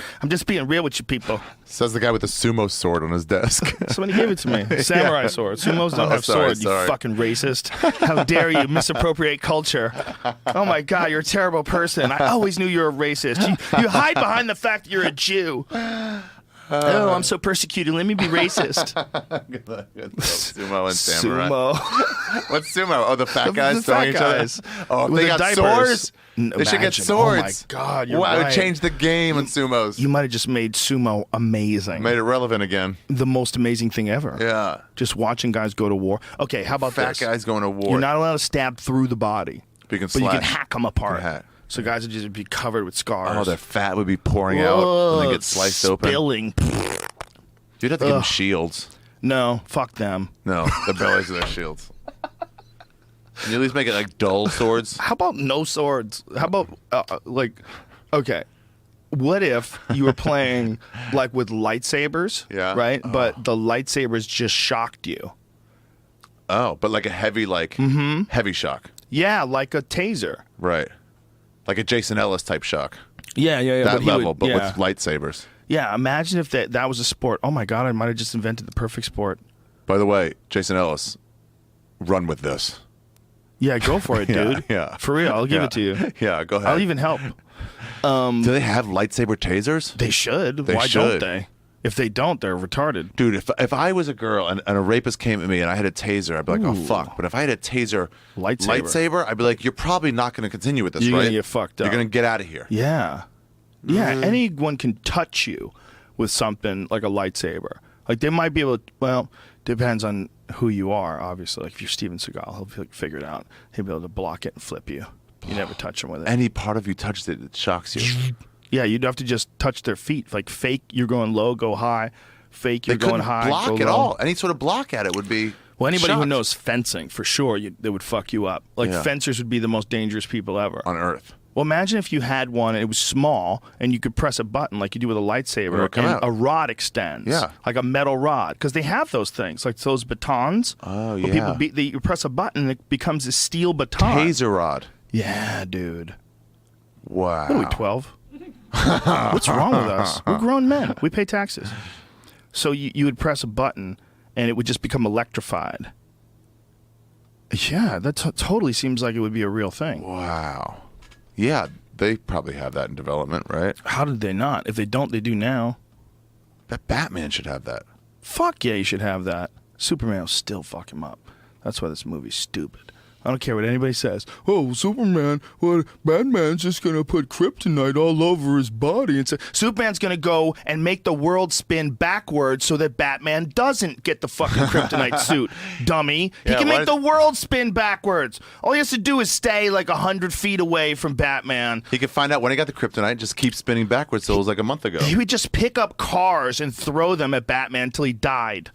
real with you people. Says the guy with the sumo sword on his desk. Somebody gave it to me. Samurai sword. Sumos don't have sorry, sword, you fucking racist. How dare you misappropriate culture. Oh my God, you're a terrible person. I always knew you were a racist. You hide behind the fact that you're a Jew. Oh, I'm so persecuted. Let me be racist. Sumo and samurai. Sumo. What's sumo? Oh, the fat guys The throwing fat each other? guys. Oh, if With they the got diapers. swords. They should get Imagine. swords. Oh my God, you're wow, it right. would change the game in sumos. You might have just made sumo amazing. Made it relevant again. The most amazing thing ever. Yeah. Just watching guys go to war. Okay, how about Fat this? guys going to war. You're not allowed to stab through the body, But you can but you can slash. hack them apart. hack. So guys would just be covered with scars. Oh, their fat would be pouring out and they get sliced open. Spilling. You'd have to give them shields. No, fuck them. No, the bellies are their shields. Can you at least make it like dull swords? How about no swords? How about okay, what if you were playing like with lightsabers? Yeah. Right, but the lightsabers just shocked you. Oh, but like a heavy, heavy shock. Yeah, like a taser. Right. Like a Jason Ellis type shock. Yeah. That but he level, would- but yeah. with lightsabers. Yeah, imagine if that was a sport. Oh my God, I might have just invented the perfect sport. By the way, Jason Ellis, run with this. Yeah, go for it, Yeah, dude. yeah. For real, I'll give it to you. Yeah, go ahead. I'll even help. Do they have lightsaber tasers? They should. They Why should. don't they? If they don't, they're retarded. Dude, if I was a girl and a rapist came at me and I had a taser, I'd be like, oh, fuck. But if I had a taser Lightsaber. I'd be like, you're probably not going to continue with this, You're right? gonna get fucked up. You're going to get out of here. Yeah. Yeah, anyone can touch you with something like a lightsaber. Like, they might be able to, well, depends on who you are, obviously. Like, if you're Steven Seagal, he'll figure it out. He'll be able to block it and flip you. You never touch him with it. Any part of you touched it, it shocks you. Yeah, you'd have to just touch their feet. Like, fake, you're going low, go high. Fake, They you're going couldn't high, block go at low. all. Any sort of block at it would be Well, anybody who shocked knows fencing, for sure, they would fuck you up. Like, Yeah. fencers would be the most dangerous people ever. on Earth. Well, imagine if you had one and it was small and you could press a button like you do with a It lightsaber would come and out. a rod extends. Yeah. Like a metal rod. Because they have those things, like those batons. Oh, where yeah. you press a button and it becomes a steel baton. Taser rod. Yeah, dude. Wow. What are we, 12? What's wrong with us? We're grown men. We pay taxes. So you would press a button and it would just become electrified. Yeah, that totally seems like it would be a real thing. Wow. Yeah, they probably have that in development, right? How did they not? If they don't, they do now. That Batman should have that. Fuck yeah, you should have that. Superman will still fuck him up. That's why this movie's stupid. I don't care what anybody says. Oh, Superman, well, Batman's just going to put kryptonite all over his body. And say, Superman's going to go and make the world spin backwards so that Batman doesn't get the fucking kryptonite suit, dummy. He Yeah, can why make the world spin backwards. All he has to do is stay like 100 feet away from Batman. He could find out when he got the kryptonite, just keep spinning backwards till it was like a month ago. He would just pick up cars and throw them at Batman until he died.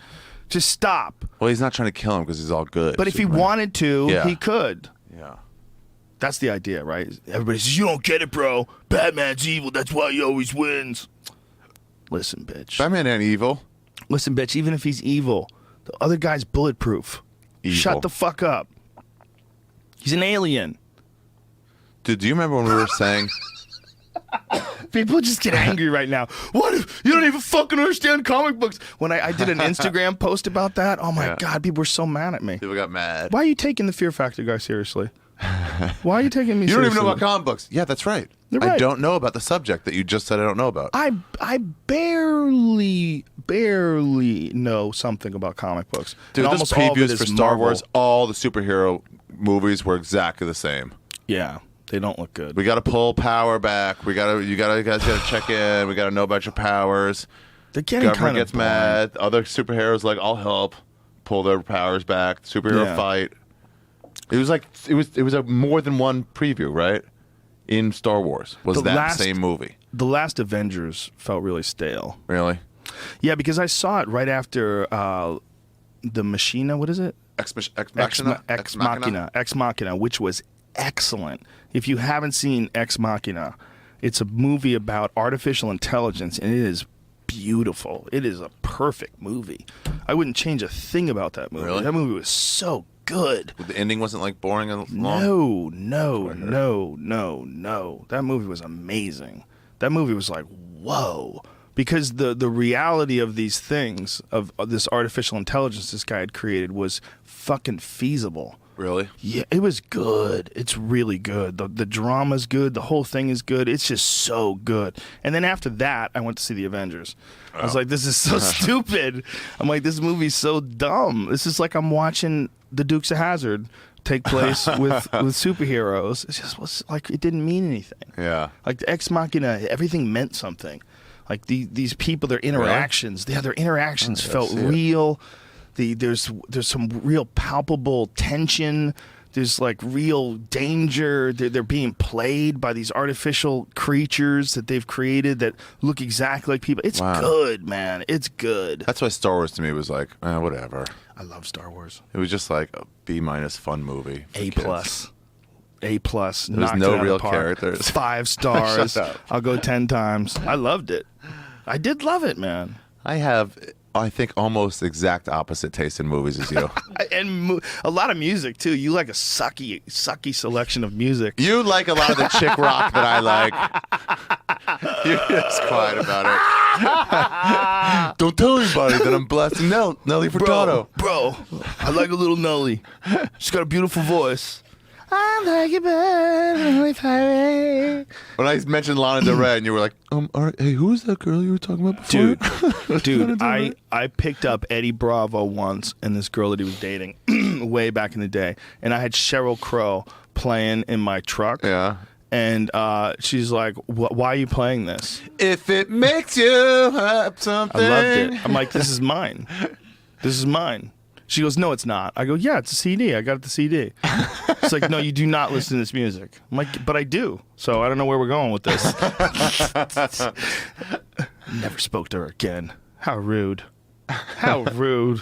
Just stop. Well, he's not trying to kill him because he's all good. But if he Superman. wanted to, Yeah. he could. Yeah. That's the idea, right? Everybody says, you don't get it, bro. Batman's evil. That's why he always wins. Listen, bitch. Batman ain't evil. Listen, bitch, even if he's evil, the other guy's bulletproof. Evil. Shut the fuck up. He's an alien. Dude, do you remember when we were saying... People just get angry right now. What if you don't even fucking understand comic books? When I did an Instagram post about that, oh my Yeah. God, people were so mad at me. People got mad. Why are you taking the Fear Factor guy seriously? Why are you taking me You don't even know seriously? about comic books. Yeah, that's right. You're I right. don't know about the subject that you just said I don't know about. I barely know something about comic books. Dude, And those almost all of it previews is for Star Marvel. Wars, all the superhero movies were exactly the same. Yeah, they don't look good. We got to pull power back. You guys got to check in. We got to know about your powers. They're getting Government kind of gets boring. mad. Other superheroes like, I'll help pull their powers back. Superhero Yeah. fight. It was like it was a more than one preview, right? In Star Wars was The that last- same movie. The last Avengers felt really stale. Really? Yeah, because I saw it right after the Machina. What is it? Ex Machina? Ex Machina, which was excellent. If you haven't seen Ex Machina, it's a movie about artificial intelligence, and it is beautiful. It is a perfect movie. I wouldn't change a thing about that movie. Really? That movie was so good. The ending wasn't like boring and long? No. That movie was amazing. That movie was like, whoa. Because the reality of these things, of this artificial intelligence this guy had created, was fucking feasible. Really? Yeah, it was good. It's really good. The drama's good. The whole thing is good. It's just so good. And then after that, I went to see the Avengers. I was like, this is so stupid. I'm like, this movie's so dumb. This is like I'm watching the Dukes of Hazzard take place with superheroes. It's just was like it didn't mean anything. Yeah. Like the Ex Machina, everything meant something. Like these people, their interactions, their interactions felt see it. real. There's some real palpable tension. There's like real danger. They're being played by these artificial creatures that they've created that look exactly like people. It's Wow. good, man. It's good. That's why Star Wars to me was like, whatever. I love Star Wars. It was just like a B- fun movie. for A kids. plus. A plus. There's knocked no it out of real the park. characters. 5 stars. Shut up. I'll go 10 times. I loved it. I did love it, man. I have, I think, almost exact opposite taste in movies as you. And a lot of music too. You like a sucky selection of music. You like a lot of the chick rock that I like. You're just quiet about it. Don't tell anybody that I'm blasting Nelly Furtado. Bro, I like a little Nelly. She's got a beautiful voice. I like it better. When I mentioned Lana Del Rey, and you were like, all right, hey, who was that girl you were talking about before? Dude, I picked up Eddie Bravo once and this girl that he was dating way back in the day, and I had Sheryl Crow playing in my truck. Yeah. And she's like, why are you playing this? If it makes you have something. I loved it. I'm like, this is mine. This is mine. She goes, no, it's not. I go, yeah, it's a CD. I got the CD. It's like, no, you do not listen to this music. I'm like, but I do. So I don't know where we're going with this. Never spoke to her again. How rude. How rude.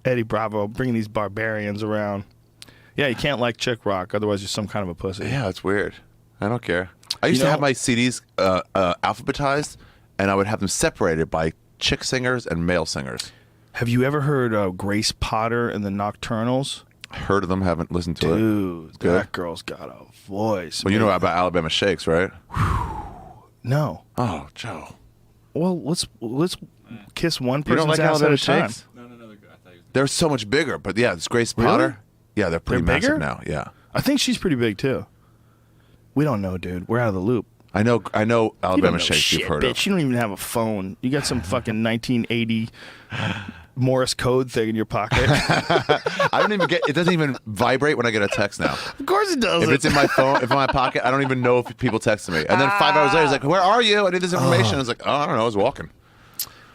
Eddie Bravo bringing these barbarians around. Yeah, you can't like chick rock. Otherwise, you're some kind of a pussy. Yeah, it's weird. I don't care. I used to have my CDs alphabetized, and I would have them separated by chick singers and male singers. Have you ever heard Grace Potter and the Nocturnals? Heard of them, haven't listened to it. Dude, Good. that girl's got a voice. Well, you know man. about Alabama Shakes, right? No. Oh, Joe. Well, let's kiss one You person's don't like ass Alabama at a time. Shakes? No, they're good. I thought you They're so much bigger, but yeah, it's Grace Really? Potter. Yeah, they're pretty They're massive bigger? now. Yeah, I think she's pretty big too. We don't know, dude. We're out of the loop. I know. You don't Alabama know Shakes. shit, You've heard bitch. of. You don't even have a phone. You got some fucking 1980 Morse code thing in your pocket. I don't even get. It doesn't even vibrate when I get a text now. Of course it does. If it's in my phone, if in my pocket, I don't even know if people text me. And then 5 hours later, it's like, "Where are you? I need this information." I was like, "Oh, I don't know. I was walking."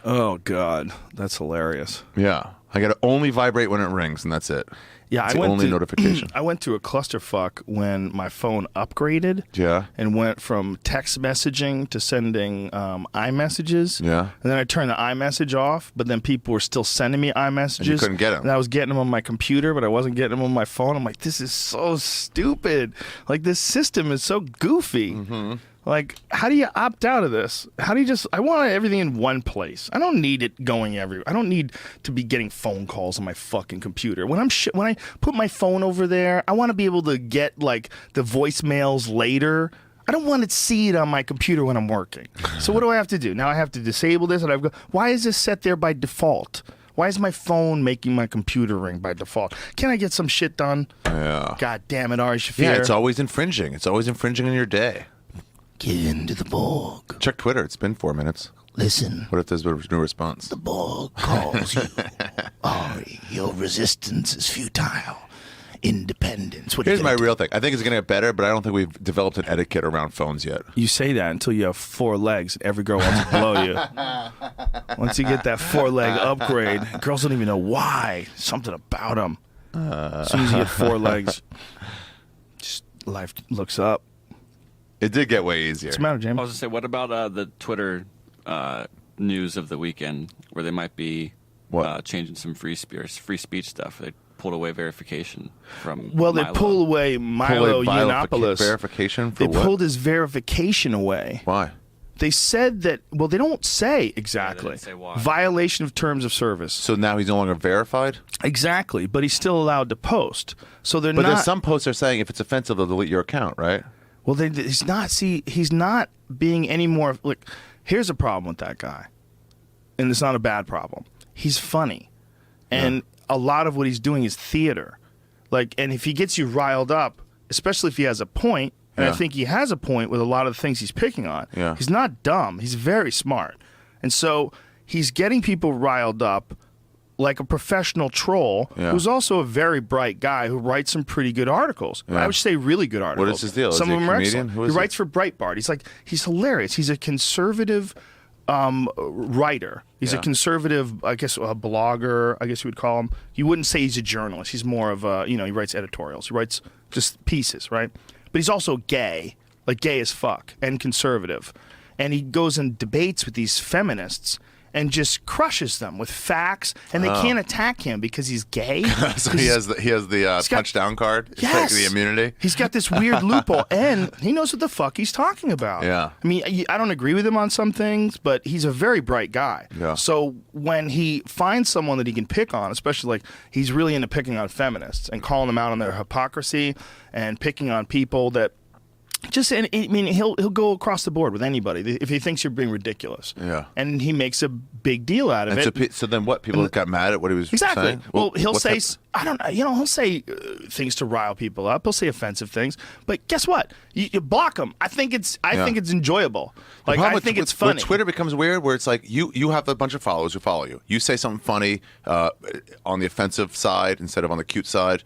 Oh God, that's hilarious. Yeah, I got to only vibrate when it rings, and that's it. Yeah, it's I the went only to, notification. I went through a clusterfuck when my phone upgraded. Yeah. And went from text messaging to sending iMessages. Yeah. And then I turned the iMessage off, but then people were still sending me iMessages. And you couldn't get 'em. And I was getting them on my computer, but I wasn't getting them on my phone. I'm like, this is so stupid. Like, this system is so goofy. Mm-hmm. Like, how do you opt out of this? How do you just? I want everything in one place. I don't need it going everywhere. I don't need to be getting phone calls on my fucking computer. When when I put my phone over there, I want to be able to get like the voicemails later. I don't want to see it on my computer when I'm working. So what do I have to do? Now I have to disable this, and why is this set there by default? Why is my phone making my computer ring by default? Can I get some shit done? Yeah. God damn it, Ari Shafir. Yeah, it's always infringing. It's always infringing on your day. Get into the Borg. Check Twitter. It's been 4 minutes. Listen, What if there's no response? the Borg calls you. Ari, your resistance is futile. Independence. What are Here's you my gonna real thing. I think it's going to get better, but I don't think we've developed an etiquette around phones yet. You say that until you have 4 legs and every girl wants to blow you. Once you get that 4-leg upgrade, girls don't even know why. Something about them. As soon as you get 4 legs, just life looks up. It did get way easier. What's the matter, I James? was gonna say, what about the Twitter news of the weekend, where they might be What? changing some free speech stuff? They pulled away verification from. Well, they Milo. pull away Milo Yiannopoulos. Verification for They what? pulled his verification away. Why? They said that, well, they don't say exactly. didn't say why. Violation of terms of service. So now he's no longer verified? Exactly, but he's still allowed to post. So they're But not. there's some posts are saying if it's offensive, they'll delete your account, right? Well, he's not. See, he's not being any more. Look, here's a problem with that guy, and it's not a bad problem. He's funny, and a lot of what he's doing is theater. Like, and if he gets you riled up, especially if he has a point, and I Yeah. think he has a point with a lot of the things he's picking on. Yeah. He's not dumb. He's very smart, and so he's getting people riled up. Like a professional troll, Yeah. who's also a very bright guy who writes some pretty good articles. Yeah. I would say really good articles. What is his deal? Some Is he of a them are comedian? excellent. Who He is he? writes for Breitbart. He's hilarious. He's a conservative writer. He's a Yeah. conservative, I guess, a blogger. I guess you would call him. You wouldn't say he's a journalist. He's more of a, he writes editorials. He writes just pieces, right? But he's also gay, like gay as fuck, and conservative. And he goes and debates with these feminists and just crushes them with facts, and they can't attack him because he's gay. So he has the got- touchdown card. It's Yes. like the immunity. He's got this weird loophole, and he knows what the fuck he's talking about. Yeah. I mean, I don't agree with him on some things, but he's a very bright guy. Yeah. So when he finds someone that he can pick on, especially like he's really into picking on feminists and calling them out on their hypocrisy and picking on people that just, and I mean, he'll go across the board with anybody if he thinks you're being ridiculous. Yeah. And he makes a big deal out of And it. so then what? People got mad at what he was Exactly. saying? Well, he'll what say, type- I don't know, he'll say things to rile people up. He'll say offensive things. But guess what? You block him. I think it's enjoyable. The Like, problem I with- think with- it's funny. Where Twitter becomes weird, where it's like you have a bunch of followers who follow you. You say something funny on the offensive side instead of on the cute side.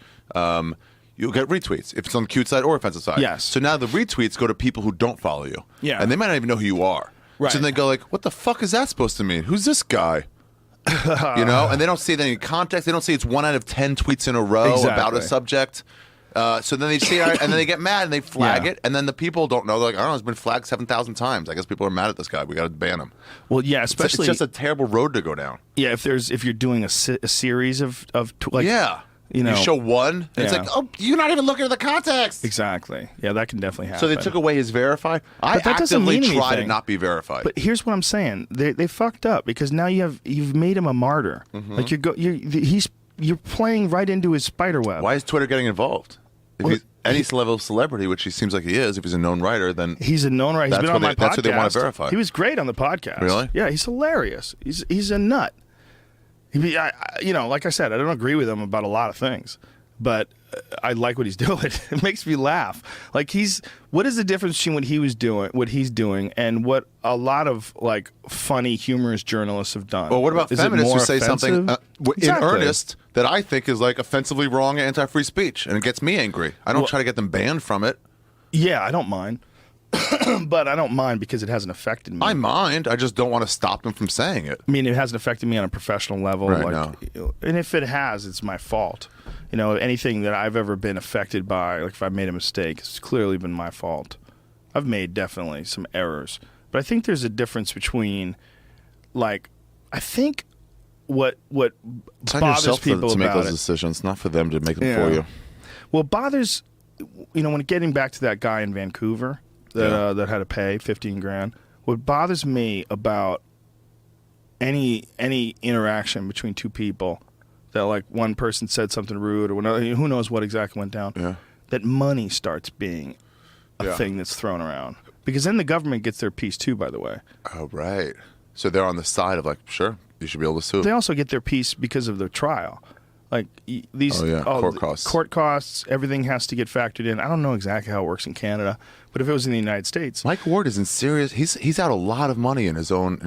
You'll get retweets if it's on the cute side or offensive side. Yes. So now the retweets go to people who don't follow you. Yeah. And they might not even know who you are. Right. So then they go like, "What the fuck is that supposed to mean? Who's this guy?" And they don't see it in context. They don't see it's 1 out of 10 tweets in a row about a Exactly. subject. So then they see it, and then they get mad and they flag Yeah. it, and then the people don't know. They're like, "I don't know, it's been flagged 7,000 times. I guess people are mad at this guy. We got to ban him." Well, yeah, It's especially just a terrible road to go down. yeah. If you're doing a series of like Yeah. you know, show one, and it's Yeah. like, oh, you're not even looking at the context. exactly. Yeah, that can definitely happen. So they took away his verified. I But that doesn't actively mean try to anything. not be verified. But here's what I'm saying: they fucked up because now you've made him a martyr. Mm-hmm. Like you're playing right into his spider web. Why is Twitter getting involved? If Well, he's any level of celebrity, which he seems like he is, if he's a known writer, then He's a known writer. He's That's been what on my they- podcast. that's what they wanna verify. He was great on the podcast. Really? Yeah, he's hilarious. He's a nut. Like I said, I don't agree with him about a lot of things, but I like what he's doing. It makes me laugh. Like what is the difference between what he's doing, and what a lot of like funny, humorous journalists have done? Well, what about Is it feminists who more say something offensive? in Exactly. earnest that I think is like offensively wrong and anti-free speech, and it gets me angry. I don't try to get them banned from it. Yeah, I don't mind. But I don't mind because it hasn't affected me. I mind. I just don't want to stop them from saying it. I mean, it hasn't affected me on a professional level. Right, And if it has, it's my fault. Anything that I've ever been affected by, like if I made a mistake, it's clearly been my fault. I've made definitely some errors. But I think there's a difference between, like, I think what It's on bothers yourself people to make about those it. decisions, not for them to make them Yeah. for you. Well, bothers, when getting back to that guy in Vancouver that had to pay $15,000. What bothers me about any interaction between two people, that like one person said something rude or who knows what exactly went down, Yeah. that money starts being a Yeah. thing that's thrown around. Because then the government gets their piece too, by the way. Oh, right. So they're on the side of like, sure, you should be able to sue. They also get their piece because of the trial. Like these court costs. Court costs, everything has to get factored in. I don't know exactly how it works in Canada, but if it was in the United States, Mike Ward is in serious. He's out a lot of money in his own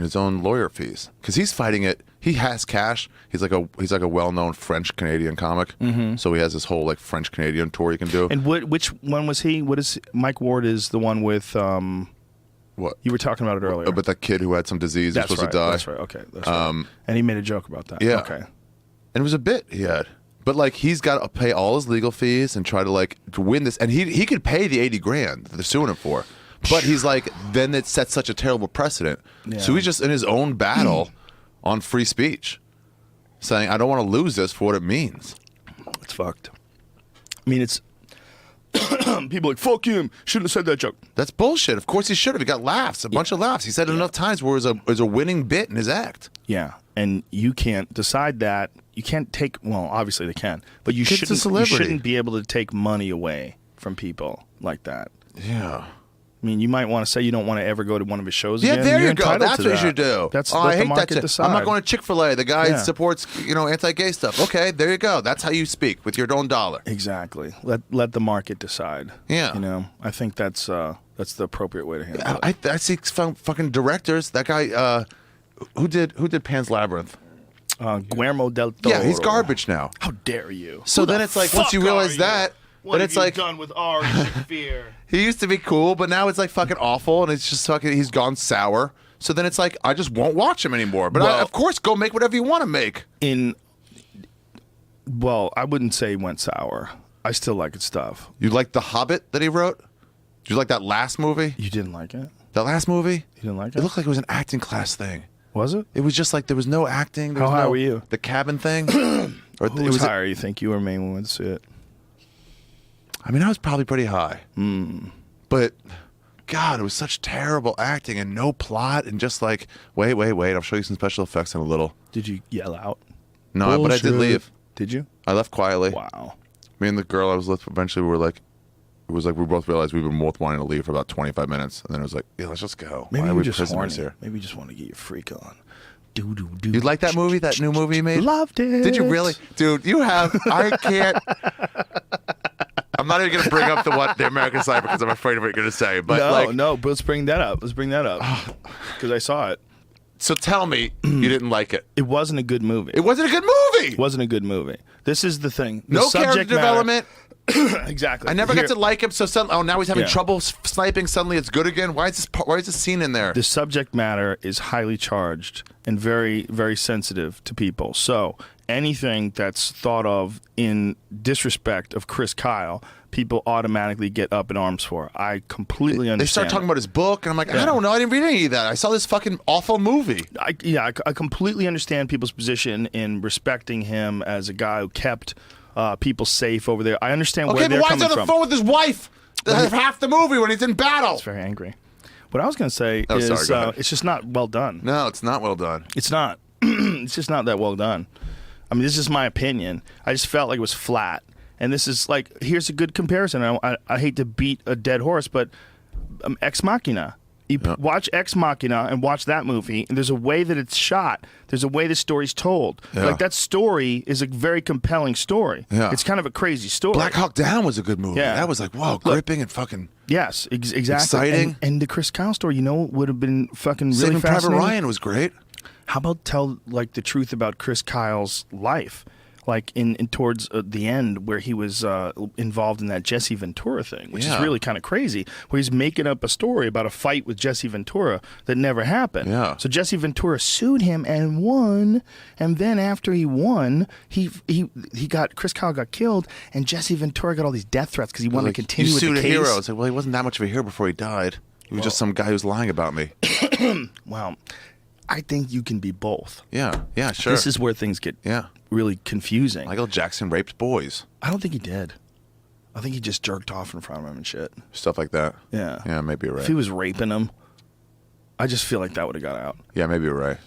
lawyer fees because he's fighting it. He has cash. He's like a well-known French Canadian comic. So he has this whole like French Canadian tour he can do. And which one was he? What is Mike Ward? Is the one with what you were talking about it earlier? But that kid who had some disease, That's was supposed right. to die. That's right. Okay. That's right. And he made a joke about that. Yeah. Okay. And it was a bit he had. But like he's got to pay all his legal fees and try to win this, and he could pay the $80,000 that they're suing him for, but he's like, then it sets such a terrible precedent. Yeah. So he's just in his own battle on free speech, saying I don't want to lose this for what it means. It's fucked. I mean, it's people like fuck him. Shouldn't have said that joke. That's bullshit. Of course he should have. He got laughs, a bunch of laughs. He said it enough times where it was a winning bit in his act. Yeah, and you can't decide that. You can't take. Well, obviously they can, but you Kid's a shouldn't. You celebrity. shouldn't be able to take money away from people like that. Yeah. I mean, you might want to say you don't want to ever go to one of his shows Yeah, again. there You're you go. entitled That's to what you that. should do. That's I let the hate market that shit. decide. I'm not going to Chick-fil-A. The guy Yeah. supports, anti-gay stuff. Okay, there you go. That's how you speak with your own dollar. Exactly. Let the market decide. Yeah. I think that's the appropriate way to handle it. I see fucking directors. That guy, who did Pan's Labyrinth? Guillermo del Toro. Yeah, he's garbage now. How dare you? So Who then the it's like once you fuck realize are that, what then have it's you like done with our Shakespeare? he used to be cool, but now it's like fucking awful, and it's just fucking he's gone sour. So then it's like I just won't watch him anymore. But Well- of course, go make whatever you want to make. Well, I wouldn't say he went sour. I still like his stuff. You like The Hobbit that he wrote? Did you like that last movie? You didn't like it? That last movie? You didn't like It it? looked like it was an acting class thing. Was it? It was just like there was no acting. There How was high no- were you? The cabin thing. Or Who was higher, you think? You or me when we went to see it? I mean, I was probably pretty high. But God, it was such terrible acting and no plot and just like, wait, I'll show you some special effects in a little. Did you yell out? No, but I did Bullshit. leave. Did you? I left quietly. Wow. Me and the girl I was with eventually were like, it was like we both realized we were both wanting to leave for about 25 minutes. And then it was like, yeah, let's just go. Maybe Why you are were we just prisoners horny. here? Maybe you just want to get your freak on. Do. You like that movie, that new movie you made? Loved it. Did you really? Dude, you have. I can't. I'm not even going to bring up the American Sniper because I'm afraid of what you're going to say. But No, but let's bring that up. Because I saw it. So tell me you didn't like it. It wasn't a good movie. It wasn't a good movie. It wasn't a good movie. This is the thing. The No character subject matter- development. Exactly. I never got to like him. So now he's having Yeah. trouble sniping. Suddenly it's good again. Why is this scene in there? The subject matter is highly charged and very, very sensitive to people. So anything that's thought of in disrespect of Chris Kyle, people automatically get up in arms for. I completely understand. They start talking about his book, and I'm like, Yeah. I don't know. I didn't read any of that. I saw this fucking awful movie. I completely understand people's position in respecting him as a guy who kept people safe over there. I understand Okay, where but they're why is he coming on the from. phone with his wife half the movie when he's in battle? It's very angry. What I was going to say Oh, is sorry, go ahead. it's just not well done. No, it's not well done. It's not. It's just not that well done. I mean, this is my opinion. I just felt like it was flat. And this is like, here's a good comparison. I hate to beat a dead horse, but Ex Machina. You watch Ex Machina and watch that movie, and there's a way that it's shot. There's a way the story's told. Yeah. Like, that story is a very compelling story. Yeah. It's kind of a crazy story. Black Hawk Down was a good movie. Yeah. That was like, whoa, gripping and fucking Yes, exactly. Exciting. And the Chris Kyle story, would have been fucking really Saving Private fascinating. Ryan was great. How about tell like the truth about Chris Kyle's life, like in towards the end where he was involved in that Jesse Ventura thing, which is Yeah. really kind of crazy, where he's making up a story about a fight with Jesse Ventura that never happened. Yeah. So Jesse Ventura sued him and won, and then after he won, he got Chris Kyle got killed, and Jesse Ventura got all these death threats because he wanted Like, to continue you with sued the a case. hero. It's like, well, he wasn't that much of a hero before he died. He was just some guy who was lying about me. Well, I think you can be both. Yeah, sure. This is where things get really confusing. Michael Jackson raped boys. I don't think he did. I think he just jerked off in front of him and shit. Stuff like that. Yeah. Yeah, maybe you're right. If he was raping him, I just feel like that would have got out. Yeah, maybe you're right.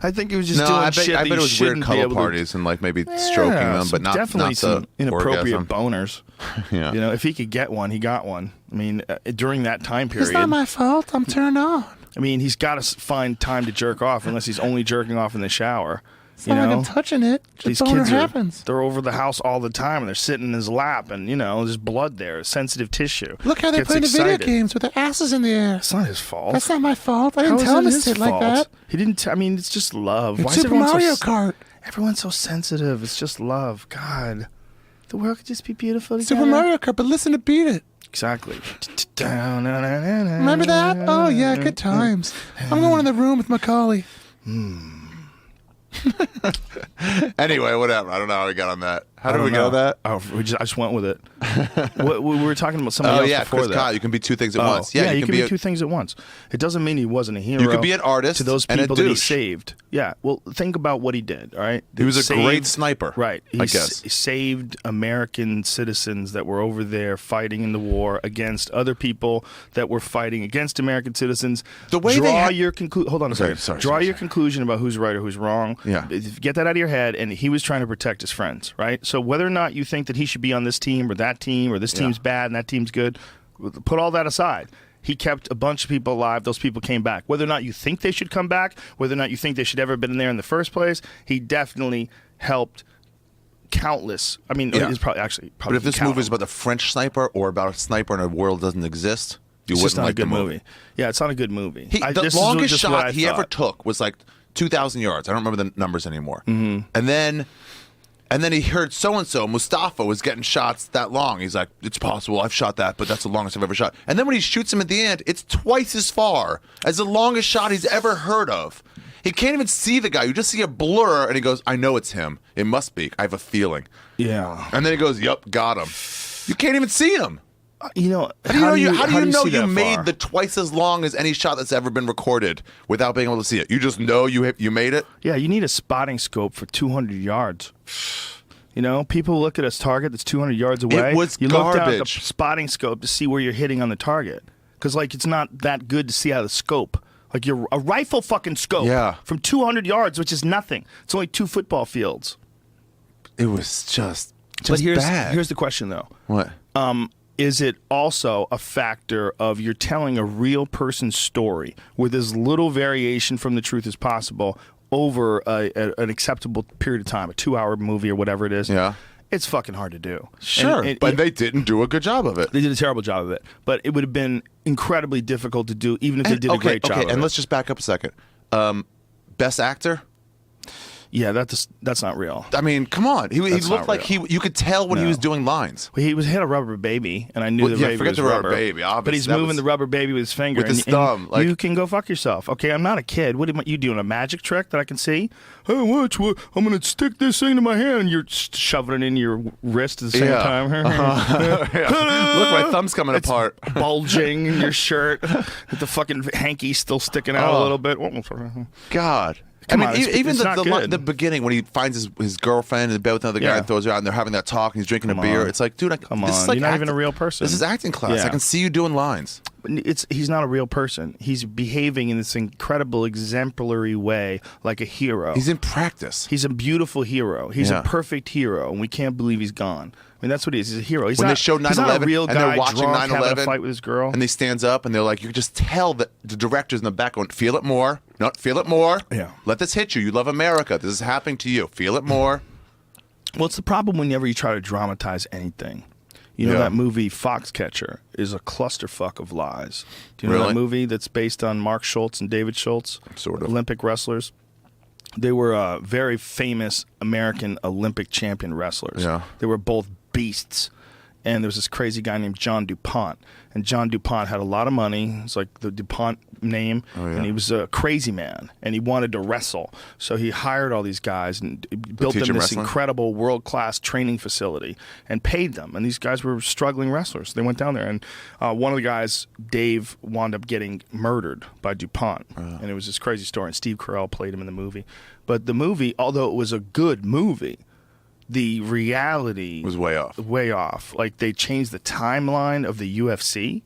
I think he was just doing I bet, shit I that bet it you was weird shouldn't be cuddle able to. parties and like maybe stroking them, some- but not definitely not some the inappropriate orgasm. boners. Yeah. You know, if he could get one, he got one. I mean, during that time period. fault. I'm turned on. I mean, he's got to find time to jerk off unless he's only jerking off in the shower. It's not like I'm touching it. These Just boner kids happens. they're over the house all the time, and they're sitting in his lap, and there's blood there, sensitive tissue. Look how they Gets play the video excited. games with their asses in the air. It's not his fault. That's not my fault. I How didn't is tell him it to his sit like fault? that. He didn't. I mean, it's just love. It's Why is Super everyone Mario so, Kart. Everyone's so sensitive. It's just love. God, the world could just be beautiful together. Super Mario Kart, but listen to Beat It. Exactly. Remember that? Oh, yeah, good times. I'm going in the room with Macaulay. Anyway, whatever. I don't know how we got on that. How did we get on that? Oh, I just went with it. we were talking about somebody Oh else yeah, before Chris that. Kyle. You can be two things at once. Yeah, you can be a- two things at once. It doesn't mean he wasn't a hero. You could be an artist to those and a people that he douche. saved. Yeah, well, think about what he did. All right, He was a great sniper. Right, I guess. He saved American citizens that were over there fighting in the war against other people that were fighting against American citizens. The way they draw ha- your conclusion. Hold on a Sorry, second. sorry, Draw sorry, your sorry. conclusion about who's right or who's wrong. Yeah. Get that out of your head. And he was trying to protect his friends, right? So whether or not you think that he should be on this team or that team or this team's bad and that team's good, put all that aside. He kept a bunch of people alive. Those people came back. Whether or not you think they should come back, whether or not you think they should ever have been in there in the first place, he definitely helped countless. I mean, Yeah. it's probably But if this movie is about the French sniper or about a sniper in a world that doesn't exist, you it's just wouldn't not like a good the movie. Yeah, it's not a good movie. The This is longest just what shot I he ever thought. took was like 2,000 yards. I don't remember the numbers anymore. Mm-hmm. And then he heard so-and-so, Mustafa, was getting shots that long. He's like, it's possible, I've shot that, but that's the longest I've ever shot. And then when he shoots him at the end, it's twice as far as the longest shot he's ever heard of. He can't even see the guy. You just see a blur, and he goes, I know it's him. It must be. I have a feeling. Yeah. And then he goes, yup, got him. You can't even see him. How How do you know see you that made far? the twice as long as any shot that's ever been recorded without being able to see it? You just know you made it? Yeah, you need a spotting scope for 200 yards. People look at a target that's 200 yards away. was you look down at the garbage. spotting scope to see where you're hitting on the target. Because, it's not that good to see out of the scope. Like, you're a rifle fucking scope Yeah. from 200 yards, which is nothing. It's only 2 football fields. It was just But bad. here's the question, though. What? Is it also a factor of you're telling a real person's story with as little variation from the truth as possible over an acceptable period of time, a 2-hour movie or whatever it is? Yeah. It's fucking hard to do. Sure, And but they didn't do a good job of it. they did a terrible job of it. But it would have been incredibly difficult to do, even if they did a great job of and it. let's just back up a second. Best actor? Yeah, that's not real. I mean, come on. He That's looked not like real. you could tell when he No. was doing lines. He hit a rubber baby, and I knew Well, the yeah, baby forget was the rubber rubber. baby, But obviously. he's That moving was- the rubber baby with his finger. With his and thumb, like- you can go fuck yourself. Okay, I'm not a kid. What am you doing, a magic trick that I can see? Hey, watch, I'm going to stick this thing to my hand, and you're shoving it in your wrist at the same Yeah. time. Yeah. Look, my thumb's coming apart. Bulging in your shirt, with the fucking hanky still sticking out a little bit. God. Come I on, mean, it's- even it's not good. the beginning when he finds his girlfriend in bed with another guy Yeah. and throws her out and they're having that talk and he's drinking Come a beer. on. It's like, dude, Come this is on, like you're not even acting- a real person. This is acting class. Yeah. I can see you doing lines. He's not a real person. He's behaving in this incredible, exemplary way, like a hero. He's in practice. He's a beautiful hero. He's Yeah. a perfect hero, and we can't believe he's gone. I mean, that's what he is. He's a hero. He's When not, they showed he's not 9/11 a real and guy they're watching drunk, having 9/11 a fight with his girl. and he stands up and they're like, you can just tell that the director's in the back going, feel it more. No, feel it more. Yeah. Let this hit you. You love America. This is happening to you. Feel it more. Well, it's the problem whenever you try to dramatize anything. You know, Yeah. that movie Foxcatcher is a clusterfuck of lies. Do you know Really? that movie that's based on Mark Schultz and David Schultz? Sort of. Olympic wrestlers. They were very famous American Olympic champion wrestlers. Yeah. They were both beasts. And there was this crazy guy named John DuPont. And John DuPont had a lot of money. It's like the DuPont name. Oh, yeah. And he was a crazy man. And he wanted to wrestle. So he hired all these guys and built teach them him this wrestling? incredible world-class training facility and paid them. And these guys were struggling wrestlers. They went down there. And one of the guys, Dave, wound up getting murdered by DuPont. And it was this crazy story. And Steve Carell played him in the movie. But the movie, although it was a good movie, the reality Was way off. Way off. Like, they changed the timeline of the UFC.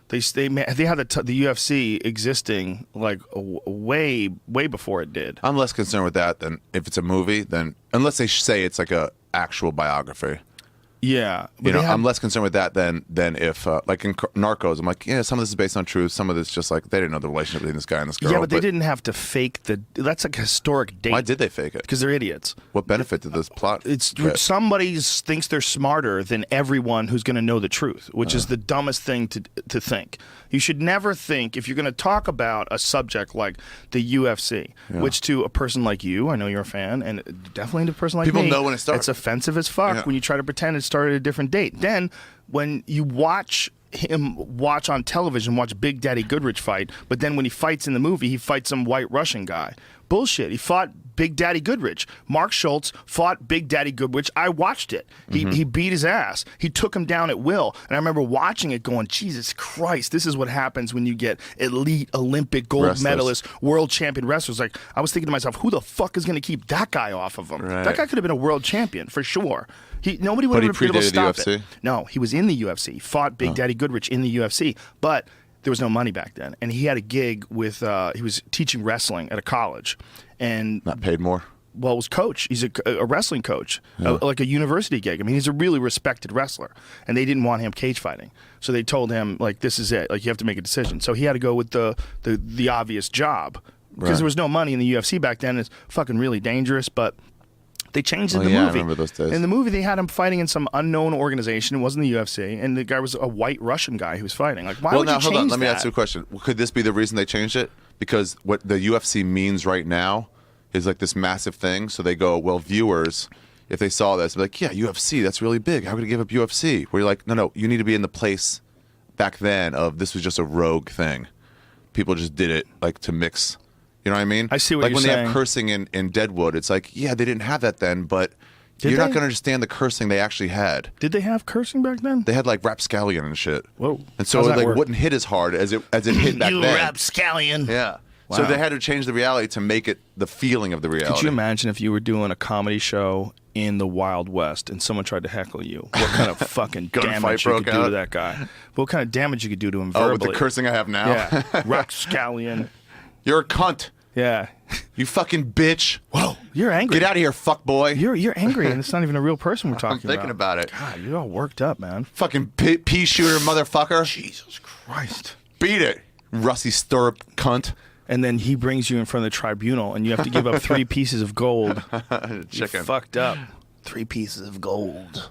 They had the UFC existing like way before it did. I'm less concerned with that than if it's a movie. Then unless they say it's like a actual biography. Yeah, You know, I'm less concerned with that than if like in Narcos, I'm like, yeah, some of this is based on truth, some of this just like they didn't know the relationship between this guy and this girl. Yeah, but they didn't have to fake that's like a historic date. Why did they fake it? Because they're idiots. What benefit did this plot? It's get? somebody thinks they're smarter than everyone who's going to know the truth, which is the dumbest thing to think. You should never think, if you're going to talk about a subject like the UFC, which to a person like you, I know you're a fan, and definitely to a person like People me, know when it starts. It's offensive as fuck when you try to pretend it started a different date. Then when you watch on television, watch Big Daddy Goodrich fight, but then when he fights in the movie, he fights some white Russian guy. Bullshit. He fought Big Daddy Goodrich. Mark Schultz fought Big Daddy Goodrich. I watched it. He beat his ass. He took him down at will. And I remember watching it going, Jesus Christ, this is what happens when you get elite Olympic gold medalist, world champion wrestlers. Like, I was thinking to myself, who the fuck is going to keep that guy off of him? Right. That guy could have been a world champion for sure. Nobody would have been able to stop the UFC? it. No, he was in the UFC. He fought Big Daddy Goodrich in the UFC. But there was no money back then. And he had a gig with, he was teaching wrestling at a college. And Not paid more? Well, it was coach. He's a wrestling coach, like a university gig. I mean, he's a really respected wrestler. And they didn't want him cage fighting. So they told him, like, this is it. Like, you have to make a decision. So he had to go with the obvious job. Because there was no money in the UFC back then. It's fucking really dangerous. But they changed in the movie. I remember those days. In the movie, they had him fighting in some unknown organization. It wasn't the UFC, and the guy was a white Russian guy who was fighting. Like, why would you change that? Hold on. Let me ask you a question. Could this be the reason they changed it? Because what the UFC means right now is like this massive thing. So they go, well, viewers, if they saw this, they're like, yeah, UFC, that's really big. How could you give up UFC? Where you're like, no, you need to be in the place back then of this was just a rogue thing. People just did it like to mix. You know what I mean? I see what like you're when saying. they have cursing in Deadwood, it's like, yeah, they didn't have that then, but Did you're not they? going to understand the cursing they actually had. Did they have cursing back then? They had like rapscallion and shit. Whoa. And so How's it that like work? wouldn't hit as hard as it hit back You then. rapscallion. Yeah. So Wow. they had to change the reality to make it the feeling of the reality. Could you imagine if you were doing a comedy show in the Wild West and someone tried to heckle you? What kind of fucking Gunfight damage you could broke do out? to that guy? What kind of damage you could do to him verbally? with the cursing I have now? Yeah. Rapscallion. You're a cunt. Yeah. You fucking bitch. Whoa. You're angry. Get out of here, fuck boy. You're angry, and it's not even a real person we're talking I'm thinking about it. God, you're all worked up, man. Fucking pea shooter motherfucker. Jesus Christ. Beat it, Rusty Stirrup cunt. And then he brings you in front of the tribunal, and you have to give up 3 pieces of gold. You're Chicken. fucked up. 3 pieces of gold.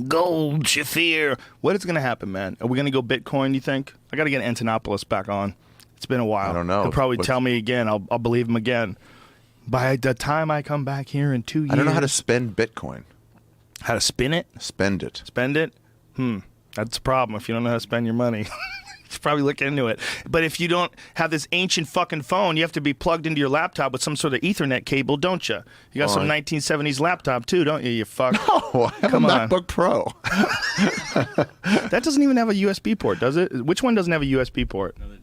Gold, Shafir. What is going to happen, man? Are we going to go Bitcoin, you think? I got to get Antonopoulos back on. It's been a while. I don't know. He'll probably tell me again. I'll believe him again. By the time I come back here in 2 years. I don't know how to spend Bitcoin. How to spin it? Spend it. Spend it? That's a problem if you don't know how to spend your money. You should probably look into it. But if you don't have this ancient fucking phone, you have to be plugged into your laptop with some sort of Ethernet cable, don't you? You got some 1970s laptop too, don't you, you fuck? Oh, I have Come a on. MacBook Pro. That doesn't even have a USB port, does it? Which one doesn't have a USB port? No, they do.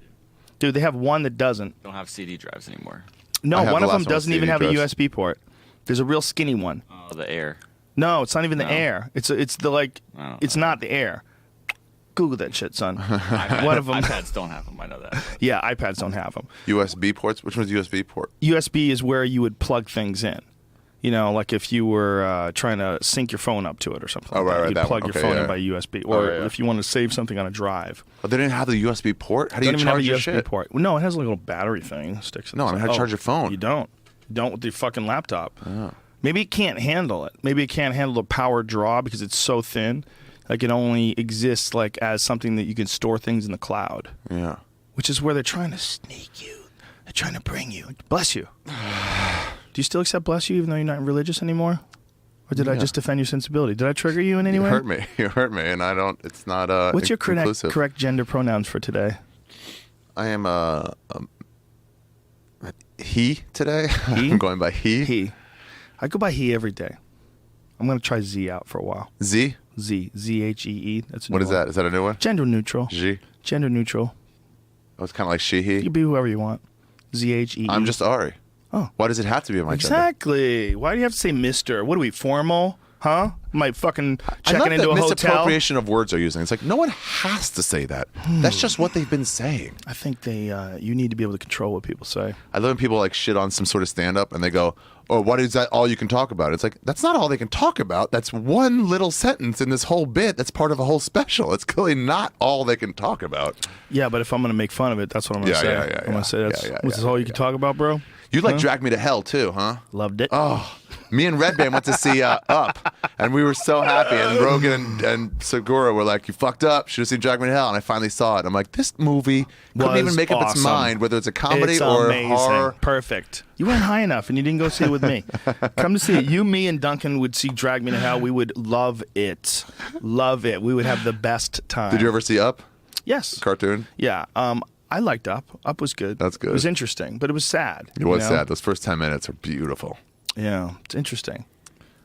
Dude, they have one that doesn't. Don't have CD drives anymore. No, I have one the of them last one with doesn't even CD have a drives. USB port. There's a real skinny one. Oh, the Air. No, it's not even the No. Air. It's the like. I don't It's know. not the Air. Google that shit, son. One of them. iPads don't have them. I know that. Yeah, iPads don't have them. USB ports? Which one's USB port? USB is where you would plug things in. You know, like if you were trying to sync your phone up to it or something. Oh, like right, that. right, You'd that plug one. your Okay, phone yeah. in by USB. Or yeah. if you want to save something on a drive. Oh, they didn't have the USB port? How do you Don't even have charge a your USB shit? port. No, it has a little battery thing. Sticks in No, I mean, how to charge your phone? You don't. You don't with your fucking laptop. Oh. Maybe it can't handle it. Maybe it can't handle the power draw because it's so thin. Like it only exists like as something that you can store things in the cloud. Yeah. Which is where they're trying to sneak you. They're trying to bring you. Bless you. Do you still accept bless you even though you're not religious anymore? Or did I just defend your sensibility? Did I trigger you in any You way? hurt me. You hurt me, and I don't. It's not. What's your inclusive. correct gender pronouns for today? I am he today. He? I'm going by he. He. I go by he every day. I'm going to try Z out for a while. Z. Z-H-E-E. That's a What new is one. that? Is that a new one? Gender neutral. G. Gender neutral. Oh, it's kind of like she, You he. can be whoever you want. Z-H-E-E. I'm just Ari. Oh. Why does it have to be my gender? Exactly. Why do you have to say Mr.? What are we, formal? Huh? Might fucking I checking love into that a hotel? misappropriation of words are using. It's like no one has to say that. That's just what they've been saying. I think you need to be able to control what people say. I love when people like shit on some sort of stand-up and they go, oh, what is that all you can talk about? It's like, that's not all they can talk about. That's one little sentence in this whole bit that's part of a whole special. It's clearly not all they can talk about. Yeah, but if I'm going to make fun of it, that's what I'm going to say. I'm going to say this is all you can talk about, bro. You like Drag Me to Hell too, huh? Loved it. Oh, me and Red Band went to see Up, and we were so happy. And Rogan and Segura were like, "You fucked up. Should have seen Drag Me to Hell." And I finally saw it. I'm like, this movie couldn't even make up its mind whether it's a comedy It's or amazing. horror. Perfect. You weren't high enough, and you didn't go see it with me. Come to see it. You, me, and Duncan would see Drag Me to Hell. We would love it. Love it. We would have the best time. Did you ever see Up? Yes. Cartoon? Yeah. I liked Up. Up was good. That's good. It was interesting, but it was sad. It was sad. Those first 10 minutes are beautiful. Yeah, it's interesting.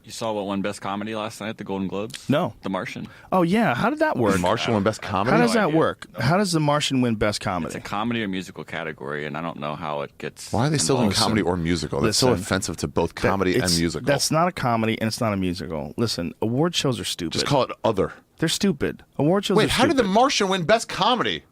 You saw what won Best Comedy last night at the Golden Globes? No. The Martian. Oh, yeah. How did that work? Martian won Best Comedy? How does that idea. work? How does The Martian win Best It's Comedy? a comedy or musical category, and I don't know how it gets. Why are they still in involved. comedy or musical? That's so Listen. offensive to both comedy and musical. That's not a comedy, and it's not a musical. Listen, award shows are stupid. Just call it other. They're stupid. Award shows are Wait, how did stupid. The Martian win Best Comedy?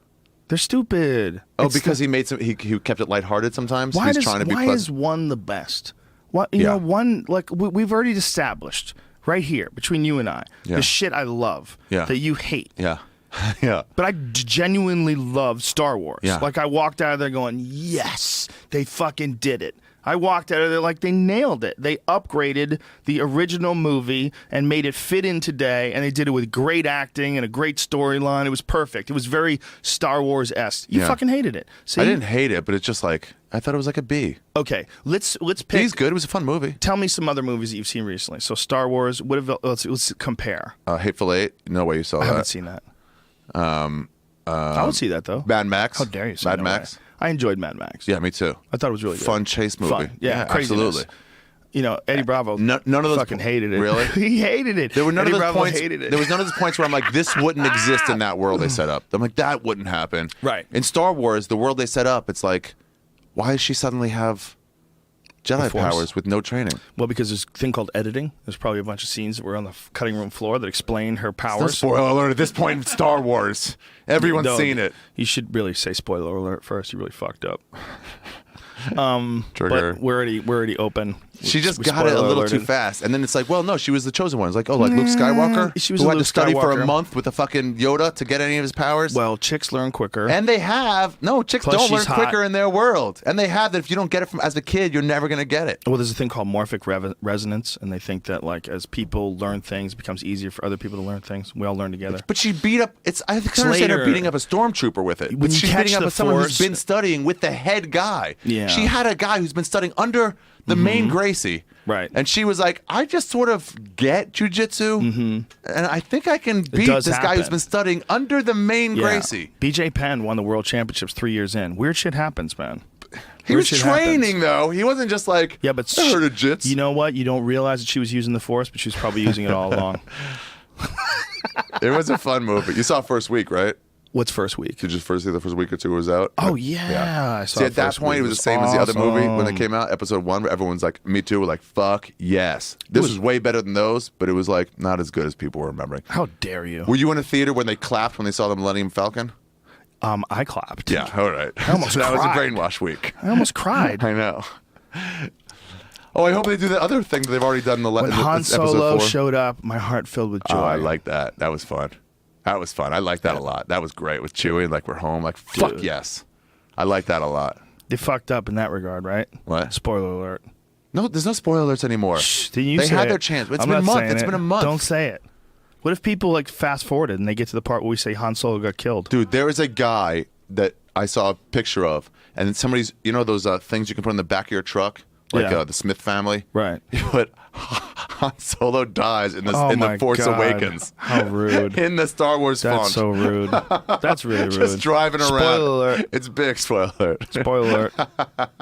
They're stupid. Oh, It's because he made some. He kept it lighthearted sometimes. Why He's does, trying to be why pleasant. is one the best? What you Yeah. know, one like we've already established right here between you and I Yeah. the shit I love Yeah. that you hate. Yeah, yeah. But I genuinely love Star Wars. Yeah. Like I walked out of there going, yes, they fucking did it. I walked out of there like they nailed it. They upgraded the original movie and made it fit in today, and they did it with great acting and a great storyline. It was perfect. It was very Star Wars-esque. You Yeah. fucking hated it. See? I didn't hate it, but it's just like I thought it was like a B. Okay, let's pick. B's good. It was a fun movie. Tell me some other movies that you've seen recently. So Star Wars. What have let's compare. Hateful Eight. No way you saw I that. haven't seen that. I would see that though. Mad Max. How dare you? Say Mad no Max. way. I enjoyed Mad Max. Yeah, me too. I thought it was really good. Fun chase movie. Fun. Yeah, craziness. absolutely. You know, Eddie Bravo. None of those fucking hated it. Really? He hated it. There were none Eddie of those Bravo points. hated it. There was none of those points where I'm like, this wouldn't exist in that world they set up. I'm like, that wouldn't happen. Right. In Star Wars, the world they set up, it's like, why does she suddenly have Jedi Force. powers with no training? Well, because there's a thing called editing. There's probably a bunch of scenes that were on the cutting room floor that explain her No powers. spoiler alert at this point in Star Wars. Everyone's No, seen it. You should really say spoiler alert first. You really fucked up. Trigger. But we're already open. She just We got it a spoiler little too alerted. fast. And then it's like, well, no, she was the chosen one. It's like, oh, like Luke Skywalker? she was who a had to Luke study for a Skywalker. month with a fucking Yoda to get any of his powers? Well, chicks learn quicker. And they have. No, chicks Plus, don't learn she's hot. quicker in their world. And they have that if you don't get it from as a kid, you're never going to get it. Well, there's a thing called morphic resonance, and they think that like as people learn things, it becomes easier for other people to learn things. We all learn together. But she beat up. I can understand her Slater- beating up a stormtrooper with it. When But you she's catch beating up the someone Force- who's been studying with the head guy. Yeah. She had a guy who's been studying under the main Gracie. Right. And she was like, I just sort of get jujitsu, and I think I can beat does this guy who's happen. been studying under the main Yeah. Gracie. BJ Penn won the world championships 3 years in. Weird shit happens, man. He Weird was shit training, happens. though. He wasn't just like, Yeah, but I heard of jits. You know what? You don't realize that she was using the Force, but she was probably using it all along. It was a fun movie. You saw first week, right? What's first week? Did you first see the first week or two was out? Oh yeah, I saw See, it at that first point, week. it was the same as the other movie when it awesome. came out, episode 1, where everyone's like, me too. We're like, fuck yes. This was way better than those, but it was like not as good as people were remembering. How dare you? Were you in a theater when they clapped when they saw the Millennium Falcon? I clapped. Yeah, all right. I almost that was a cried. brainwash week. I almost cried. I know. Oh, I hope they do the other thing that they've already done in the When in Han episode Solo 4. showed up, my heart filled with joy. Oh, I like that. That was fun. That was fun. I like that a lot. That was great with Chewie. Like we're home. Like fuck Dude. yes. I like that a lot. They fucked up in that regard, right? What? Spoiler alert. No, there's no spoiler alerts anymore. Didn't you They say had it? their chance. It's I'm been a not month. saying It's it. been a month. Don't say it. What if people like fast forwarded and they get to the part where we say Han Solo got killed? Dude, there is a guy that I saw a picture of, and somebody's, you know, those things you can put in the back of your truck, like Yeah. the Smith family. Right. But Han Solo dies in Oh in my the Force God. Awakens. How rude. In the Star Wars font. That's so rude. That's really rude. Just driving around. Spoiler alert. It's big spoiler alert. Spoiler alert.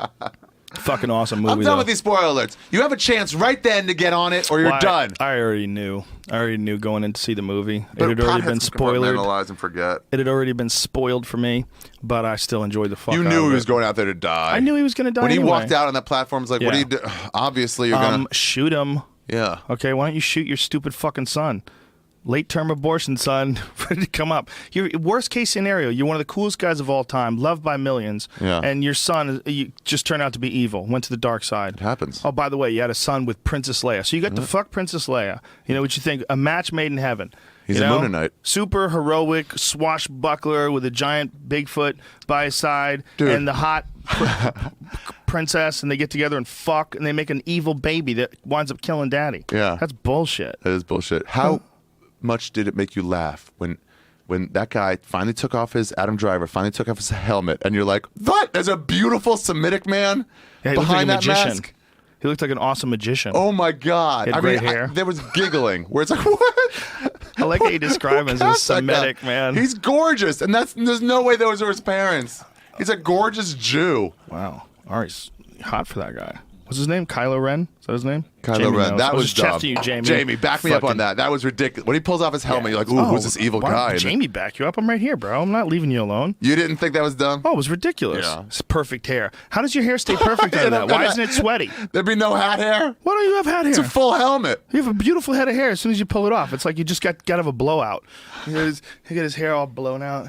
Fucking awesome movie. I'm done though. with these spoiler alerts. You have a chance right then to get on it, or you're Well, done. I already knew. I already knew going in to see the movie. But It had already been potheads spoiled. compartmentalize and forget. It had already been spoiled for me, but I still enjoyed the fuck You out knew of he was it. going out there to die. I knew he was going to die When he anyway. walked out on that platform, it's like, what do Yeah. you do? Obviously, you're gonna. Shoot him. Yeah. Okay, why don't you shoot your stupid fucking son? Late-term abortion, son. Ready to come up. Worst case scenario, you're one of the coolest guys of all time, loved by millions, and your son you just turned out to be evil, went to the dark side. It happens. Oh, by the way, you had a son with Princess Leia. So you got to fuck Princess Leia. You know what you think? A match made in heaven. He's a Moonanite. Super heroic swashbuckler with a giant Bigfoot by his side, Dude. and the hot princess, and they get together and fuck, and they make an evil baby that winds up killing daddy. Yeah. That's bullshit. That is bullshit. How much did it make you laugh when that guy finally took off Adam Driver finally took off his helmet, and you're like, what? There's a beautiful Semitic man Yeah, he looked like behind a that magician. mask? He looked like an awesome magician. Oh my God. He had great hair. There was giggling where it's like, what? I like how you describe him as a Cast that guy. Semitic man. He's gorgeous, and there's no way those are his parents. He's a gorgeous Jew. Wow. Ari's hot for that guy. What's his name? Kylo Ren? Is that his name? Kylo Jamie Ren. knows. That I was just dumb. testing you, Jamie. Jamie, back me up on Fucking- that. That was ridiculous. When he pulls off his helmet, you're like, ooh, who's this evil why guy? did Jamie back you up? I'm right here, bro. I'm not leaving you alone. You didn't think that was dumb? Oh, it was ridiculous. Yeah. It's perfect hair. How does your hair stay perfect under that? Why isn't it sweaty? There'd be no hat hair. Why don't you have hat hair? It's a full helmet. You have a beautiful head of hair as soon as you pull it off. It's like you just got out of a blowout. He got his hair all blown out.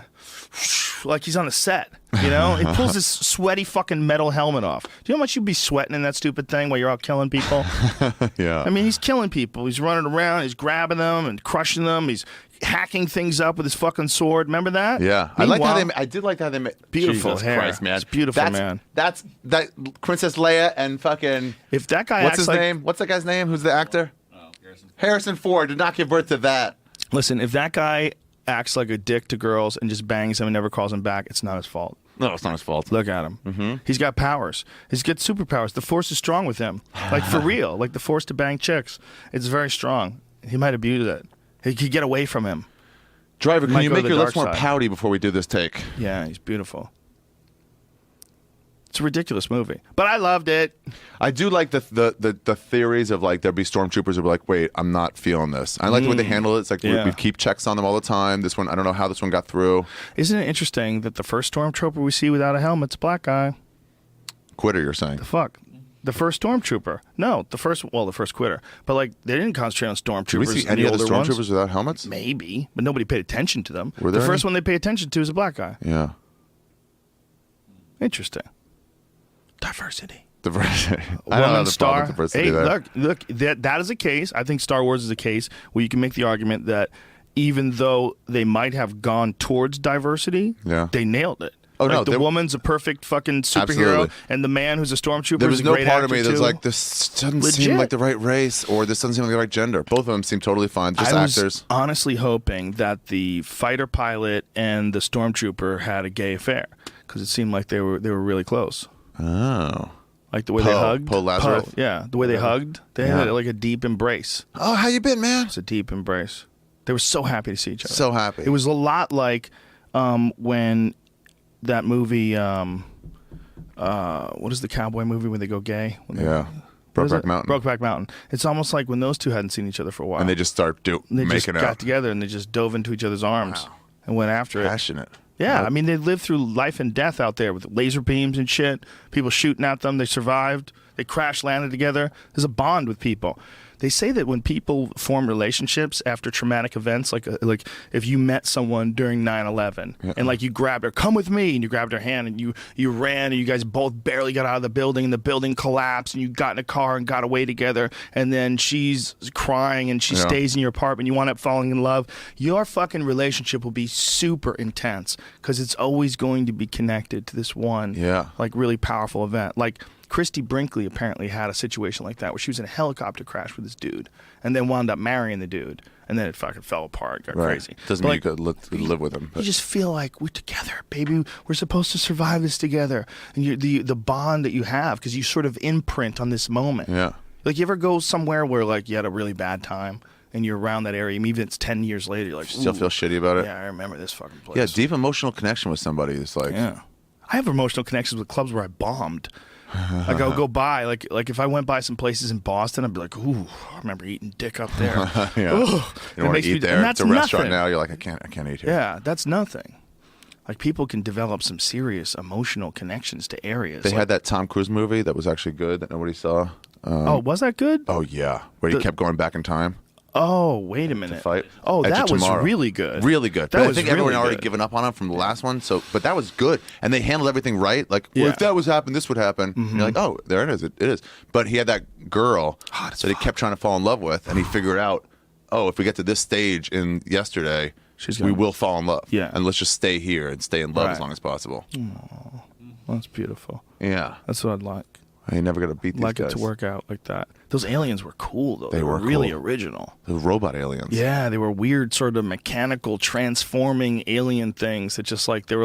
Like he's on a set, you know? He pulls this sweaty fucking metal helmet off. Do you know how much you'd be sweating in that stupid thing while you're out killing people? Yeah. I mean, he's killing people. He's running around. He's grabbing them and crushing them. He's hacking things up with his fucking sword. Remember that? Yeah, I like how Meanwhile- I did like how they made Beautiful Jesus hair. Christ, man, It's beautiful, that's, man. That's that Princess Leia and fucking. If that guy What's acts his like, name? What's that guy's name? Who's the actor? Harrison Ford did not give birth to that. Listen, if that guy acts like a dick to girls and just bangs them and never calls them back, it's not his fault. No, it's not his fault. Look at him. Mm-hmm. He's got powers. He's got superpowers. The Force is strong with him. Like, for real. Like, the Force to bang chicks. It's very strong. He might abuse it. He could get away from him. Driver, can Might you go to make the your lips dark more side. pouty before we do this take? Yeah, he's beautiful. It's a ridiculous movie. But I loved it. I do like the theories of like there'd be stormtroopers who be like, wait, I'm not feeling this. I like the way they handle it. It's like Yeah. we keep checks on them all the time. This one, I don't know how this one got through. Isn't it interesting that the first stormtrooper we see without a helmet's a black guy? Quitter, you're saying? Fuck. The first stormtrooper. No, the first quitter. But, like, they didn't concentrate on stormtroopers. Did we see in any the other older ones. stormtroopers without helmets? Maybe, but nobody paid attention to them. Were The there first any? one they pay attention to is a black guy. Yeah. Interesting. Diversity. Diversity. I don't Woman have the star. problem with diversity Hey, there. look. That is a case. I think Star Wars is a case where you can make the argument that even though they might have gone towards diversity, Yeah. they nailed it. Oh, Like, no, the they- woman's a perfect fucking superhero, Absolutely. and the man who's a stormtrooper There is was a no great part of actor me that's too. like, this doesn't seem Legit. like the right race, or this doesn't seem like the right gender. Both of them seem totally fine. Just I was actors. honestly hoping that the fighter pilot and the stormtrooper had a gay affair because it seemed like they were really close. Oh. Like the way they Poe. hugged. Poe Lazarus? Yeah, the way they hugged. They had like a deep embrace. Oh, how you been, man? It's a deep embrace. They were so happy to see each other. So happy. It was a lot like when that movie, what is the cowboy movie when they go gay? When they, Yeah. what is Brokeback it? Mountain. Brokeback Mountain. It's almost like when those two hadn't seen each other for a while. And they just start They making just out. got together and they just dove into each other's arms and went after it. Passionate. Yeah, I mean, they lived through life and death out there with laser beams and shit. People shooting at them. They survived. They crash landed together. There's a bond with people. They say that when people form relationships after traumatic events, like if you met someone during 9/11 and like you grabbed her, come with me, and you grabbed her hand and you ran and you guys both barely got out of the building and the building collapsed and you got in a car and got away together and then she's crying and she stays in your apartment, you wind up falling in love, your fucking relationship will be super intense because it's always going to be connected to this one like really powerful event. Like Christy Brinkley apparently had a situation like that where she was in a helicopter crash with this dude and then wound up marrying the dude and then it fucking fell apart, got crazy. Doesn't But, mean you could live with them. you just feel like we're together, baby. We're supposed to survive this together. And the bond that you have because you sort of imprint on this moment. Yeah. Like you ever go somewhere where like you had a really bad time and you're around that area, even if it's 10 years later, you're like, Still feel shitty about it? yeah, I remember this fucking place. Yeah, deep emotional connection with somebody. It's like, Yeah. I have emotional connections with clubs where I bombed. Like I'll go by, like if I went by some places in Boston, I'd be like, ooh, I remember eating dick up there. Yeah. Ooh. You It don't want makes to me- eat there. and It's that's a restaurant nothing. now. You're like, I can't eat here. Yeah, that's nothing. Like people can develop some serious emotional connections to areas. They like, had that Tom Cruise movie that was actually good that nobody saw. oh, was that good? Oh, yeah. Where he kept going back in time. Oh, wait a minute. fight. Oh, Edge of that was Tomorrow. really good. Really good. That But I was think everyone really already good. given up on him from the last one. So, but that was good, and they handled everything right. Like, well, Yeah. if that was happened, this would happen. And you're like, oh, there it is. It is. But he had that girl that he kept trying to fall in love with, and he figured out, oh, if we get to this stage in yesterday, we will fall in love. Yeah. And let's just stay here and stay in love Right. as long as possible. That's beautiful. Yeah. That's what I'd like. I ain't never gonna beat these Like guys. it to work out like that. Those aliens were cool though. They were really cool. original. The robot aliens. Yeah, they were weird, sort of mechanical, transforming alien things that just like they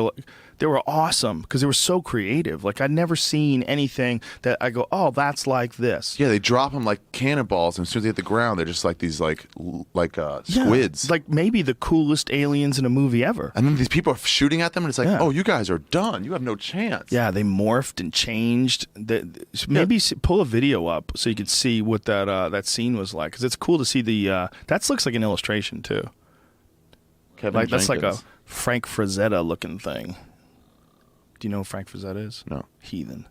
were awesome because they were so creative. Like I'd never seen anything that I go, oh, that's like this. Yeah, they drop them like cannonballs, and as soon as they hit the ground, they're just like these Yeah, squids. like maybe the coolest aliens in a movie ever. And then these people are shooting at them, and it's like, Yeah. oh, you guys are done. You have no chance. Yeah, they morphed and changed. Maybe pull a video up so you could see what that scene was like. Because it's cool to see the. That looks like an illustration too. Kevin Like that's like a Jenkins. Frank Frazetta looking thing. Do you know who Frank Frazetta is? No. Heathen.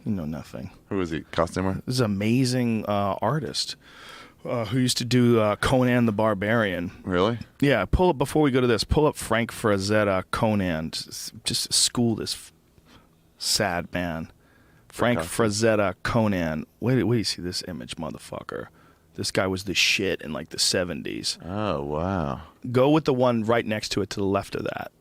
You know nothing. Who is he? Costumer? This is an amazing artist who used to do Conan the Barbarian. Really? Yeah, pull up before we go to this. Pull up Frank Frazetta Conan. Just school this sad man. Frank Frazetta Conan. Wait till you see this image, motherfucker. This guy was the shit in like the 70s. Oh, wow. Go with the one right next to it to the left of that.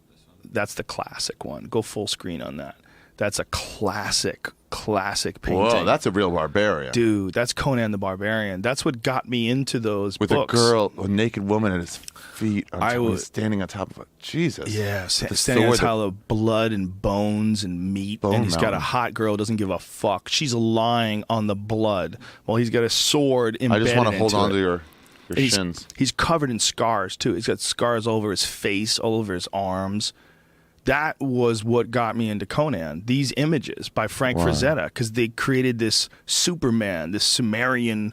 That's the classic one. Go full screen on that. That's a classic painting. Whoa, that's a real barbarian. Dude, that's Conan the Barbarian. That's what got me into those With books. a girl, a naked woman at his feet. I was- He's standing on top of a Jesus. Yeah, The standing on sword top of blood and bones and meat. Bone And he's got a mountain. hot girl, doesn't give a fuck. She's lying on the blood while he's got a sword I embedded just want to hold into on it. to your He's, shins. he's covered in scars, too. He's got scars all over his face, all over his arms. That was what got me into Conan. These images by Frank Frazetta, because they created this Superman, this Sumerian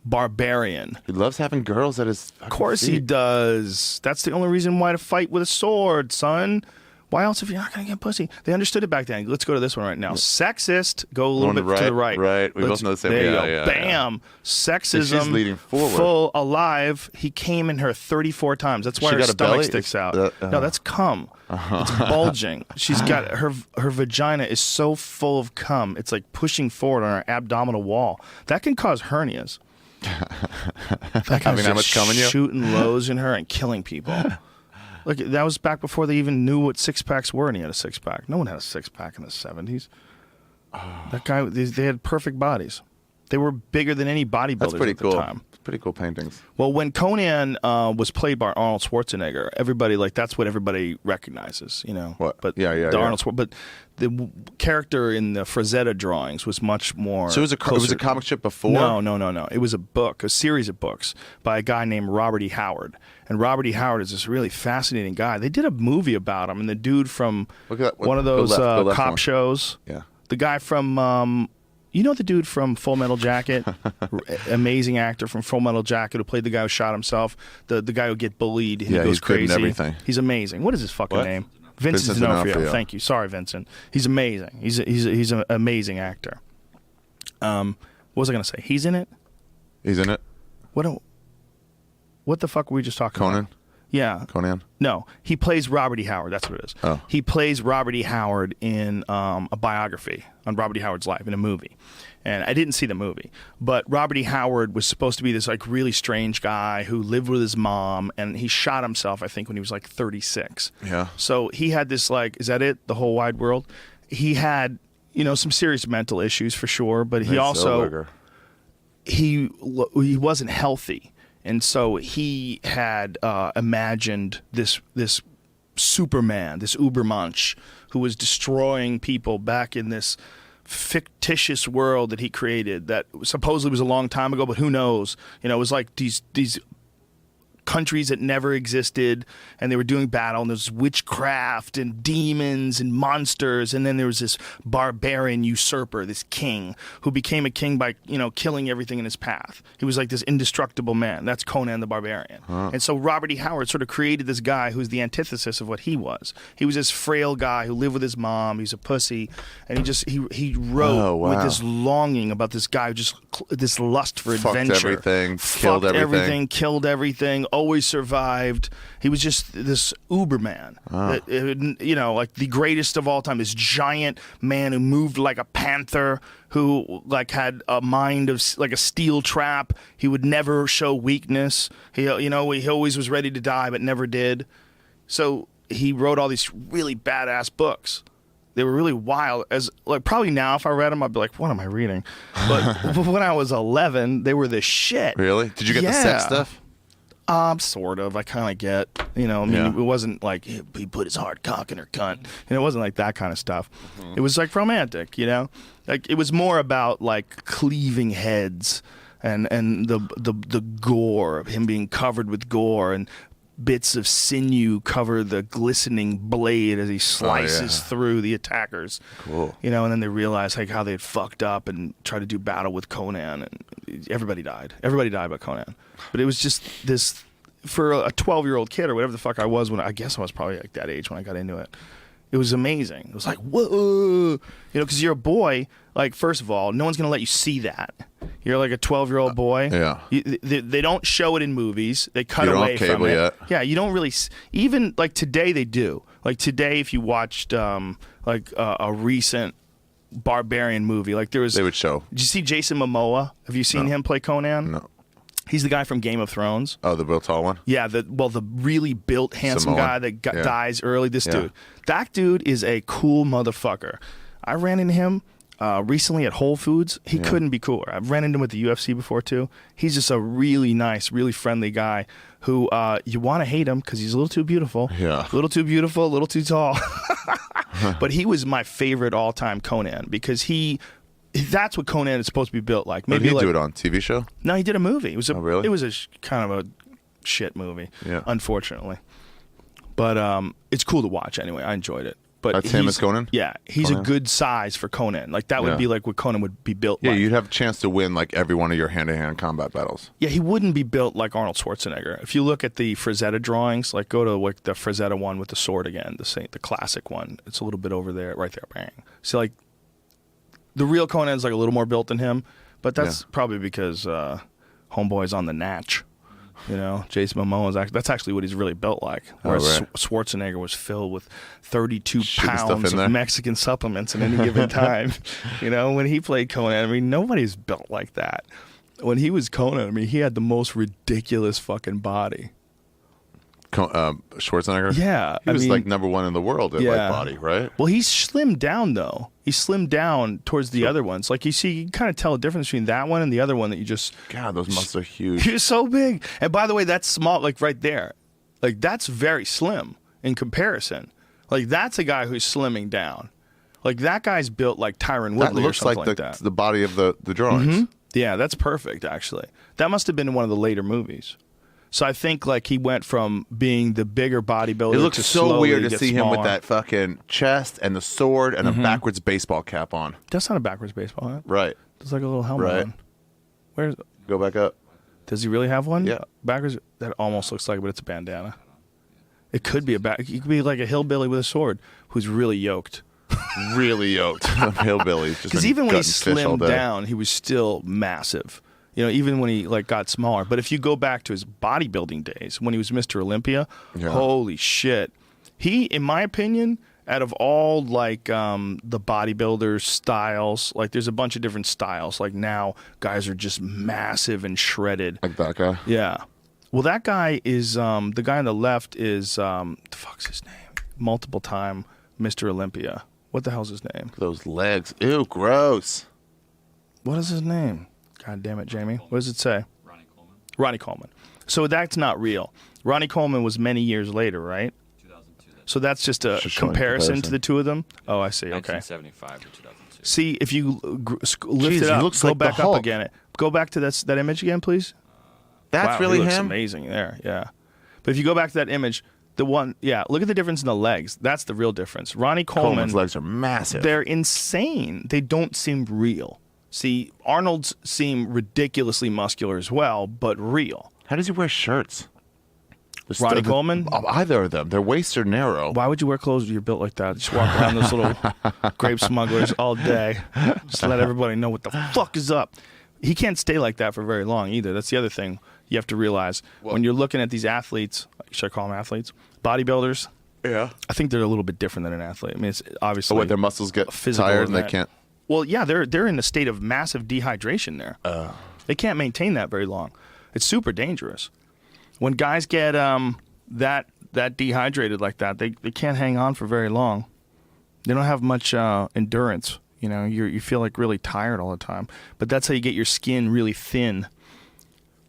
barbarian. He loves having girls at his Of course he does. That's the only reason why to fight with a sword, son. Why else if you're not going to get pussy? They understood it back then. Let's go to this one right now. Sexist. Go a little Going bit to the right. right. We both know the same. There you Yeah, go. yeah, Bam. Sexism. She's leading forward. Full alive. He came in her 34 times. That's why She her got a stomach belly? sticks out. No, that's cum. It's bulging. She's got her vagina is so full of cum. It's like pushing forward on her abdominal wall. That can cause hernias. That Having that much cum in you? shooting lows in her and killing people. Look, that was back before they even knew what six packs were, and he had a six pack. No one had a six pack in the 70s. That guy, they had perfect bodies. They were bigger than any bodybuilders That's pretty at cool. the time. Pretty cool paintings. Well, when Conan was played by Arnold Schwarzenegger, everybody that's what everybody recognizes, you know. What? But Yeah, the Arnold but the character in the Frazetta drawings was much more. So it was a closer. comic strip before? No. It was a book, a series of books by a guy named Robert E. Howard. And Robert E. Howard is this really fascinating guy. They did a movie about him, and the dude from Look at that. one of Go those left, go left cop one. shows. Yeah. The guy from, you know the dude from Full Metal Jacket? Amazing actor from Full Metal Jacket who played the guy who shot himself. The guy who get bullied. He Yeah, goes he's good in crazy. everything. He's amazing. What is his fucking What? name? Vincent Vincent D'Onofrio. D'Onofrio. Thank you. Sorry, Vincent. He's amazing. He's an amazing actor. What was I going to say? He's in it? He's in it. What the fuck were we just talking Conan? about? Yeah. Conan? No, he plays Robert E. Howard. That's what it is. Oh. He plays Robert E. Howard in a biography on Robert E. Howard's life in a movie. And I didn't see the movie, but Robert E. Howard was supposed to be this like really strange guy who lived with his mom, and he shot himself, I think, when he was like 36. Yeah. So he had this like, is that it? The whole wide world? He had, some serious mental issues for sure, but he Nate also Zellweger. he wasn't healthy, and so he had imagined this Superman, this Ubermensch, who was destroying people back in this fictitious world that he created that supposedly was a long time ago, but who knows? It was like these countries that never existed, and they were doing battle, and there's witchcraft and demons and monsters, and then there was this barbarian usurper, this king, who became a king by, killing everything in his path. He was like this indestructible man. That's Conan the Barbarian. And so Robert E. Howard sort of created this guy who's the antithesis of what he was. He was this frail guy who lived with his mom. He's a pussy, and he wrote with this longing about this guy who just this lust for adventure. Fucked everything, killed everything, always survived. He was just this Uberman, like the greatest of all time. This giant man who moved like a panther, who like had a mind of like a steel trap. He would never show weakness. He always was ready to die, but never did. So he wrote all these really badass books. They were really wild. Probably now, if I read them, I'd be like, "What am I reading?" But when I was 11, they were the shit. Really? Did you get the sex stuff? Sort of. I kind of get. It wasn't like he put his hard cock in her cunt. It wasn't like that kind of stuff. It was like romantic. Like it was more about like cleaving heads and the gore of him being covered with gore and bits of sinew cover the glistening blade as he slices through the attackers. Cool. And then they realized like how they had fucked up and tried to do battle with Conan, and everybody died. Everybody died but Conan. But it was just this, for a 12-year-old kid or whatever the fuck I was I guess I was probably like that age when I got into it. It was amazing. It was like, whoa, because you're a boy. Like, first of all, no one's gonna let you see that. You're like a 12-year-old boy. Yeah. They don't show it in movies. They cut You don't away have cable from it. yet. Yeah, you don't really. Even like today, they do. Like today, if you watched a recent Barbarian movie, like there was. They would show. Did you see Jason Momoa? Have you seen him play Conan? No. He's the guy from Game of Thrones. Oh, the real tall one? Yeah, the really built, handsome Samoan. guy that dies early. This dude. That dude is a cool motherfucker. I ran into him recently at Whole Foods. He couldn't be cooler. I've ran into him at the UFC before, too. He's just a really nice, really friendly guy who you want to hate him because he's a little too beautiful. Yeah. A little too beautiful, a little too tall. But he was my favorite all-time Conan because that's what Conan is supposed to be built like. Maybe he do it on TV show? No, he did a movie. It was really? It was kind of a shit movie, unfortunately. But it's cool to watch anyway. I enjoyed it. But that's him as Conan? Yeah, he's a good size for Conan. Like that would be like what Conan would be built like. Yeah, you'd have a chance to win like every one of your hand-to-hand combat battles. Yeah, he wouldn't be built like Arnold Schwarzenegger. If you look at the Frazetta drawings, like go to like the Frazetta one with the sword again, the classic one. It's a little bit over there, right there, bang. So like the real Conan's like a little more built than him, but that's probably because Homeboy's on the natch. Jason Momoa that's actually what he's really built like. Whereas Schwarzenegger was filled with 32 pounds of Mexican supplements at any given time. When he played Conan, nobody's built like that. When he was Conan, he had the most ridiculous fucking body. Schwarzenegger? Yeah. He was like number one in the world at like body, right? Well, he's slimmed down though. He slimmed down towards the other ones. Like you can kind of tell a difference between that one and the other one that you just. God, those muscles are huge. He's so big. And by the way, that's small, like right there. Like that's very slim in comparison. Like that's a guy who's slimming down. Like that guy's built like Tyron Woodley or something like that. The body of the drawings. Mm-hmm. Yeah, that's perfect actually. That must have been in one of the later movies. So I think like he went from being the bigger bodybuilder. It looks to so weird to see him with smaller. that fucking chest and the sword and a backwards baseball cap on. That's not a backwards baseball hat. Right. It's like a little helmet on. Where's? Go back up. Does he really have one? Yeah. Backwards. That almost looks like it, but it's a bandana. It could be it could be like a hillbilly with a sword who's really yoked. Really yoked. Hillbilly. Because even when he slimmed down, he was still massive. Even when he like got smaller. But if you go back to his bodybuilding days, when he was Mr. Olympia, holy shit. He, in my opinion, out of all like the bodybuilder styles, like there's a bunch of different styles. Like now, guys are just massive and shredded. Like that guy? Yeah. Well, that guy is, the guy on the left is, the fuck's his name? Multiple time Mr. Olympia. What the hell's his name? Those legs. Ew, gross. What is his name? God damn it, Jamie. What does it say? Ronnie Coleman. So that's not real. Ronnie Coleman was many years later, right? 2002. So that's just a comparison to the two of them? Oh, I see. Okay. 1975 to 2002. See, if you lift it up, go back up again. Go back to that image again, please. That's wow, really he looks him? amazing there, yeah. But if you go back to that image, look at the difference in the legs. That's the real difference. Ronnie Coleman's legs are massive. they're insane. They don't seem real. See, Arnold's seem ridiculously muscular as well, but real. How does he wear shirts? Ronnie Coleman? Either of them. Their waists are narrow. Why would you wear clothes if you're built like that? Just walk around those little grape smugglers all day. Just let everybody know what the fuck is up. He can't stay like that for very long either. That's the other thing you have to realize. When you're looking at these athletes, should I call them athletes? Bodybuilders. Yeah. I think they're a little bit different than an athlete. I mean, it's obviously. Oh, wait, their muscles get physical tired and they event. can't. Well, yeah, they're in a state of massive dehydration there. They can't maintain that very long. It's super dangerous. When guys get that dehydrated like that, they can't hang on for very long. They don't have much endurance. You know, you feel like really tired all the time. But that's how you get your skin really thin.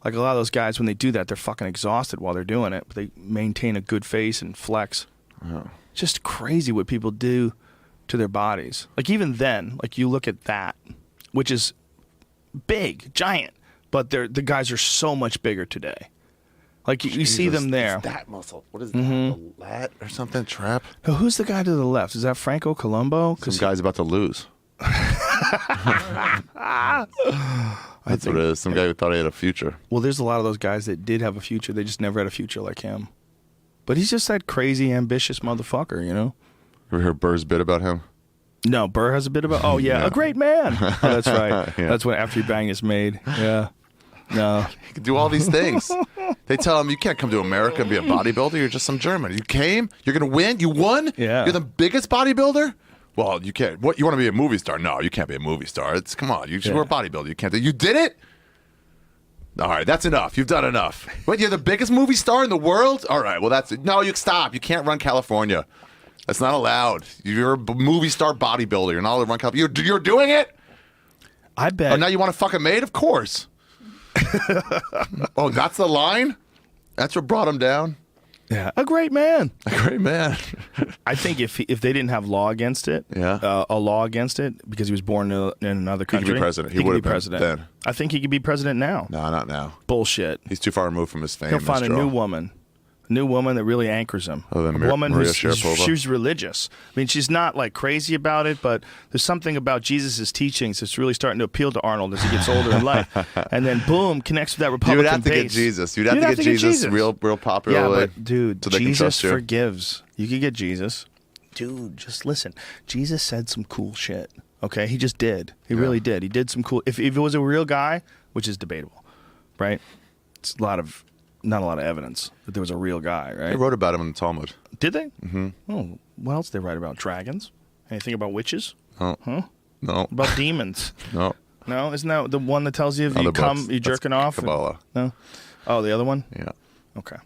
Like a lot of those guys, when they do that, they're fucking exhausted while they're doing it. But they maintain a good face and flex. Oh. Just crazy what people do to their bodies. Like even then, like you look at that, which is big, giant, but the guys are so much bigger today. Like you see them there. It's that muscle. What is that? A lat or something? Trap? Now, who's the guy to the left? Is that Franco Colombo? Some guy's about to lose. That's what it is. Some guy who thought he had a future. Well, there's a lot of those guys that did have a future. They just never had a future like him. But he's just that crazy, ambitious motherfucker, you know? Ever hear Burr's bit about him? No, Burr has a bit about. Oh yeah, a great man. Oh, that's right. Yeah. That's when after he banged his maid. Yeah. No. He can do all these things. They tell him, you can't come to America and be a bodybuilder. You're just some German. You came? You're going to win? You won? Yeah. You're the biggest bodybuilder? Well, you can't. What? You want to be a movie star? No, you can't be a movie star. Come on. You were a bodybuilder. You can't do. You did it? All right, that's enough. You've done enough. What? You're the biggest movie star in the world? All right, well, that's it. No, you stop. You can't run California. That's not allowed. You're a movie star bodybuilder. You're not allowed to run California. You're doing it? I bet. Oh, now you want to fuck a maid? Of course. Oh, that's the line? That's what brought him down? Yeah, a great man. A great man. I think if they didn't have law against it, a law against it, because he was born in another country, He could be president. He could would be have been president. then. I think he could be president now. No, not now. Bullshit. He's too far removed from his fame. He'll find his a draw. new woman that really anchors him. Oh, then a woman Maria who's Sharapova? she's religious. I mean, she's not like crazy about it, but there's something about Jesus' teachings that's really starting to appeal to Arnold as he gets older in life. And then boom, connects with that Republican You would have to base. get Jesus. You'd have to get Jesus real popular. Yeah, way, but dude, so they can Jesus trust you. forgives. You could get Jesus. Dude, just listen. Jesus said some cool shit. Okay, he just did. He really did. He did some cool. If it was a real guy, which is debatable, right? It's not a lot of evidence that there was a real guy, right? They wrote about him in the Talmud. Did they? Mm-hmm. Oh, what else did they write about? Dragons? Anything about witches? Oh. Huh? No. About demons? No. No? Isn't that the one that tells you if you Other come, books. you're jerking That's off? Kabbalah. No? Oh, the other one? Yeah. Okay.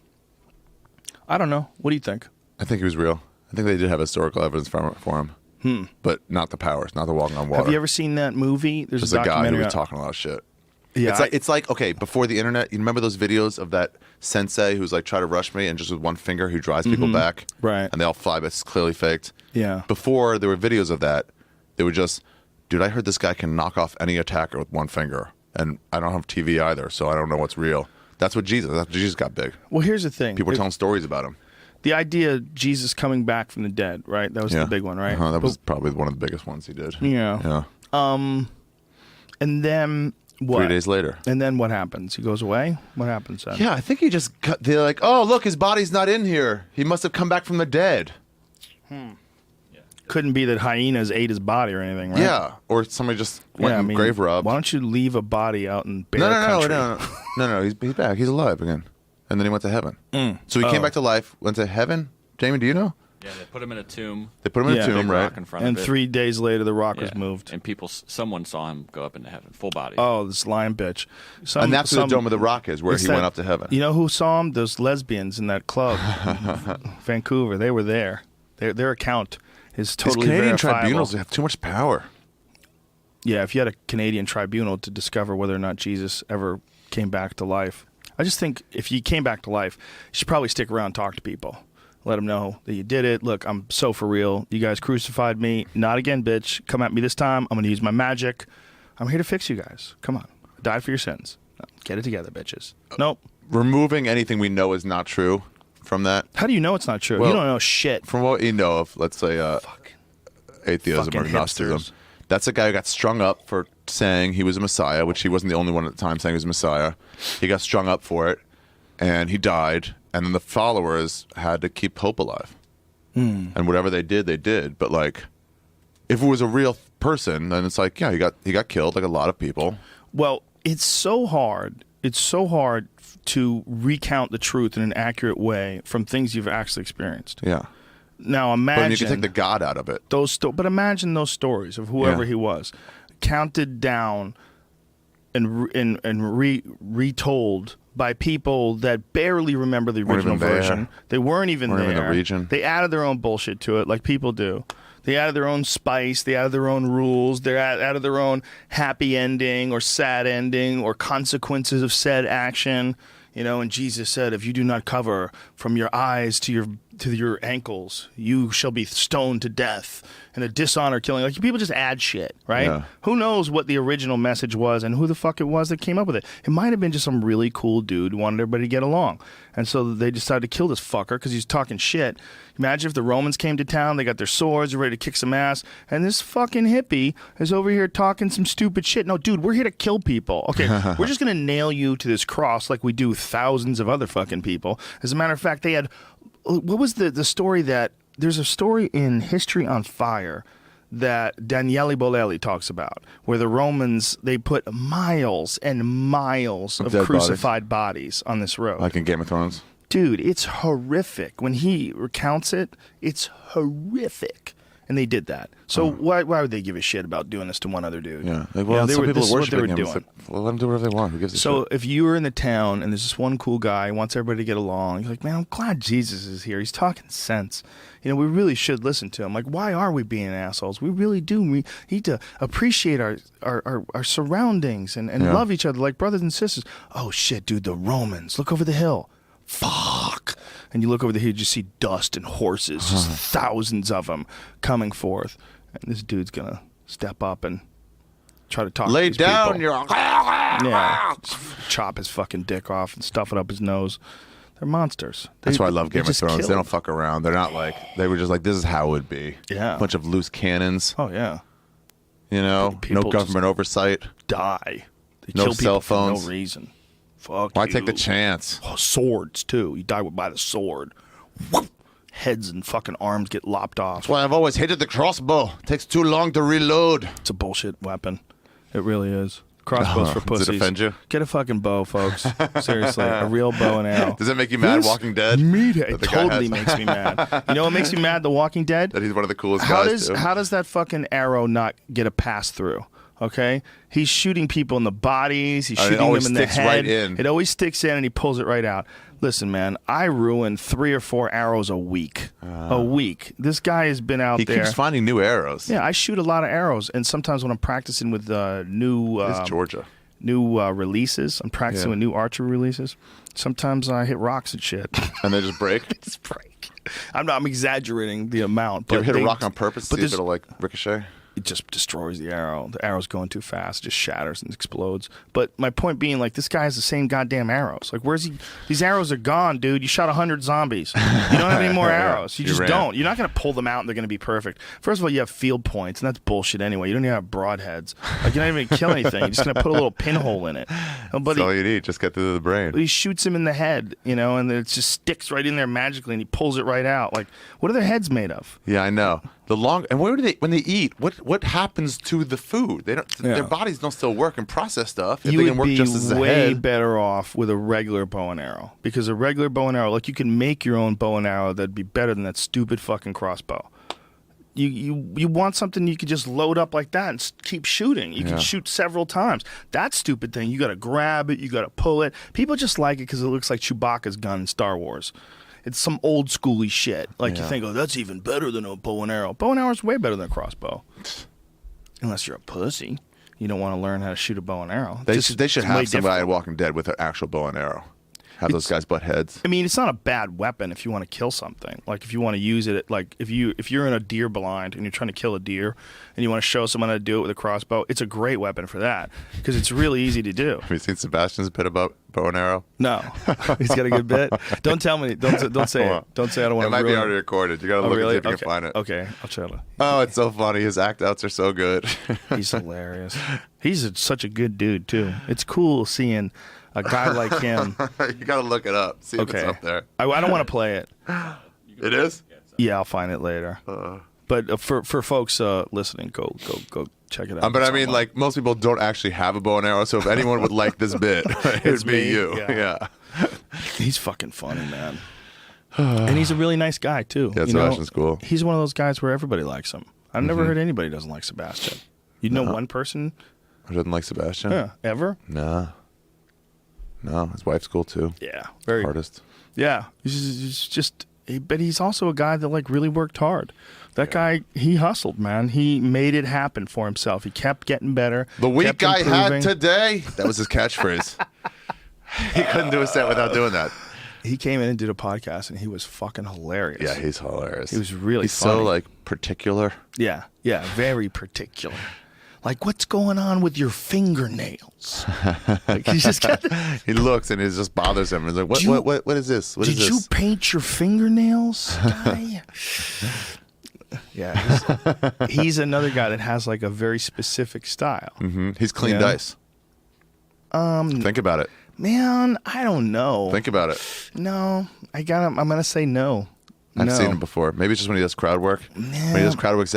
I don't know. What do you think? I think he was real. I think they did have historical evidence for him. But not the powers, not the walking on water. Have you ever seen that movie? There's Just a a guy who documentary. was talking a lot of shit. Yeah, It's like okay, before the internet, you remember those videos of that sensei who's like try to rush me and just with one finger who drives people back, Right. And they all fly, but it's clearly faked. Yeah. Before there were videos of that, they would just, dude, I heard this guy can knock off any attacker with one finger, and I don't have TV either, so I don't know what's real. That's what Jesus got big. Well, here's the thing. People were telling stories about him. The idea of Jesus coming back from the dead, right? That was the big one, right? That was probably one of the biggest ones he did. Yeah. Yeah. And then what? 3 days later. And then what happens? He goes away? What happens then? Yeah, I think he just they're like, oh, look, his body's not in here. He must have come back from the dead. Couldn't be that hyenas ate his body or anything, right? Yeah, or somebody just went and grave robbed. Why don't you leave a body out in bare No, country? no. He's back. He's alive again, and then he went to heaven. So he came back to life, went to heaven. Jamie, do you know? Yeah, they put him in a tomb. They put him in Yeah. a tomb, Big right? rock in front And of it. 3 days later, the rock was Yeah. moved. And someone saw him go up into heaven, full body. Oh, this lion bitch. And that's where the Dome of the Rock is, where it's he went up to heaven. You know who saw him? Those lesbians in that club, in Vancouver. They were there. Their account is These totally Canadian verifiable. tribunals have too much power. Yeah, if you had a Canadian tribunal to discover whether or not Jesus ever came back to life, I just think if you came back to life, you should probably stick around and talk to people. Let them know that you did it. Look, I'm so for real. You guys crucified me. Not again, bitch. Come at me this time. I'm going to use my magic. I'm here to fix you guys. Come on. I died for your sins. No, get it together, bitches. Nope. Removing anything we know is not true from that. How do you know it's not true? Well, you don't know shit. From what you know of, let's say atheism fucking or Gnosticism, hipsters. that's a guy who got strung up for saying he was a Messiah, which he wasn't the only one at the time saying he was a Messiah. He got strung up for it, and he died. And then the followers had to keep hope alive. And whatever they did, they did. But like, if it was a real person, then it's like, yeah, he got killed like a lot of people. Well, it's so hard. It's so hard to recount the truth in an accurate way from things you've actually experienced. Yeah. Now imagine But you can take the God out of it. but imagine those stories of whoever Yeah. he was, counted down and retold by people that barely remember the Weren't original even there. version. They weren't even Weren't there. even in the region. They added their own bullshit to it, like people do. They added their own spice. They added their own rules. They added their own happy ending or sad ending or consequences of said action. You know, and Jesus said, if you do not cover from your eyes to your ankles, you shall be stoned to death in a dishonor killing. Like, people just add shit, right? Yeah. Who knows what the original message was and who the fuck it was that came up with it? It might have been just some really cool dude who wanted everybody to get along. And so they decided to kill this fucker because he's talking shit. Imagine if the Romans came to town, they got their swords, they're ready to kick some ass, and this fucking hippie is over here talking some stupid shit. No, dude, we're here to kill people. Okay, we're just going to nail you to this cross like we do thousands of other fucking people. As a matter of fact, they had... What was the story that... There's a story in History on Fire that Daniele Bolelli talks about, where the Romans, they put miles and miles of Dead crucified bodies on this road. Like in Game of Thrones. Dude, it's horrific. When he recounts it, it's horrific. And they did that. So why would they give a shit about doing this to one other dude? Yeah. You Well, know, they some were, people this are is what they worshiping were him. It's doing. like, well, let them do whatever they want. Who gives a So shit? if you were in the town and there's this one cool guy who wants everybody to get along, you're like, man, I'm glad Jesus is here. He's talking sense. You know, we really should listen to him. Like, why are we being assholes? We really do. We need to appreciate our surroundings and Yeah. love each other like brothers and sisters. Oh, shit, dude, the Romans. Look over the hill. Fuck. And you look over the hill, you just see dust and horses, just thousands of them coming forth. And this dude's going to step up and try to talk to Lay these down people. your... Yeah, just chop his fucking dick off and stuff it up his nose. They're monsters. That's why I love they Game of just Thrones. They kill. don't fuck around. They're not like... They were just like, this is how it would be. Yeah. A bunch of loose cannons. Oh yeah, You know? People No government oversight. die. They No kill cell people for phones. no reason. Fuck Why you. take the chance? Oh, swords too. You die by the sword. Whoop. Heads and fucking arms get lopped off. That's why I've always hated the crossbow. It takes too long to reload. It's a bullshit weapon. It really is. Crossbows for Does pussies. it offend you? Get a fucking bow, folks. Seriously, a real bow and arrow. Does it make you mad, This Walking Dead? It that the guy totally has? makes me mad. You know what makes me mad? The Walking Dead. That he's one of the coolest How guys, too. does that fucking arrow not get a pass through? Okay, he's shooting people in the bodies. He's And it shooting them always in the sticks head. right in. It always sticks in, and he pulls it right out. Listen, man, I ruin 3 or 4 arrows a week. A week. This guy has been out He there. keeps finding new arrows. Yeah, I shoot a lot of arrows, and sometimes when I'm practicing with new It's Georgia. releases, I'm practicing Yeah. with new archery releases. Sometimes I hit rocks and shit. And they just break. Just break. I'm exaggerating the amount. Do you But ever hit they- a rock on purpose to but see if there's- it'll like ricochet? it just destroys the arrow. The arrow's going too fast, it just shatters and explodes. But my point being, like, this guy has the same goddamn arrows. Like, where's he? These arrows are gone, dude. You shot 100 zombies. You don't have any more arrows. You You just ran. don't. You're not going to pull them out and they're going to be perfect. First of all, you have field points, and that's bullshit anyway. You don't even have broadheads. Like, you're not even going to kill anything. You're just going to put a little pinhole in it. But That's all you need. Just get through the brain. he shoots him in the head, you know, and it just sticks right in there magically, and he pulls it right out. Like, what are their heads made of? Yeah, I know. And where do they when they eat? What happens to the food? They don't. Yeah. Their bodies don't still work and process stuff. If You they would can work be just as a way head. better off with a regular bow and arrow, because a regular bow and arrow, like, you can make your own bow and arrow that'd be better than that stupid fucking crossbow. You want something you could just load up like that and keep shooting. You can Yeah. shoot several times. That stupid thing, you got to grab it, you got to pull it. People just like it because it looks like Chewbacca's gun in Star Wars. It's some old schooly shit. Like, you Yeah. think, oh, that's even better than a bow and arrow. Bow and arrow is way better than a crossbow. Unless you're a pussy. You don't want to learn how to shoot a bow and arrow. They Just- should it's way have some guy different. in Walking Dead with an actual bow and arrow. have those guys butt heads. I mean, it's not a bad weapon if you want to kill something. Like if you want to use it, like if you're in a deer blind and you're trying to kill a deer, and you want to show someone how to do it with a crossbow, it's a great weapon for that because it's really easy to do. Have you seen Sebastian's bit about bow and arrow? No, he's got a good bit. Don't tell me. Don't say it. Don't say I don't want It to. might be ruin already recorded. You gotta Oh, look really? and see if you Okay. can find it. Okay, I'll try to. Oh, it's so funny. His act outs are so good. He's hilarious. He's such a good dude too. It's cool seeing a guy like him. You gotta look it up. See if Okay, it's up there. I don't want to play it. It is? Yeah, I'll find it later. But for folks listening, go check it out. But I It's mean, online. like, most people don't actually have a bow and arrow, so if anyone would like this bit, It's it'd be me. you. Yeah. He's fucking funny, man. And he's a really nice guy too. Yeah, You know, Sebastian's cool. He's one of those guys where everybody likes him. I've never heard anybody doesn't like Sebastian. You know one person? I didn't like Sebastian. Yeah, ever? No, his wife's cool too. Yeah, very. Artist. Yeah, he's just. But he's also a guy that like really worked hard. That guy, he hustled, man. He made it happen for himself. He kept getting better. The week kept I had improving. today. That was his catchphrase. He couldn't do a set without doing that. He came in and did a podcast, and he was fucking hilarious. Yeah, he's hilarious. He was really He's funny. so like particular. Yeah, very particular. Like, what's going on with your fingernails? Like, he's just got. He looks and it just bothers him. He's like, Do you- what is this? What is Did you this? paint your fingernails, guy? Yeah, he's another guy that has like a very specific style. He's clean Yeah. dice. Think about it. Man, I don't know. Think about it. No, I'm gonna say no. I've No. seen him before. Maybe it's just when he does crowd work. When he does crowd work,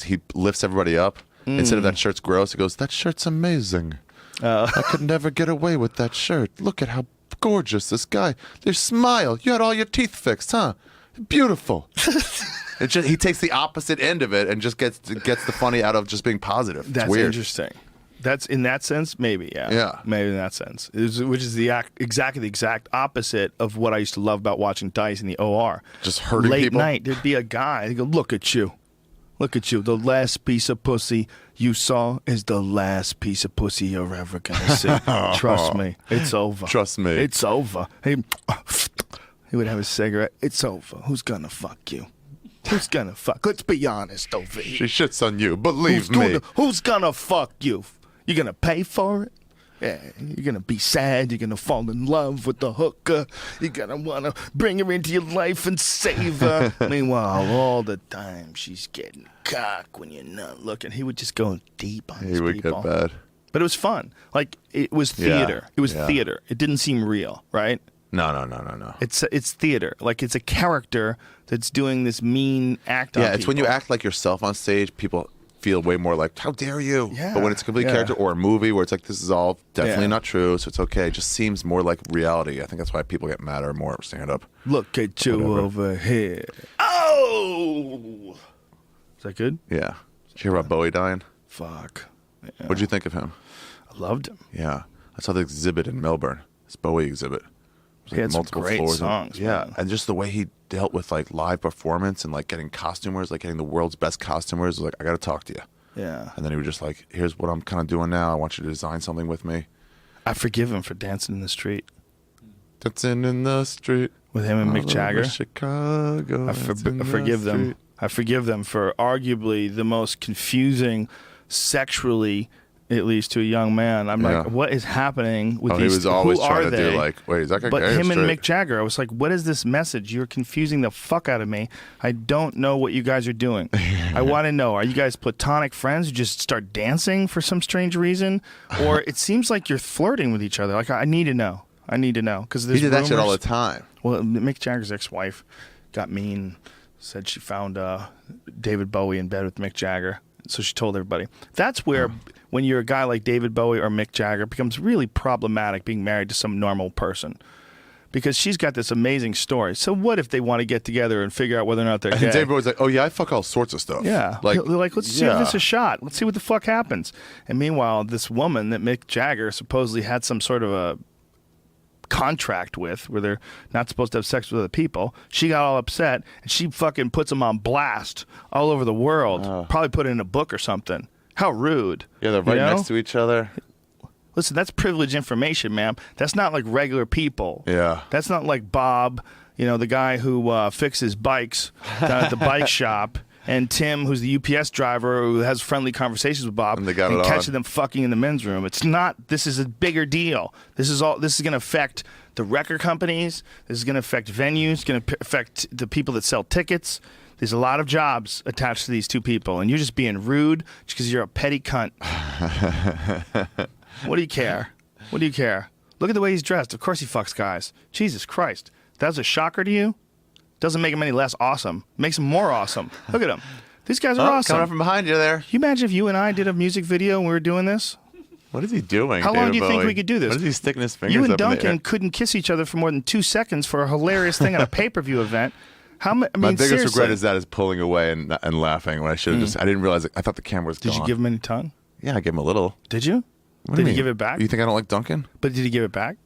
he lifts everybody up. Instead of that shirt's gross, he goes, "That shirt's amazing. I could never get away with that shirt. Look at how gorgeous this guy. Your smile. You had all your teeth fixed, huh? Beautiful." It's just, he takes the opposite end of it and just gets the funny out of just being positive. It's That's weird. interesting. That's in that sense, maybe, yeah. Yeah. Maybe in that sense. Which is exactly the exact opposite of what I used to love about watching Dice in the OR. Just hurting Late people? night, there'd be a guy, he'd go, look at you. Look at you. The last piece of pussy you saw is the last piece of pussy you're ever going to see. Trust me. It's over. Trust me. It's over. He would have a cigarette. It's over. Who's going to fuck you? Who's going to fuck? Let's be honest over here. She shits on you. Believe me. Who's gonna fuck you? You gonna pay for it? Yeah, you're gonna be sad. You're gonna fall in love with the hooker. You're gonna wanna bring her into your life and save her. Meanwhile, all the time she's getting cock when you're not looking. He would just go deep on He these would people. get bad. But it was fun. Like it was Yeah, theater. It was yeah. theater. It didn't seem real, right? No. It's theater. Like it's a character that's doing this mean act on Yeah, it's when you people. act like yourself on stage, people feel way more like, how dare you? Yeah, But when it's a complete yeah. character or a movie where it's like, this is all definitely Yeah. not true, so it's okay. It just seems more like reality. I think that's why people get mad or more stand up. Look at you Whatever. over here. Oh! Is that good? Yeah. Did you hear about Bowie dying? Fuck. Yeah. What'd you think of him? I loved him. Yeah. I saw the exhibit in Melbourne, this Bowie exhibit. It was He had some great and- songs, yeah, man. and just the way he dealt with like live performance and like getting costumers, like getting the world's best costumers. Like, I got to talk to you. Yeah. And then he was just like, here's what I'm kind of doing now. I want you to design something with me. I forgive him for dancing in the street Dancing in the street. with him and all Mick Jagger. over Chicago. I forgive them. I forgive them for arguably the most confusing sexually, at least to a young man. I'm Yeah. like, what is happening with Oh, these? he was always who trying are to they? do like, wait, is that guy But gay or him and straight? Mick Jagger, I was like, what is this message? You're confusing the fuck out of me. I don't know what you guys are doing. I want to know, are you guys platonic friends who just start dancing for some strange reason? Or it seems like you're flirting with each other. Like, I need to know. I need to know. Because He did that shit all the time. Well, Mick Jagger's ex-wife got mean, said she found David Bowie in bed with Mick Jagger. So she told everybody. That's where, when you're a guy like David Bowie or Mick Jagger, it becomes really problematic being married to some normal person. Because she's got this amazing story. So what if they want to get together and figure out whether or not they're And gay? David was like, oh yeah, I fuck all sorts of stuff. Yeah. Like, They're like, let's see if this is a shot. Let's see what the fuck happens. And meanwhile, this woman that Mick Jagger supposedly had some sort of a contract with, where they're not supposed to have sex with other people, she got all upset and she fucking puts them on blast all over the world. Probably put it in a book or something. How rude. Yeah, they're right You know? next to each other. Listen, that's privileged information, ma'am. That's not like regular people. Yeah. That's not like Bob, the guy who fixes bikes down at the bike shop, and Tim, who's the UPS driver who has friendly conversations with Bob And they got it catches on. them fucking in the men's room. It's not. This is a bigger deal. This is going to affect the record companies. This is going to affect venues. It's going to affect the people that sell tickets. There's a lot of jobs attached to these two people, and you're just being rude just because you're a petty cunt. What do you care? What do you care? Look at the way he's dressed. Of course he fucks guys. Jesus Christ. That's a shocker to you? Doesn't make him any less awesome. Makes him more awesome. Look at him. These guys are awesome. Coming up from behind you there. Can you imagine if you and I did a music video and we were doing this? What is he doing? How long David do you think Bowie? we could do this? What is he sticking his fingers You and up in the air? Duncan couldn't kiss each other for more than 2 seconds for a hilarious thing at a pay-per-view event. My biggest seriously. regret is pulling away and laughing when I should have just. I didn't realize it. I thought the camera was Did gone. you give him any tongue? Yeah, I gave him a little. Did you? What do Did you he mean? give it back? You think I don't like Duncan? But did he give it back?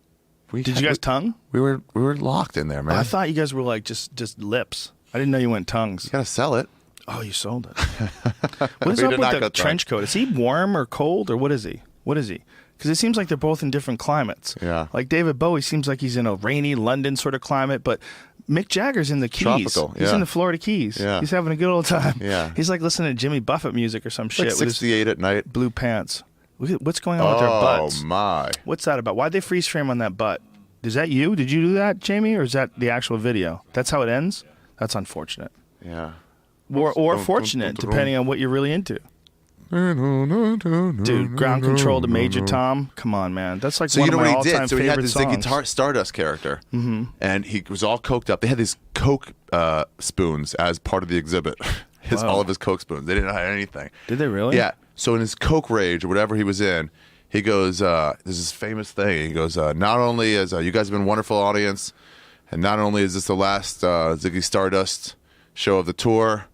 Did you guys tongue? We were locked in there, man. I thought you guys were like just lips. I didn't know you went tongues. You gotta sell it. Oh, you sold it. What is We up did with not the go trench coat? Is he warm or cold or what is he? What is he? Because it seems like they're both in different climates. Yeah. Like David Bowie seems like he's in a rainy London sort of climate, but Mick Jagger's in the Keys. Tropical, He's yeah. in the Florida Keys. Yeah. He's having a good old time. Yeah. He's like listening to Jimmy Buffett music or some shit Like with his 68 at night. blue pants. Look at what's going on with their butts? Oh my! What's that about? Why'd they freeze frame on that butt? Is that you? Did you do that, Jamie, or is that the actual video? That's how it ends? That's unfortunate. Yeah. Or fortunate, depending on what you're really into. Dude, ground control to Major Tom. Come on, man. That's like So one you know of my what he all-time did? So he had favorite this songs. Stardust character, and he was all coked up. They had these Coke spoons as part of the exhibit. Wow. All of his Coke spoons. They didn't hide anything. Did they really? Yeah. So in his Coke rage or whatever he was in, he goes, "There's this famous thing." He goes, "Not only is you guys have been a wonderful audience, and not only is this the last Ziggy Stardust show of the tour."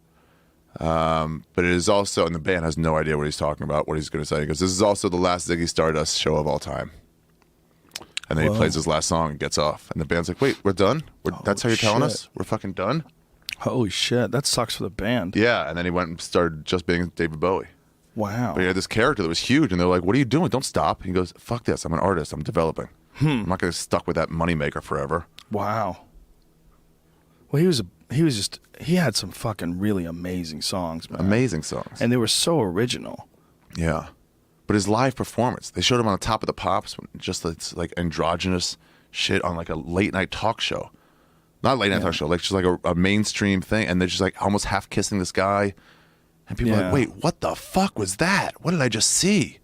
But it is also, and the band has no idea what he's talking about, what he's going to say. He goes, "This is also the last Ziggy Stardust show of all time." And then he plays his last song and gets off. And the band's like, "Wait, we're done? That's how you're telling shit. us? We're fucking done?" Holy shit. That sucks for the band. Yeah. And then he went and started just being David Bowie. Wow. But he had this character that was huge. And they're like, "What are you doing? Don't stop." He goes, "Fuck this. I'm an artist. I'm developing. I'm not going to get stuck with that moneymaker forever." Wow. Well, he had some fucking really amazing songs, man. Amazing songs. And they were so original. Yeah. But his live performance, they showed him on the Top of the Pops, just this like androgynous shit on like a late night talk show. Not late night talk show, like just like a mainstream thing. And they're just like almost half kissing this guy. And people are like, "Wait, what the fuck was that? What did I just see?"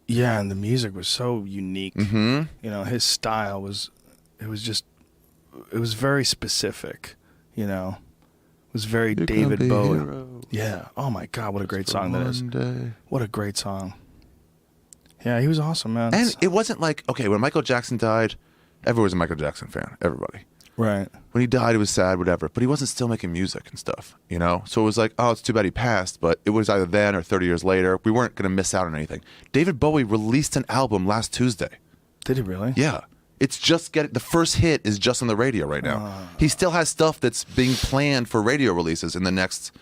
Yeah, and the music was so unique. Mm-hmm. His style was very specific, It was very David Bowie. Yeah. Oh my God, what a great song that is. What a great song. Yeah, he was awesome, man. And it wasn't like, okay, when Michael Jackson died, everyone was a Michael Jackson fan. Everybody. Right. When he died, it was sad, whatever. But he wasn't still making music and stuff, So it was like, oh, it's too bad he passed. But it was either then or 30 years later. We weren't going to miss out on anything. David Bowie released an album last Tuesday. Did he really? Yeah. It's just the first hit is just on the radio right now. He still has stuff that's being planned for radio releases in the next,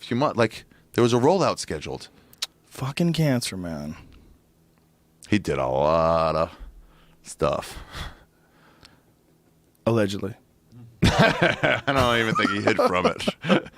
few months. Like, there was a rollout scheduled. Fucking cancer, man. He did a lot of stuff. Allegedly. I don't even think he hid from it.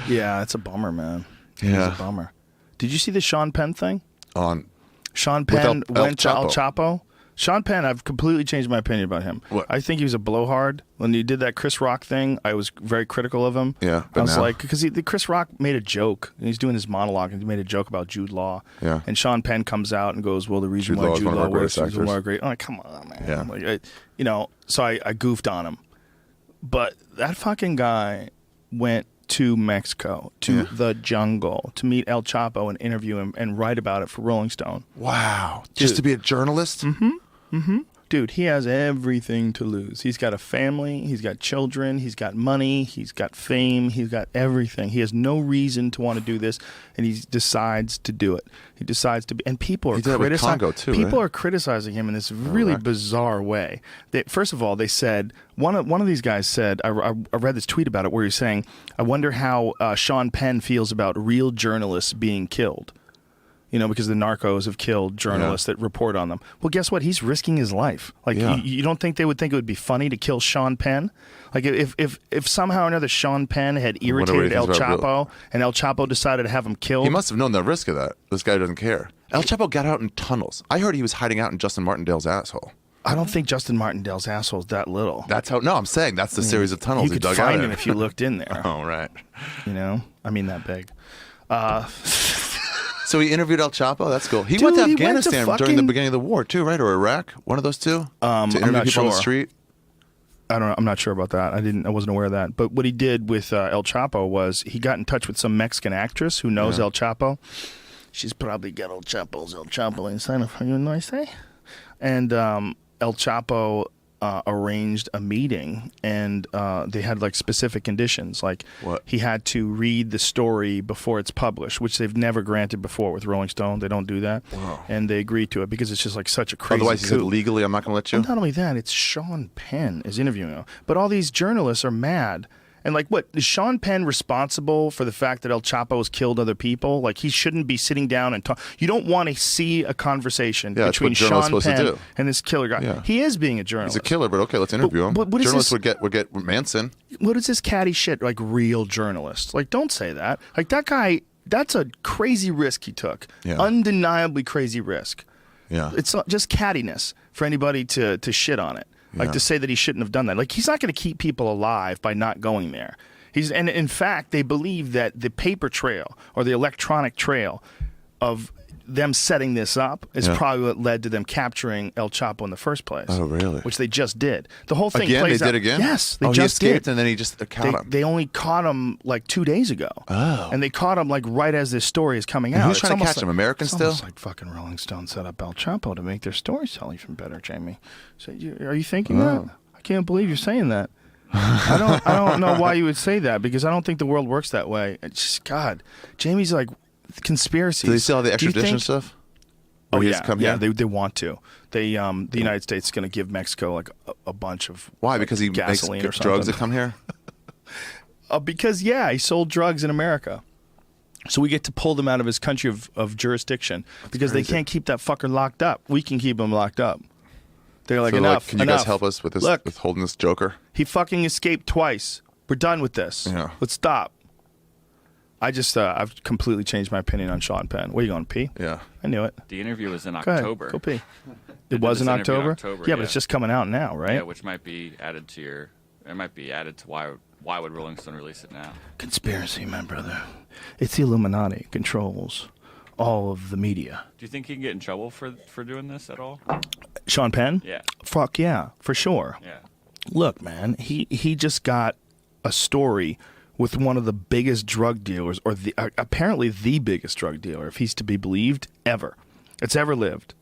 Yeah, it's a bummer, man. Yeah. It's a bummer. Did you see the Sean Penn thing? Sean With Penn El went to El Chapo. Chapo. Sean Penn, I've completely changed my opinion about him. What? I think he was a blowhard. When he did that Chris Rock thing, I was very critical of him. Yeah, I but was now? like, because Chris Rock made a joke, and he's doing his monologue, and he made a joke about Jude Law. Yeah. And One Penn comes out and goes, well, the reason Jude why Law is Jude one of our Law greatest works is actors. more great. I'm like, come on, man. Yeah. Like, so I goofed on him. But that fucking guy went to Mexico, to the jungle, to meet El Chapo and interview him and write about it for Rolling Stone. Wow. Just to be a journalist? Dude, he has everything to lose. He's got a family, he's got children, he's got money, he's got fame, he's got everything. He has no reason to want to do this, and he decides to do it. He decides to be, and people are He did it with Congo too, People right? are criticizing him in this really bizarre way. First of all, they said one of these guys said, I read this tweet about it where he's saying, I wonder how Sean Penn feels about real journalists being killed. because the narcos have killed journalists that report on them. Well, guess what? He's risking his life. Like, you don't think they would think it would be funny to kill Sean Penn? Like, if somehow or another Sean Penn had irritated El Chapo and El Chapo decided to have him killed. He must have known the risk of that. This guy doesn't care. El Chapo got out in tunnels. I heard he was hiding out in Justin Martindale's asshole. I don't think Justin Martindale's asshole is that little. That's how. No, I'm saying that's the series of tunnels You he could dug find out him if you looked in there. Oh, right. I mean that big. So he interviewed El Chapo. That's cool. He Dude, went to he went to Afghanistan during the fucking- beginning of the war too, right? Or Iraq, one of those two. To interview not people on the sure. street. I don't know. I'm not sure about that. I wasn't aware of that. But what he did with El Chapo was he got in touch with some Mexican actress who knows El Chapo. She's probably got El Chapo inside of her, you know what I say? And El Chapo arranged a meeting, and they had like specific conditions. Like What? he had to read the story before it's published, which they've never granted before with Rolling Stone. They don't do that. Wow. And they agreed to it because it's just like such a crazy Otherwise, he said coup. legally, I'm not going to let you. Well, not only that, it's Sean Penn is interviewing him. But all these journalists are mad. And like, what, is Sean Penn responsible for the fact that El Chapo has killed other people? Like, he shouldn't be sitting down and talk. You don't want to see a conversation Yeah, that's between what journalists Sean are supposed to Penn do. and this killer guy. Yeah. He is being a journalist. He's a killer, but okay, let's interview him. but what is Journalists this- would get Manson. What is this catty shit? Like, real journalists? Like, don't say that. Like, that guy, that's a crazy risk he took. Yeah. Undeniably crazy risk. Yeah. It's not just cattiness for anybody to shit on it. Like, Yeah. to say that he shouldn't have done that. Like, he's not going to keep people alive by not going there. And in fact, they believe that the paper trail or the electronic trail of them setting this up is probably what led to them capturing El Chapo in the first place. Oh, really? Which they just did. The whole thing Again? plays They out. did again? Yes, they he just escaped did. and then he just caught him. They only caught him like 2 days ago. Oh. And they caught him like right as this story is coming out. who's It's trying to almost catch him? Americans it's almost still? like fucking Rolling Stone set up El Chapo to make their story sell even better, Jamie. So are you thinking that? I can't believe you're saying that. I don't know why you would say that, because I don't think the world works that way. It's just, God, Jamie's like conspiracies. Do they still have the Do you extradition think- stuff? Oh Or he yeah, just come yeah. here? They want to. The United States is going to give Mexico like a bunch of Why? Because he makes gasoline or drugs something. that come here? Because he sold drugs in America. So we get to pull them out of his country of jurisdiction because crazy. they can't keep that fucker locked up. We can keep him locked up. They're like, So, enough. can you enough. guys help us with this? Look, With holding this Joker? he fucking escaped twice. We're done with this. Yeah. Let's stop. I just, I've completely changed my opinion on Sean Penn. Where you going, pee? Yeah. I knew it. The interview was in Go ahead. October. Go pee. They It did was in this interview in October? October, Yeah, but yeah. it's just coming out now, right? Yeah, which might be added to your. It might be added to why would Rolling Stone release it now? Conspiracy, my brother. It's the Illuminati controls all of the media. Do you think he can get in trouble for doing this at all? Sean Penn? Yeah. Fuck yeah, for sure. Yeah. Look, man, he just got a story with one of the biggest drug dealers, or apparently the biggest drug dealer, if he's to be believed, that's ever lived,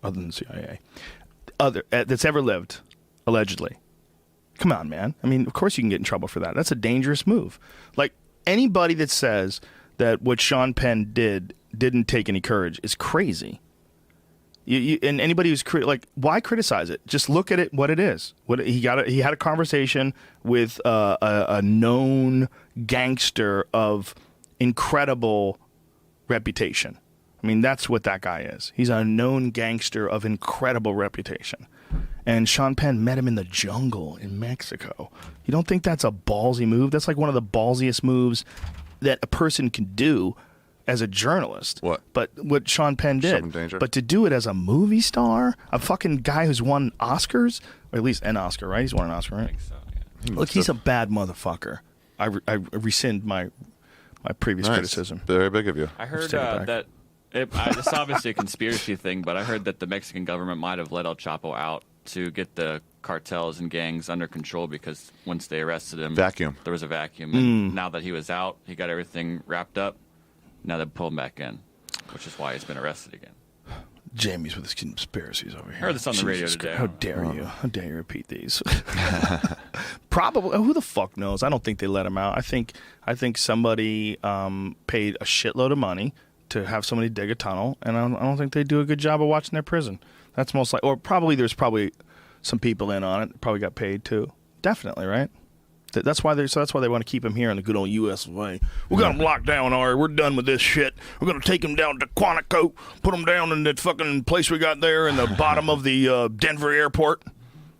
other than the CIA, that's ever lived, allegedly. Come on, man. I mean, of course you can get in trouble for that. That's a dangerous move. Like, anybody that says that what Sean Penn didn't take any courage is crazy. And anybody who's why criticize it? Just look at it what it is. He had a conversation with a known gangster of incredible reputation. I mean, that's what that guy is. He's a known gangster of incredible reputation. And Sean Penn met him in the jungle in Mexico. You don't think that's a ballsy move? That's like one of the ballsiest moves that a person can do as a journalist. What? But what Sean Penn Shove him did. in danger? But to do it as a movie star, a fucking guy who's won Oscars, or at least an Oscar, right? He's won an Oscar, I right? think so. Yeah. Look, he's a bad motherfucker. I rescind my previous Nice. criticism. Very big of you. I heard take it back. that. It's obviously a conspiracy thing, but I heard that the Mexican government might have let El Chapo out to get the cartels and gangs under control, because once they arrested him, Vacuum. there was a vacuum. And now that he was out, he got everything wrapped up. Now they pull him back in, which is why he's been arrested again. Jamie's with his conspiracies over here. heard this on the radio Jesus today. Christ, how dare you? How dare you repeat these? Probably. Who the fuck knows? I don't think they let him out. I think somebody paid a shitload of money to have somebody dig a tunnel, and I don't think they do a good job of watching their prison. That's most likely. Or there's probably some people in on it. Probably got paid too. Definitely, right? That's why they want to keep him here in the good old U.S. way. We got him locked down, Ari. We're done with this shit. We're gonna take him down to Quantico, put him down in that fucking place we got there in the bottom of the Denver airport.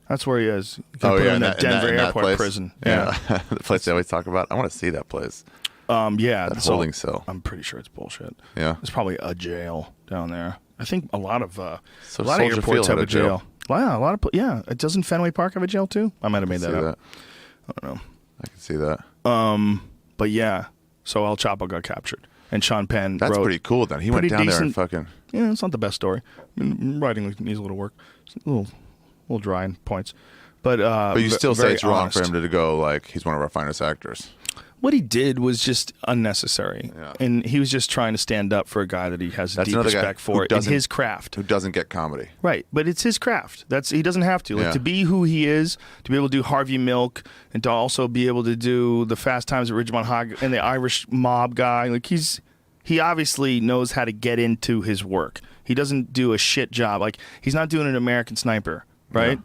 That's where he is. You can put him in that Denver airport place. prison. Yeah, the place they always talk about. I want to see that place. Yeah, That holding cell. I'm pretty sure it's bullshit. Yeah. There's probably a jail down there. I think a lot of Soldier airports Field have had a jail. Wow, a lot of doesn't Fenway Park have a jail too? I might have made that up. I don't know. I can see that. But yeah, so El Chapo got captured, and Sean Penn. That's wrote pretty cool. Then he went pretty down there and decent- fucking. Yeah, it's not the best story. I mean, writing needs a little work. It's a little dry in points, but But you still say very it's wrong honest. for him to go like he's one of our finest actors. What he did was just unnecessary, Yeah. and he was just trying to stand up for a guy that he has a That's deep another guy respect who for in doesn't- his craft. Who doesn't get comedy? Right, but it's his craft. He doesn't have to. Like Yeah. to be who he is, to be able to do Harvey Milk, and to also be able to do the Fast Times at Ridgemont High and the Irish Mob guy. Like he obviously knows how to get into his work. He doesn't do a shit job. Like he's not doing an American Sniper, right?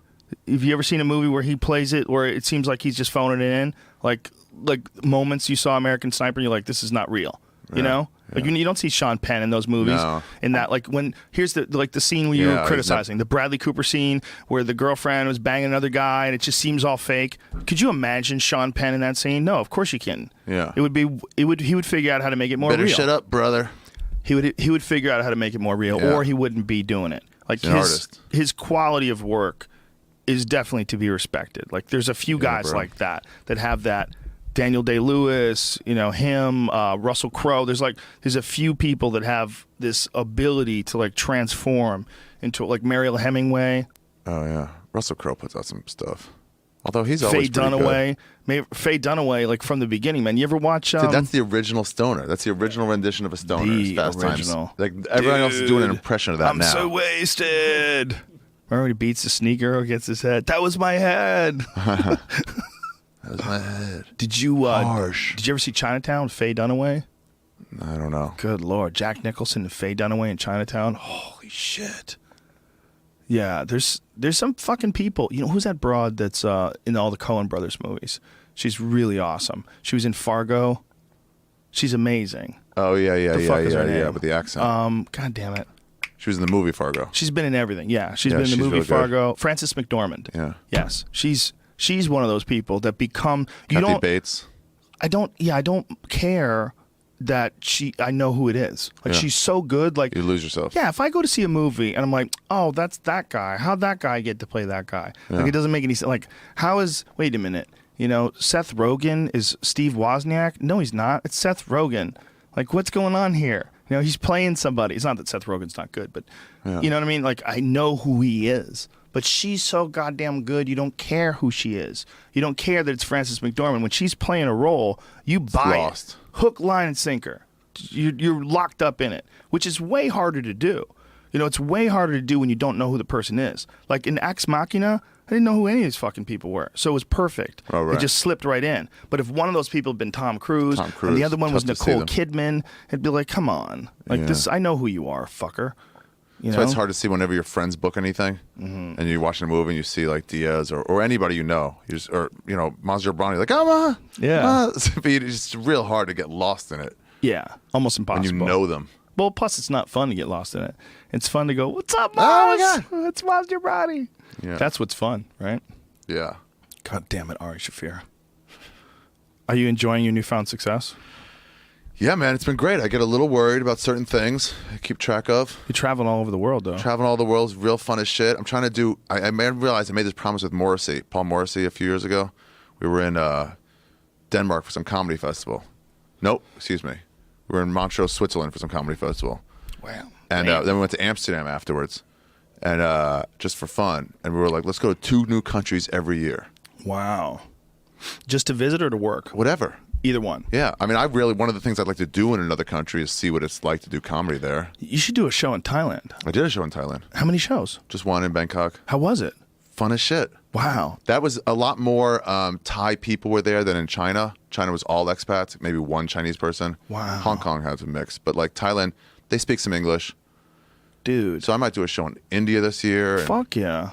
Have you ever seen a movie where he plays it where it seems like he's just phoning it in? Like moments you saw American Sniper, you're like, this is not real. You know? Like you don't see Sean Penn in those movies. No. In that, like when here's the scene where you Yeah, were criticizing the Bradley Cooper scene where the girlfriend was banging another guy and it just seems all fake. Could you imagine Sean Penn in that scene? No, of course you can. Yeah. He would figure out how to make it more Better real. shut up, brother. He would figure out how to make it more real, Yeah. or he wouldn't be doing it. Like He's an artist. his quality of work is definitely to be respected. Like there's a few guys bro. like that have that. Daniel Day-Lewis, him, Russell Crowe. There's a few people that have this ability to like transform into like Mariel Hemingway, Oh yeah, Russell Crowe puts out some stuff. Although he's Faye always pretty Dunaway. Faye Dunaway, like from the beginning, man. You ever watch? good. Dude, that's the original Stoner. That's the original rendition of a Stoner. The It's Fast original. Times. Like everyone else is doing an impression of that I'm now. so wasted. Remember when he beats the sneaker against his head? That was my head. That was my head. Did you Harsh. Did you ever see Chinatown with Faye Dunaway? I don't know. Good Lord, Jack Nicholson and Faye Dunaway in Chinatown. Holy shit. Yeah, there's some fucking people. You know who's that broad that's in all the Coen Brothers movies? She's really awesome. She was in Fargo. She's amazing. Oh yeah, The fuck is her name? with the accent. God damn it. She was in the movie Fargo. She's been in everything. Yeah, she's Yeah, been in the she's movie really good. Fargo. Frances McDormand. Yeah. Yes, she's one of those people that become. You Kathy don't. Bates. I don't care that I know who it is. Like Yeah. she's so good. Like You lose yourself. yeah, if I go to see a movie and I'm like, oh, that's that guy. How'd that guy get to play that guy? Yeah. Like it doesn't make any sense. Like wait a minute. Seth Rogen is Steve Wozniak? No, he's not. It's Seth Rogen. Like what's going on here? He's playing somebody. It's not that Seth Rogen's not good, but you know what I mean? Like I know who he is. But she's so goddamn good, you don't care who she is. You don't care that it's Frances McDormand. When she's playing a role, you buy lost. it. Hook, line, and sinker. You're locked up in it, which is way harder to do. It's way harder to do when you don't know who the person is. Like in Ex Machina, I didn't know who any of these fucking people were. So it was perfect. Oh, right. It just slipped right in. But if one of those people had been Tom Cruise, and the other one was tough to see Nicole them. Kidman, it'd be like, come on. Like Yeah. this, I know who you are, fucker. So it's hard to see whenever your friends book anything, and you're watching a movie and you see like Diaz or anybody you know, Mazur Brownie, you're like, come on, Yeah. But it's just real hard to get lost in it Yeah, almost impossible. when you know them. Well, plus it's not fun to get lost in it. It's fun to go, what's up, Maz? Oh, my It's Maz your body. Yeah. That's what's fun, right? Yeah. God damn it, Ari Shafir. Are you enjoying your newfound success? Yeah, man, it's been great. I get a little worried about certain things I keep track of. You're traveling all over the world, though. Traveling all the world is real fun as shit. I'm trying to do. I realized I made this promise with Paul Morrissey, a few years ago. We were in Denmark for some comedy festival. Nope, excuse me. We were in Montreux, Switzerland for some comedy festival. Wow. And then we went to Amsterdam afterwards, and just for fun. And we were like, let's go to 2 new countries every year. Wow. Just to visit or to work? Whatever. Either one. Yeah, I mean, one of the things I'd like to do in another country is see what it's like to do comedy there. You should do a show in Thailand. I did a show in Thailand. How many shows? Just one in Bangkok. How was it? Fun as shit. Wow. That was a lot more Thai people were there than in China. China was all expats, maybe one Chinese person. Wow. Hong Kong has a mix. But like Thailand, they speak some English. Dude. So I might do a show in India this year. And, Fuck yeah.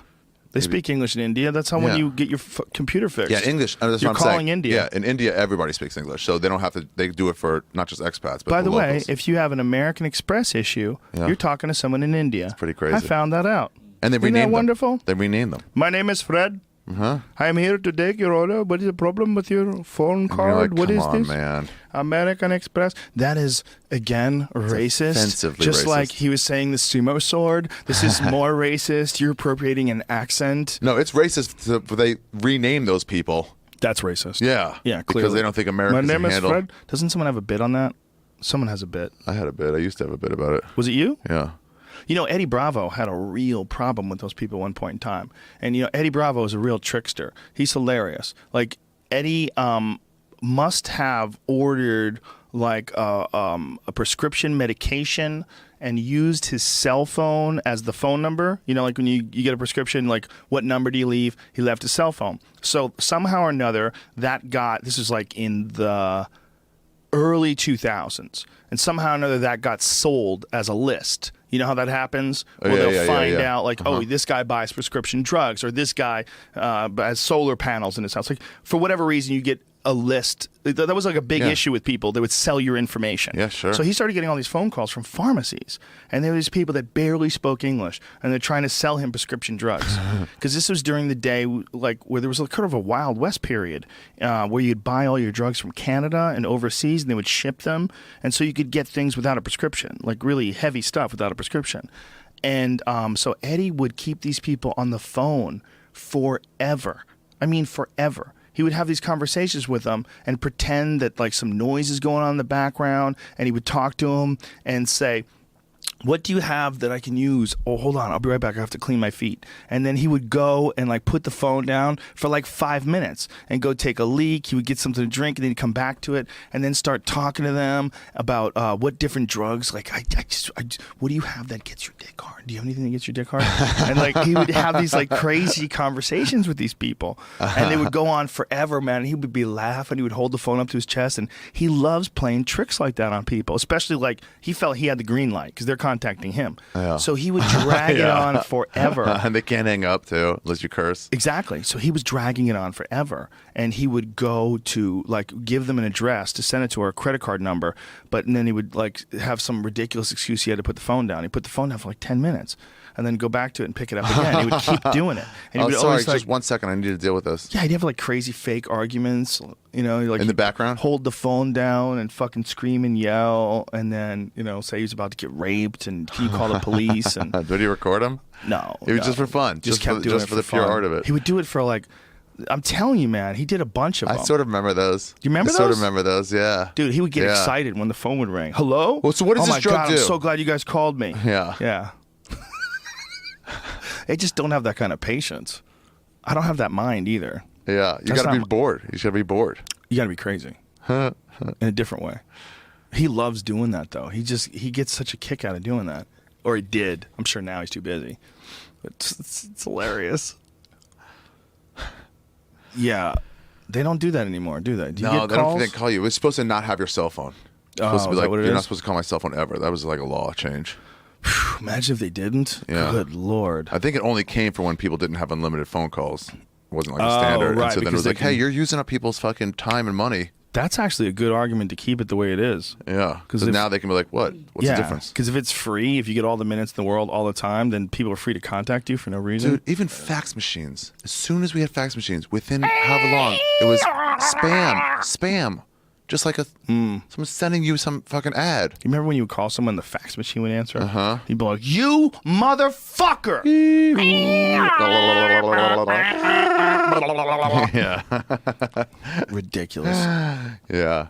They speak English in India. That's how when you get your computer fixed. Yeah, English. That's You're what I'm calling saying. India. Yeah, in India, everybody speaks English, so they don't have to. They do it for not just expats, but By the way, locals. if you have an American Express issue, Yeah. you're talking to someone in India. It's pretty crazy. I found that out. and they Isn't renamed that them. wonderful? They renamed them. My name is Fred. I am here to take your order. What is the problem with your phone And card? you're like, What come is on, this? man. American Express. That is, again, racist. offensively Just racist. like he was saying the sumo sword. This is more racist. You're appropriating an accent. No, it's racist. They rename those people. That's racist. Yeah. Yeah, Because clearly. they don't think Americans My name can is handle. Fred. Doesn't someone have a bit on that? Someone has a bit. I had a bit. I used to have a bit about it. Was it you? Yeah. You know, Eddie Bravo had a real problem with those people at one point in time. And, you know, Eddie Bravo is a real trickster. He's hilarious. Like, Eddie must have ordered, like, a prescription medication and used his cell phone as the phone number. You know, like when you get a prescription, like, what number do you leave? He left his cell phone. So somehow or another, this is like in the early 2000s. And somehow or another, that got sold as a list. You know how that happens? Oh, Where yeah, they'll yeah, find yeah. out, like, oh, this guy buys prescription drugs, or this guy has solar panels in his house. Like, for whatever reason, you get a list. That was like a big issue with people. They would sell your information. Yeah, sure. So he started getting all these phone calls from pharmacies. And there were these people that barely spoke English, and they're trying to sell him prescription drugs. Because this was during the day, like, where there was kind of a Wild West period, where you'd buy all your drugs from Canada and overseas, and they would ship them. And so you could get things without a prescription, like really heavy stuff without a prescription. And so Eddie would keep these people on the phone forever. I mean, forever. He would have these conversations with them and pretend that, like, some noise is going on in the background, and he would talk to them and say, what do you have that I can use? Oh, hold on. I'll be right back. I have to clean my feet. And then he would go and, like, put the phone down for like 5 minutes and go take a leak. He would get something to drink, and then he'd come back to it and then start talking to them about what different drugs. Like, what do you have that gets your dick hard? Do you have anything that gets your dick hard? And, like, he would have these, like, crazy conversations with these people. And they would go on forever, man. And he would be laughing. He would hold the phone up to his chest. And he loves playing tricks like that on people, especially, like, he felt he had the green light because they're contacting him. Yeah. So he would drag it on forever. And they can't hang up, too, unless you curse. Exactly. So he was dragging it on forever. And he would go to, like, give them an address to send it to, or a credit card number. And then he would, like, have some ridiculous excuse he had to put the phone down. He put the phone down for like 10 minutes and then go back to it and pick it up again. He would keep doing it. And he would sorry, always, like, just 1 second. I need to deal with this. yeah, he'd have, like, crazy fake arguments, you know, like, In the background? hold the phone down and fucking scream and yell, and then, you know, say he was about to get raped, and can you call the police? And Did he record him? no, It was no. just for fun. Just kept doing just it for the pure fun. art of it. He would do it for, like, I'm telling you, man, he did a bunch of them. I sort of remember those. You remember I sort of those? remember those, yeah. Dude, he would get Yeah. excited when the phone would ring. Hello? Well, so what does oh this my drug God, do? I'm so glad you guys called me. Yeah. Yeah. They just don't have that kind of patience. I don't have that mind either. Yeah, you That's got to be not- bored. You should be bored. You got to be crazy in a different way. He loves doing that, though. He gets such a kick out of doing that. Or he did. I'm sure now he's too busy. But it's hilarious. Yeah. They don't do that anymore, do they? Do you No, get they calls? don't call you. It's supposed to not have your cell phone. It's Oh, supposed to be is that like, what it you're not is? supposed to call my cell phone ever. That was like a law change. Imagine if they didn't. Yeah. Good Lord. I think it only came for when people didn't have unlimited phone calls. It wasn't like a standard. right, And so then it because was they like, hey, can- you're using up people's fucking time and money. That's actually a good argument to keep it the way it is. Yeah. 'Cause So if- now they can be like, what? What's the difference? Because if it's free, if you get all the minutes in the world all the time, then people are free to contact you for no reason. Dude, even fax machines. As soon as we had fax machines, within however long, it was spam. Just like someone's sending you some fucking ad. You remember when you would call someone, the fax machine would answer? Uh-huh. He'd be like, you motherfucker! Yeah. Ridiculous. Yeah.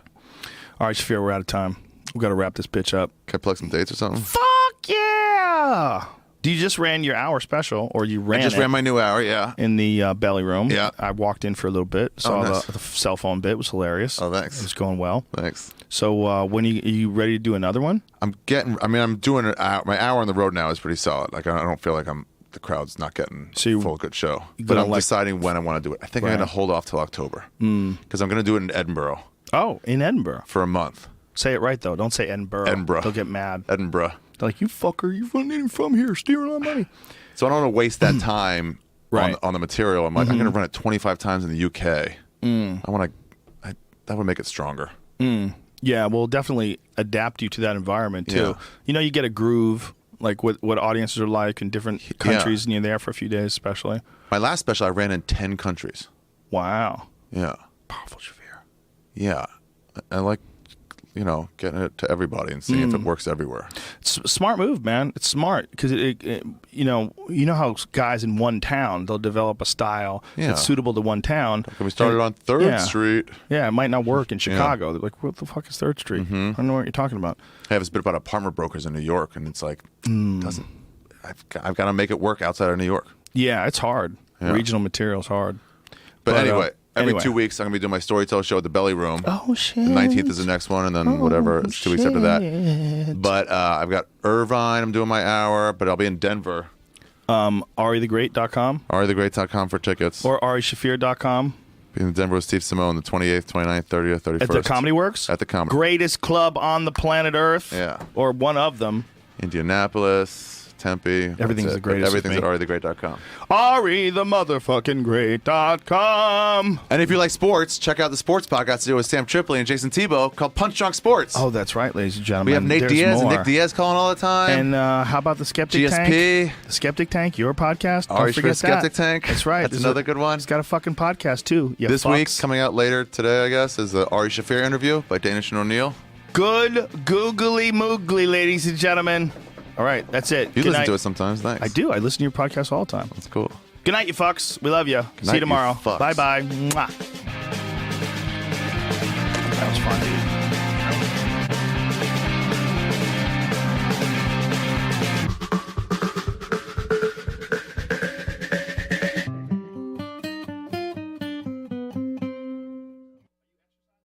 All right, Shafir, we're out of time. We got to wrap this bitch up. Can I plug some dates or something? Fuck yeah! You just ran your hour special, or you ran I just it ran my new hour, yeah. in the belly room. Yeah. I walked in for a little bit, saw nice. the cell phone bit. It was hilarious. Oh, thanks. It was going well. Thanks. So when are you ready to do another one? I'm doing it out. My hour on the road now is pretty solid. Like, I don't feel like the crowd's not getting So you- full good show. you're But gonna I'm like- deciding when I want to do it. I think I'm Right. going to hold off till October. Because I'm going to do it in Edinburgh Oh, in Edinburgh. for a month. Say it right, though. Don't say Edinburgh. Edinburgh. They'll get mad. Edinburgh. They're like, you fucker, you're from here, stealing our money. So I don't want to waste that time Right. on the material. I'm like, I'm going to run it 25 times in the UK. I want to. That would make it stronger. Yeah, we'll definitely adapt you to that environment too. Yeah. You know, you get a groove, like what audiences are like in different countries, and you're there for a few days, especially. My last special, I ran in 10 countries. Wow. Yeah. Powerfuljre. Yeah. I like, getting it to everybody and seeing if it works everywhere. It's a smart move, man. It's smart because you know how guys in one town, they'll develop a style that's suitable to one town. We started on 3rd Street. Yeah, it might not work in Chicago. They're like, what the fuck is 3rd Street? I don't know what you're talking about. I have this bit about apartment brokers in New York, and it's like, doesn't. I've got to make it work outside of New York. Yeah, it's hard. Yeah. Regional material's hard. But anyway, every 2 weeks, I'm going to be doing my storytelling show at the Belly Room. Oh, shit. The 19th is the next one, and then whatever. It's 2 weeks after that. But I've got Irvine. I'm doing my hour, but I'll be in Denver. AriTheGreat.com. AriTheGreat.com for tickets. Or AriShafir.com. Be in Denver with Steve Simone the 28th, 29th, 30th, 31st. At the Comedy Works? At the Comedy. Greatest club on the planet Earth. Yeah. Or one of them. Indianapolis, Tempe. Everything's the greatest. Everything's at AriTheGreat.com. AriTheMotherfuckingGreat.com. And if you like sports, check out the sports podcast to do with Sam Tripoli and Jason Tebow called Punch Drunk Sports. Oh, that's right, ladies and gentlemen. We have Nate There's Diaz more. and Nick Diaz calling all the time. And how about the Skeptic GSP. Tank? The Skeptic Tank, your podcast. Don't Ari forget Schmidt, Skeptic that. Tank. That's right. That's There's another good one. He's got a fucking podcast, too. You This fucks. week, coming out later today, I guess, is the Ari Shafir interview by Danish and O'Neill. Good googly moogly, ladies and gentlemen. All right, that's it. You Good listen night. to it sometimes. Thanks. I do. I listen to your podcast all the time. That's cool. Good night, you fucks. We love you. See night, you you tomorrow. fucks. Bye-bye. Mwah. That was fun, dude.